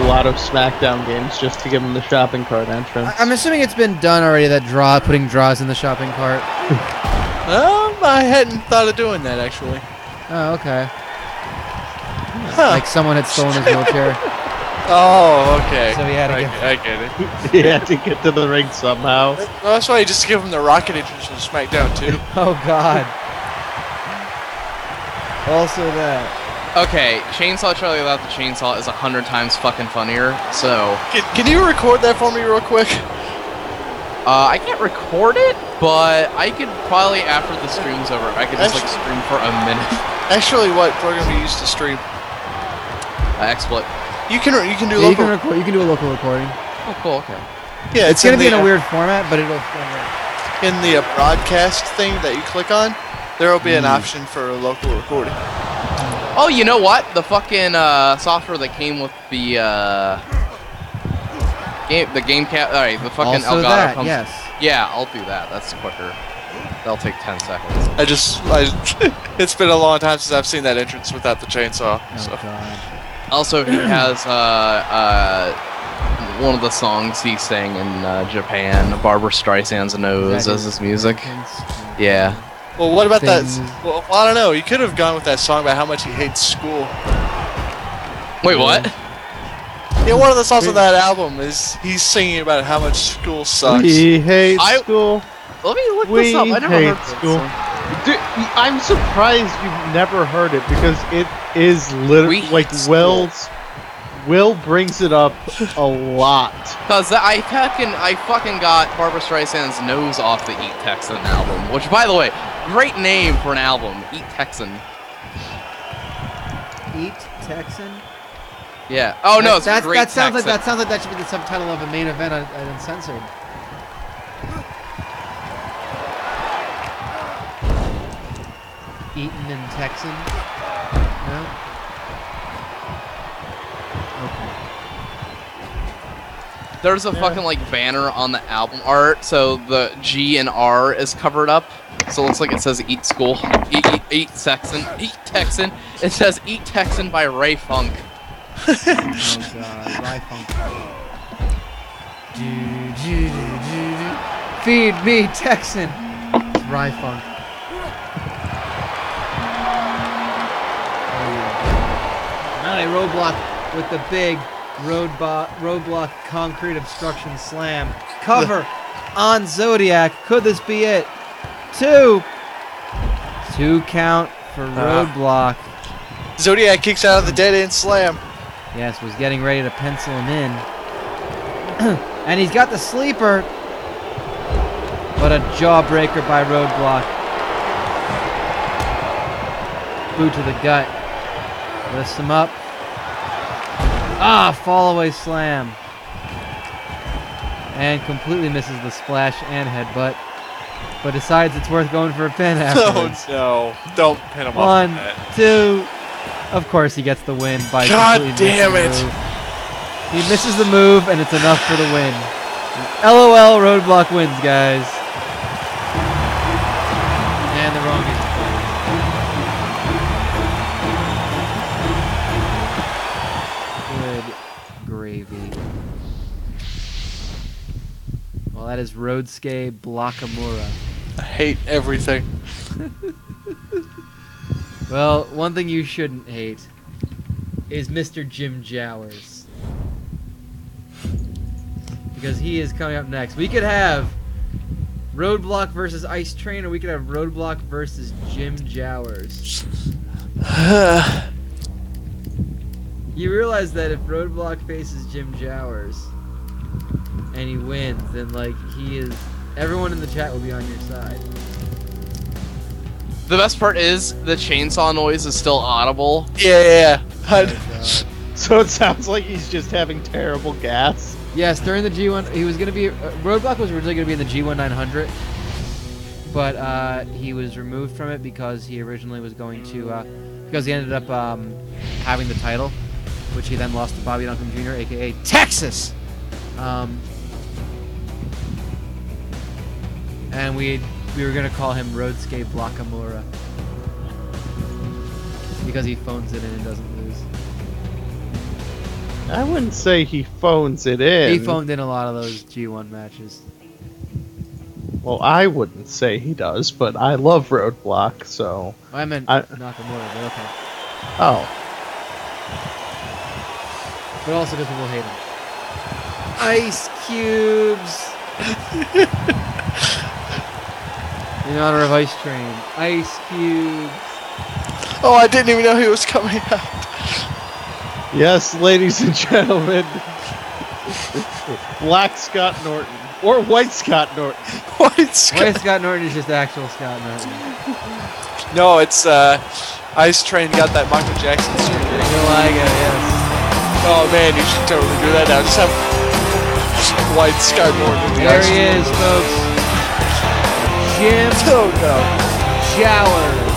a lot of SmackDown games just to give them the shopping cart entrance. I'm assuming it's been done already, that putting draws in the shopping cart. I hadn't thought of doing that actually. Oh, okay. Huh. Like someone had stolen his wheelchair. Oh, okay. So he had to I get it. He had to get to the ring somehow. Well, that's why you just give him the rocket entrance from SmackDown too. Oh, God. Also that. Okay, Chainsaw Charlie without the chainsaw is 100 times fucking funnier, so... Can you record that for me real quick? I can't record it, but I could probably, after the stream's over, I could just, like, stream for a minute. Actually, what program do you use to stream? XSplit. You can do Yeah, local. you can do a local recording. Oh, cool, okay. Yeah, It's going to be in a weird format, but it'll still work. in the broadcast thing that you click on. There will be an option for a local recording. Oh, you know what? The fucking software that came with the game cap. Alright, the fucking Also Elgato that, comes. yes. Yeah, I'll do that. That's quicker. That'll take 10 seconds. It's been a long time since I've seen that entrance without the chainsaw. Oh, So. God. Also, he has one of the songs he sang in Japan, Barbara Streisand's Nose, as his music. Yeah. Well, what about Things. that? Well, I don't know. You could have gone with that song about how much he hates school. Wait, what? Yeah, one of the songs on that album is he's singing about how much school sucks. We hate school. Let me look We this up. I never hate heard this school. song. Dude, I'm surprised you've never heard it because it is literally We like hate school. Will brings it up a lot. Cause I fucking got Barbara Streisand's Nose off the Eat Texan album, which, by the way, great name for an album, Eat Texan. Eat Texan? Yeah. Oh no, it's that, Great that sounds Texan. like that sounds like that should be the subtitle of a main event on Uncensored. Eatin and Texan? No? Okay. There's a fucking like banner on the album art, so the G and R is covered up. So it looks like it says Eat School, Eat Texan, Eat Texan. It says Eat Texan by Ray Funk. Oh God, Ry Funk. Feed me, Texan. It's Ry Funk. Now Roadblock with the big Roadblock concrete obstruction slam. Cover on Zodiac. Could this be it? 2 count for Roadblock. Zodiac kicks out of the dead end slam. Yes, was getting ready to pencil him in. And he's got the sleeper. But a jawbreaker by Roadblock. Boot to the gut. Lifts him up. Fall away slam. And completely misses the splash and headbutt. But decides it's worth going for a pin afterwards. Oh no. Don't pin him off. 1, 2. Of course he gets the win by God completely damn missing it. the move. He misses the move and it's enough for the win. LOL, Roadblock wins, guys. And the wrong music. Good gravy. Well, that is Roadsuke Blockamura. I hate everything. Well, one thing you shouldn't hate is Mr. Jim Jowers. Because he is coming up next. We could have Roadblock versus Ice Train, or we could have Roadblock versus Jim Jowers. You realize that if Roadblock faces Jim Jowers and he wins, then like everyone in the chat will be on your side. The best part is the chainsaw noise is still audible. Yeah. So it sounds like he's just having terrible gas. Yes, during the G1, he was going to be... Roadblock was originally going to be in the G1 900, but he was removed from it because he originally was going to... because he ended up having the title, which he then lost to Bobby Duncombe Jr., a.k.a. Texas! And we were gonna call him Roadscape Blockamura because he phones it in and doesn't lose. I wouldn't say he phones it in. He phoned in a lot of those G1 matches. Well, I wouldn't say he does, but I love Roadblock, so... I meant Nakamura, but okay. Oh. But also because people hate him. Ice cubes! In honor of Ice Train. Ice cubes. Oh, I didn't even know he was coming out. Yes, ladies and gentlemen. Black Scott Norton. Or White Scott Norton. White Scott Norton is just actual Scott Norton. No, it's Ice Train got that Michael Jackson surgery. Yes. Oh man, you should totally do that now. Just have White Scott Norton. There he is, folks. Jim Jowers.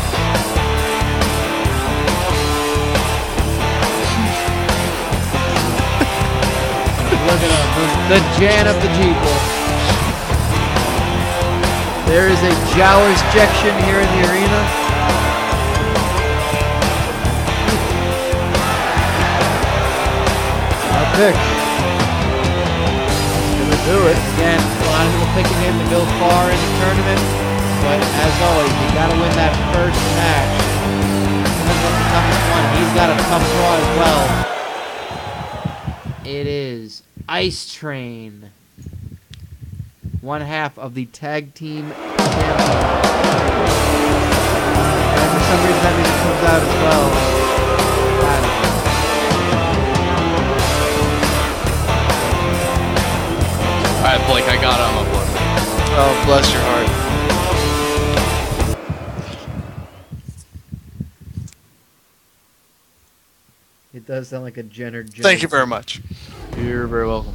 Look at him, the Jan of the Jeeple. There is a Jowers ejection here in the arena. I'll pick. Gonna do it. Again, a lot of people picking him to go far in the tournament, but as always, you gotta win that first match. This is the toughest one. He's got a tough draw as well. It is Ice Train, one half of the tag team champion. And for some reason that music comes out as well. Alright, Blake, I got him up one. Oh, bless your heart. It does sound like a Jenner. Thank you very much. You're very welcome.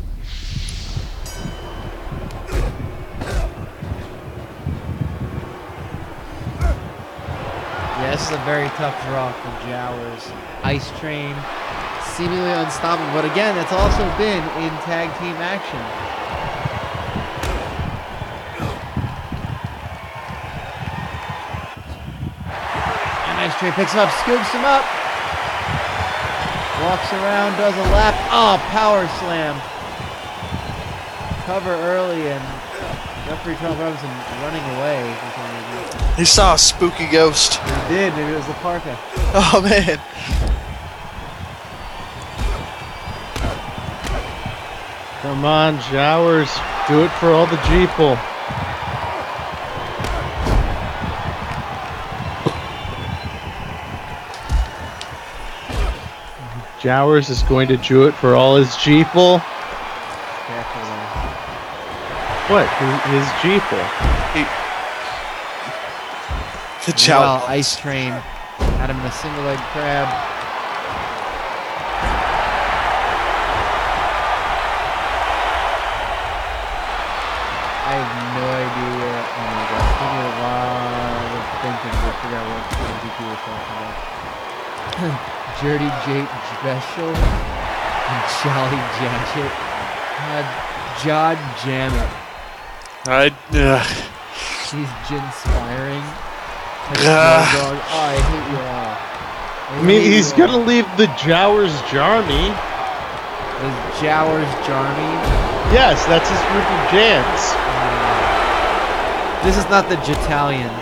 Yeah, this is a very tough draw for Jowers. Ice Train, seemingly unstoppable, but again, it's also been in tag team action. And Ice Train picks him up, scoops him up. Walks around, does a lap. Oh, power slam. Cover early, and referee Charles Robinson running away. He saw a spooky ghost. He did. Maybe it was the Parka. Oh man. Come on, Jowers. Do it for all the Jeeple. Jowers is going to do it for all his Jeeple. Careful there. What? His Jeeple? The Jowl. Well, Ice Train had him in a single leg crab. I have no idea. Oh my god. Give me a lot of thinking to figure out what DP was talking about. Dirty Jake Special and Jolly Jacket. Jod Jammit. He's Jinspiring. I hate you all. I mean, he's gonna leave the Jowers Jarmy. The Jowers Jarmy? Yes, that's his group of jams. This is not the Jitalian.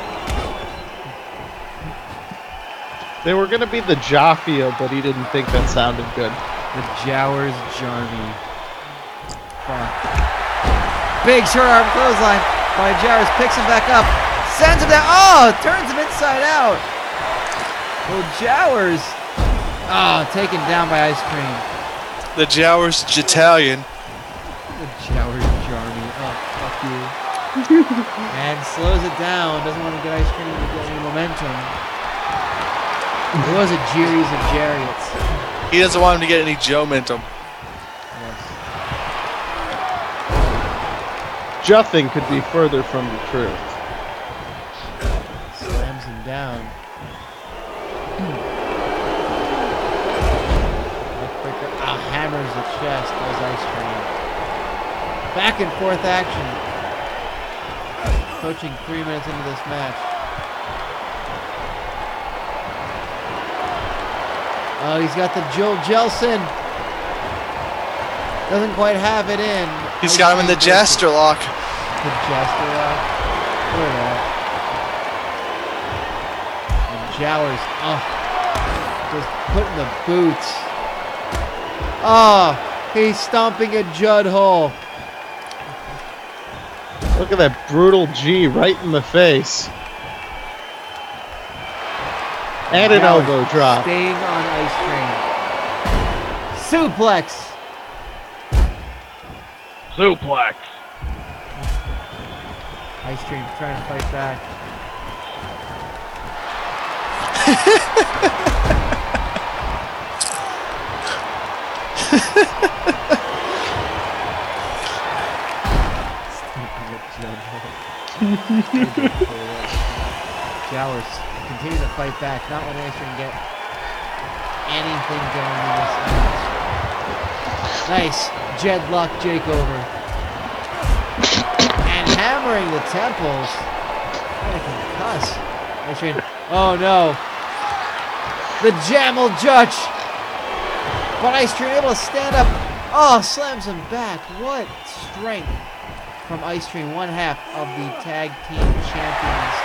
They were gonna be the Jaffia, but he didn't think that sounded good. The Jowers Jarmy. Fuck. Big short arm clothesline by Jowers. Picks him back up. Sends him down. Oh, turns him inside out. Well, Jowers. Oh, taken down by Ice Cream. The Jowers Jitalian. The Jowers Jarmy. Oh, fuck you. And slows it down. Doesn't want to get Ice Cream to get any momentum. It was a series of Jariots. He doesn't want him to get any Joe-mentum. Yes. Nothing could be further from the truth. Slams him down. Hammers the chest. Does Ice Cream. Back and forth action. Approaching 3 minutes into this match. Oh, he's got the Joel Jelson. Doesn't quite have it in. He's got him in the Jester lock. The Jester lock. Look at that. And Jowers. Oh. Just putting the boots. Oh. He's stomping a Judd hole. Look at that brutal G right in the face. And an elbow drop. Staying on Ice Train. Suplex. Suplex. Ice Train trying to fight back. Jowers continue to fight back, not letting Ice Train get anything going in this match. Nice Jedlock Jakeover. And hammering the temples. I can cuss. Ice Train. Oh no. The Jamel Judge. But Ice Train able to stand up. Oh, slams him back. What strength from Ice Train, one half of the tag team champions.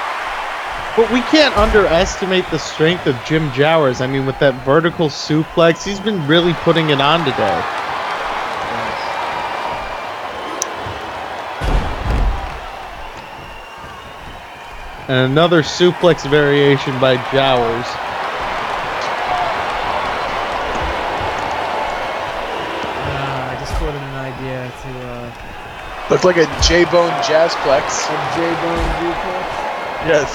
But we can't underestimate the strength of Jim Jowers. I mean, with that vertical suplex, he's been really putting it on today. And another suplex variation by Jowers. I just quoted an idea to Looked like a J-Bone Jazzplex. a J-Bone duplex. Yes.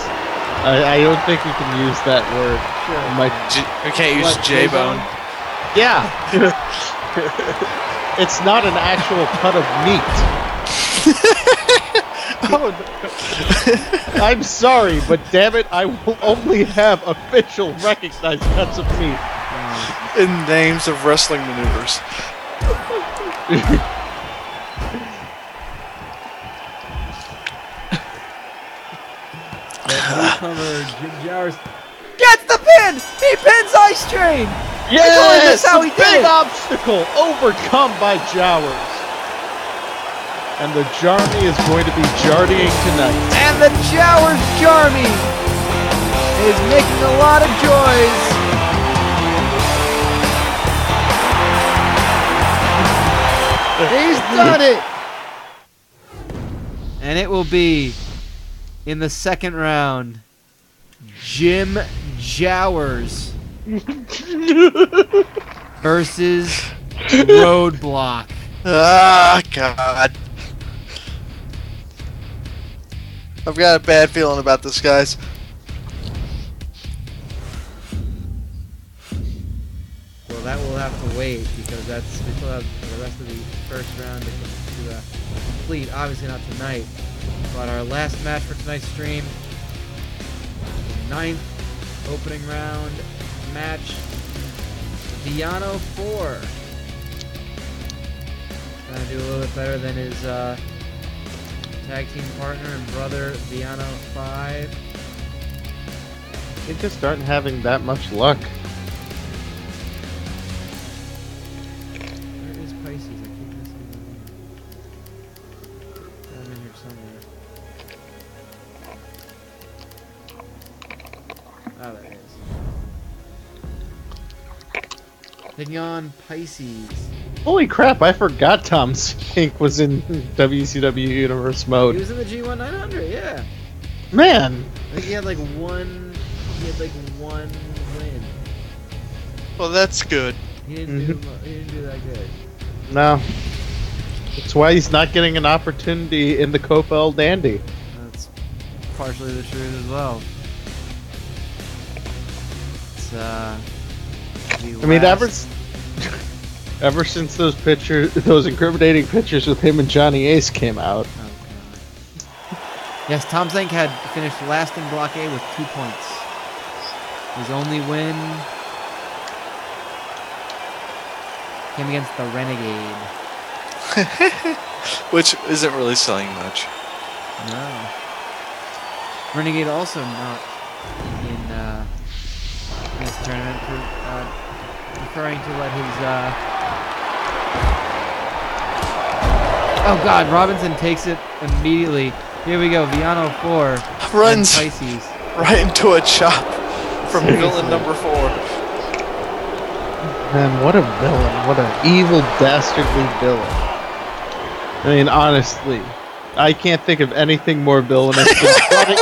I don't think you can use that word. Sure. We can't use What, J-Bone. Yeah. It's not an actual cut of meat. Oh, no. I'm sorry, but damn it, I will only have official recognized cuts of meat. In names of wrestling maneuvers. Newcomer Jim Jowers gets the pin! He pins Ice Train! Yes! That's how he a did big it! obstacle overcome by Jowers. And the Jarmy is going to be jardying tonight. And the Jowers Jarmy is making a lot of joys. He's done it! And it will be, in the second round, Jim Jowers versus Roadblock. Ah, God. I've got a bad feeling about this, guys. Well, that will have to wait because we still have the rest of the first round to complete. Obviously not tonight, but our last match for tonight's stream, the 9th opening round match, Villano 4. Trying to do a little bit better than his tag team partner and brother, Villano 5. They just aren't having that much luck. Where is Pisces? I keep missing the name. I'm in here somewhere. Oh, there it is. Taking on Pisces. Holy crap, I forgot Tom Spink was in WCW Universe He Mode. was in the G1 900, yeah. Man, I think he had like one win. Well, that's good. He didn't do that good. no. That's why he's not getting an opportunity in the COPA El Dandy. That's partially the truth as well. It's I mean, ever since those incriminating pictures with him and Johnny Ace came out. Oh, God. Yes, Tom Zank had finished last in Block A with 2 points. His only win came against the Renegade. which isn't really saying much. No. Renegade also not in this tournament for preferring to let his. Oh God! Robinson takes it immediately. Here we go. Villano 4 Runs Pisces. right into a chop from Seriously. villain number 4. Man, what a villain. What an evil, dastardly villain. I mean, honestly, I can't think of anything more villainous than Scotty.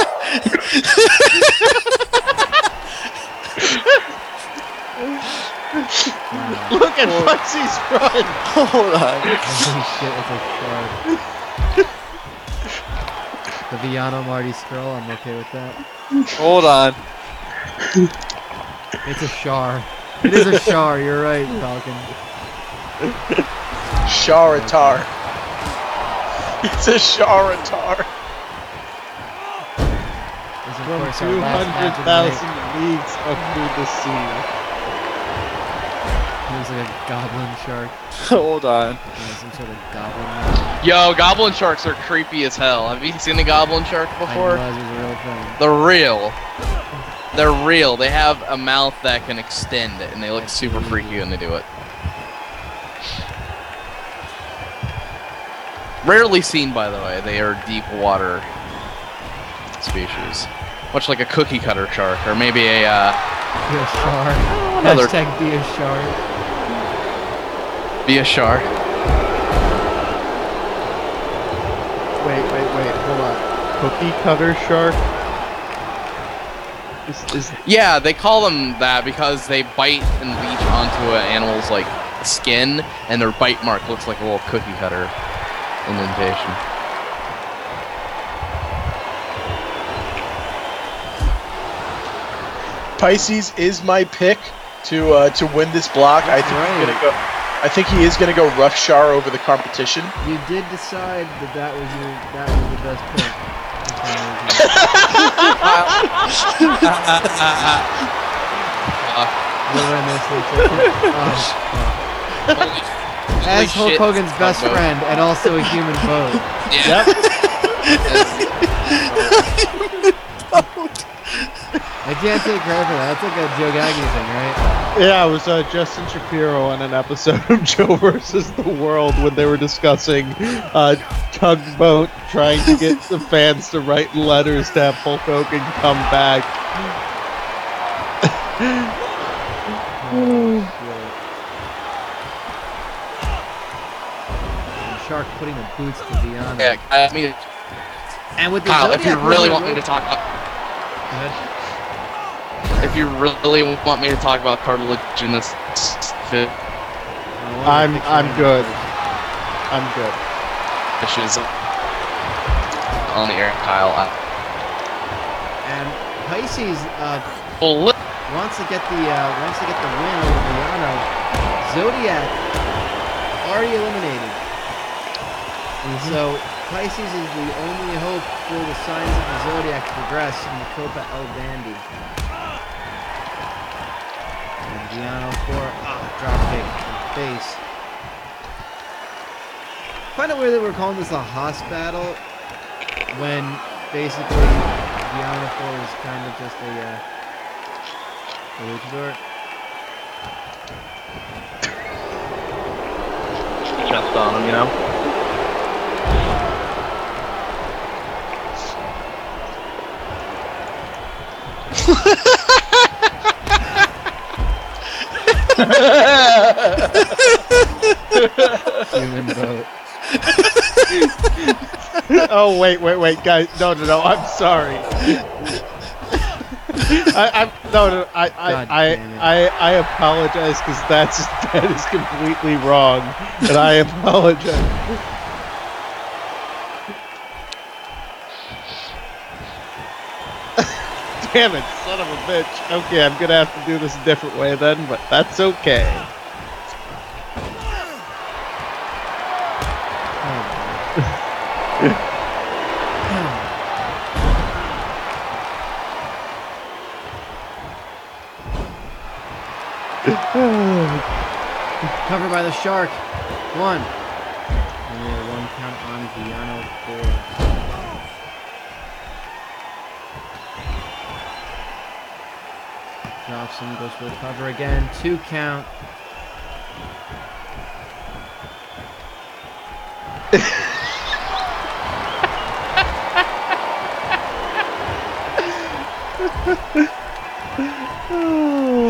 Look at Pisces run! Hold on. Holy shit! It's a shark. The Villano Marty scroll. I'm okay with that. Hold on. It's a char. It is a char. You're right, Falcon. Sharatar. It's a Sharatar. This is, of From course, our last match of the night. 200,000 leagues under the sea. He was like a goblin shark. Hold on. Some sort of goblin man. Yo, goblin sharks are creepy as hell. Have you seen a goblin shark I before? realized it was a real thing. They're real. They're real. They have a mouth that can extend it, and they look super freaky when they do it. Rarely seen, by the way. They are deep water species. Much like a cookie cutter shark, or maybe a, Be a shark. another- Hashtag be a shark. be a shark. Wait, hold on. Cookie cutter shark? Is Yeah, they call them that because they bite and leech onto an animal's, like, skin, and their bite mark looks like a little cookie cutter indentation. Pisces is my pick to win this block. I think he is gonna go rough Char over the competition. You did decide that was the best pick. What did I miss? As Hulk shit, Hogan's best Mongo. friend and also a human vote. Yeah. I can't take credit for that. That's like a Joe Gaggy thing, right? Yeah, it was Justin Shapiro on an episode of Joe versus the World when they were discussing Tugboat trying to get the fans to write letters to have Hulk Hogan come back. And Shark putting the boots to Villano. Yeah, I mean, And with the Kyle, if you Zodiac really winner- want me to talk about, Go ahead. if you really want me to talk about cartilage in this fit, I'm good. I'm good. issues on the air, Kyle. And Pisces Well, wants to get the win over Villano. Zodiac already eliminated. And so Pisces is the only hope for the signs of the Zodiac to progress in the Copa El Dandy. And Villano for drop kick in the face. Find it weird that we're calling this a Haas battle when basically Villano 4 is kind of just a luchador. Chest on him, you know? Human vote. Oh wait, guys! No, I'm sorry. I apologize because that is completely wrong, and I apologize. Damn it, son of a bitch. Okay, I'm gonna have to do this a different way then, but that's okay. Covered by the Shark. One. And we have one count Villano 4. Drops him, goes for the cover again. 2 count.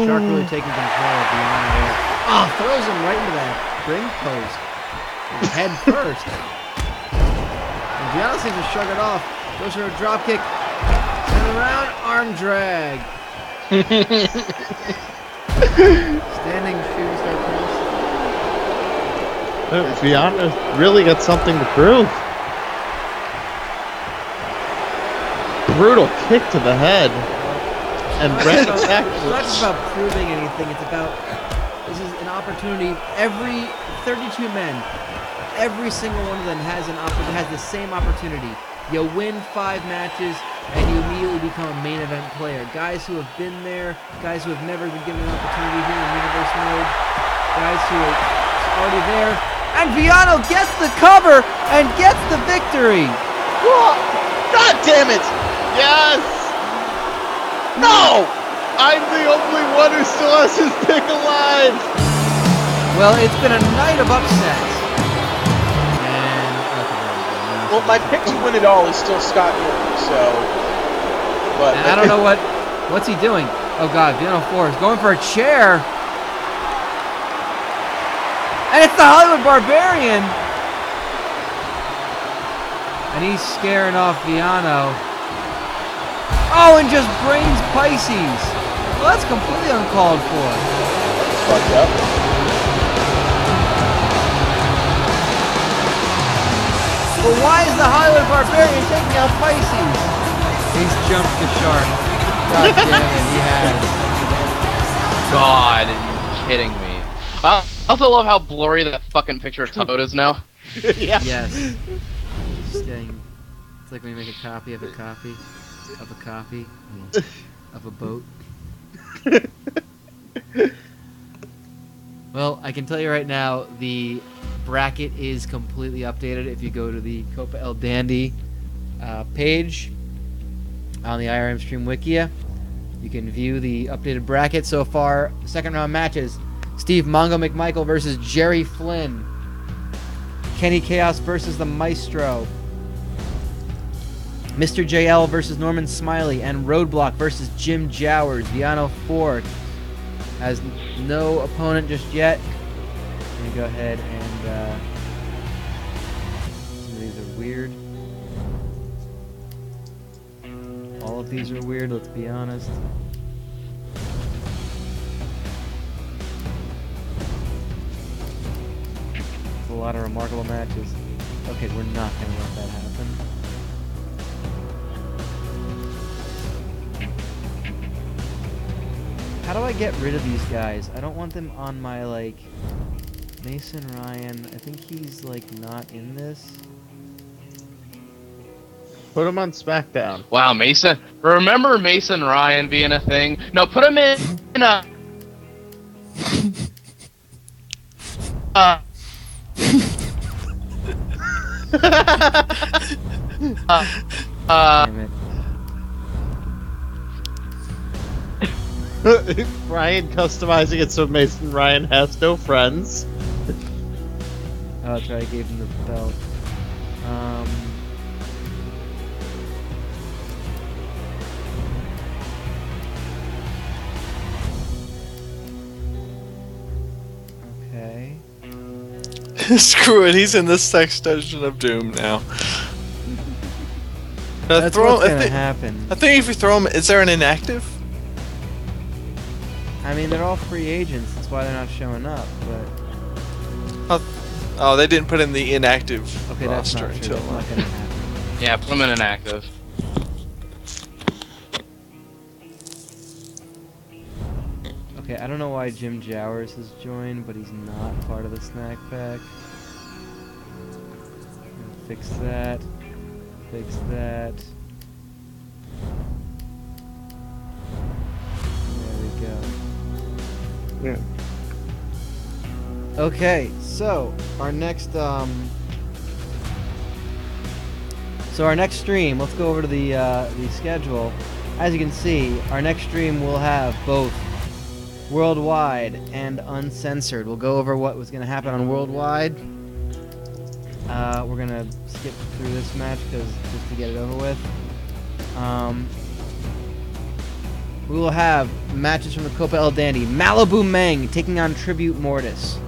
Shark really taking control of Villano there. Oh, throws him right into that ring post. Head first. And Villano seems to shrug it off. Goes for a drop kick. Turn around, arm drag. Standing shooting star press. Villano really got something to prove. Brutal kick to the head. And Brett It's not just about proving anything. It's about, this is an opportunity. Every 32 men, every single one of them has the same opportunity. You win 5 matches, and you immediately become a main event player. Guys who have been there, guys who have never been given an opportunity here in Universe Mode, guys who are already there. And Villano gets the cover and gets the victory. God damn it! Yes! No! I'm the only one who still has his pick alive! Well, it's been a night of upsets. And Well, my pick to win it all is still Scott York, so. But I don't know what's he doing. Oh God, Villano 4 is going for a chair. And it's the Hollywood Barbarian. And he's scaring off Villano. Oh, and just brains Pisces. Well, that's completely uncalled for. fucked up. But why is the Hollywood Barbarian taking out Pisces? He's jumped the shark. God damn it, he has. God, are you kidding me? I also love how blurry that fucking picture of Toad is now. Yeah. Yes. Just getting, it's like when you make a copy of a copy of a copy of a boat. Well, I can tell you right now, the bracket is completely updated. If you go to the Copa El Dandy page on the IRMstream Wikia, you can view the updated bracket so far. Second round matches: Steve Mongo McMichael versus Jerry Flynn. Kenny Kaos versus the Maestro. Mr. JL versus Norman Smiley. And Roadblock versus Jim Jowers. Villano 4 has no opponent just yet. Let me go ahead and some of these are weird. All of these are weird, let's be honest. It's a lot of remarkable matches. Okay, we're not going to let that happen. How do I get rid of these guys? I don't want them on my, like, Mason Ryan. I think he's, like, not in this. Put him on SmackDown. Wow, Mason. Remember Mason Ryan being a thing? No, put him in a... Damn it. Ryan customizing it so Mason Ryan has no friends. Oh, that's right, I gave him the belt. Okay. Screw it, he's in the sex dungeon of doom now. That's what's gonna happen. I think if you throw him, is there an inactive? I mean, they're all free agents. That's why they're not showing up. But Oh, they didn't put in the inactive okay, that's roster not true. until That's not gonna happen. Yeah, put him in an active. Okay, I don't know why Jim Jowers has joined, but he's not part of the snack pack. Fix that. Fix that. There we go. Yeah. Okay, so our next So our next stream, let's go over to the schedule. As you can see, our next stream will have both Worldwide and Uncensored. We'll go over what was going to happen on Worldwide. We're going to skip through this match just to get it over with. We will have matches from the Copa El Dandy. Malibu Meng taking on Tribute Mortis.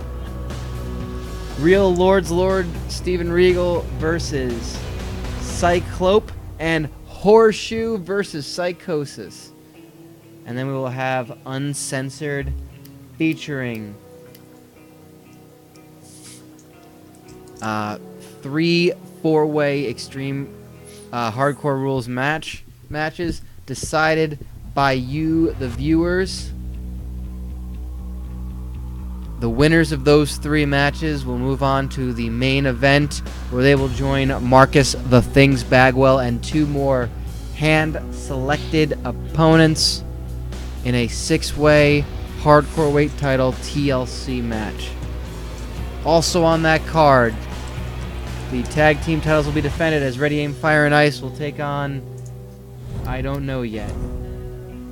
Real Lord's Lord Steven Regal versus Cyclope, and Horseshoe versus Psychosis. And then we will have Uncensored featuring 3 4-way Extreme Hardcore Rules matches decided by you, the viewers. The winners of those 3 matches will move on to the main event, where they will join Marcus the Things Bagwell and 2 more hand-selected opponents in a 6-way hardcore weight title TLC match. Also on that card, the tag team titles will be defended as Ready Aim Fire and Ice will take on, I don't know yet.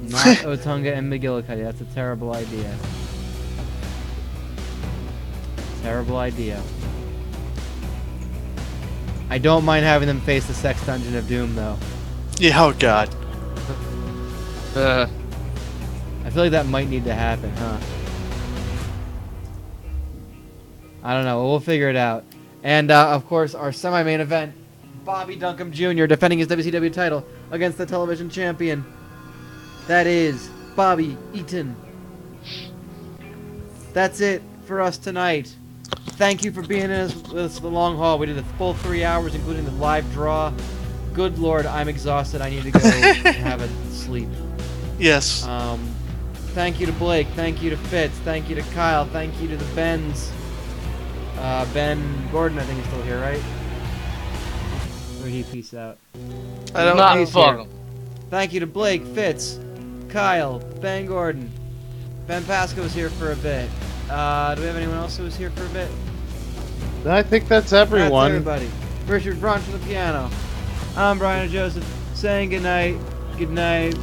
Not Otunga and McGillicuddy. That's a terrible idea. Terrible idea. I don't mind having them face the Sex Dungeon of Doom, though. Yeah, oh god. I feel like that might need to happen, huh? I don't know. We'll figure it out. And, of course, our semi-main event, Bobby Duncombe Jr. defending his WCW title against the television champion. That is Bobby Eatin. That's it for us tonight. Thank you for being in with us for the long haul. We did a full 3 hours, including the live draw. Good Lord, I'm exhausted. I need to go have a sleep. Yes. Thank you to Blake. Thank you to Fitz. Thank you to Kyle. Thank you to the Bens. Ben Gordon, I think, is still here, right? Or did he peace out? I don't Not know. fuck him. Thank you to Blake, Fitz, Kyle, Ben Gordon. Ben Pasco was here for a bit. Do we have anyone else who was here for a bit? I think that's everyone. That's everybody. Richard Braun from the piano. I'm Brian and Joseph saying goodnight. Good night.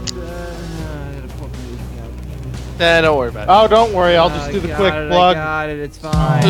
Nah, don't worry about it. Oh, don't worry. I'll just do the quick plug. I got it. It's fine.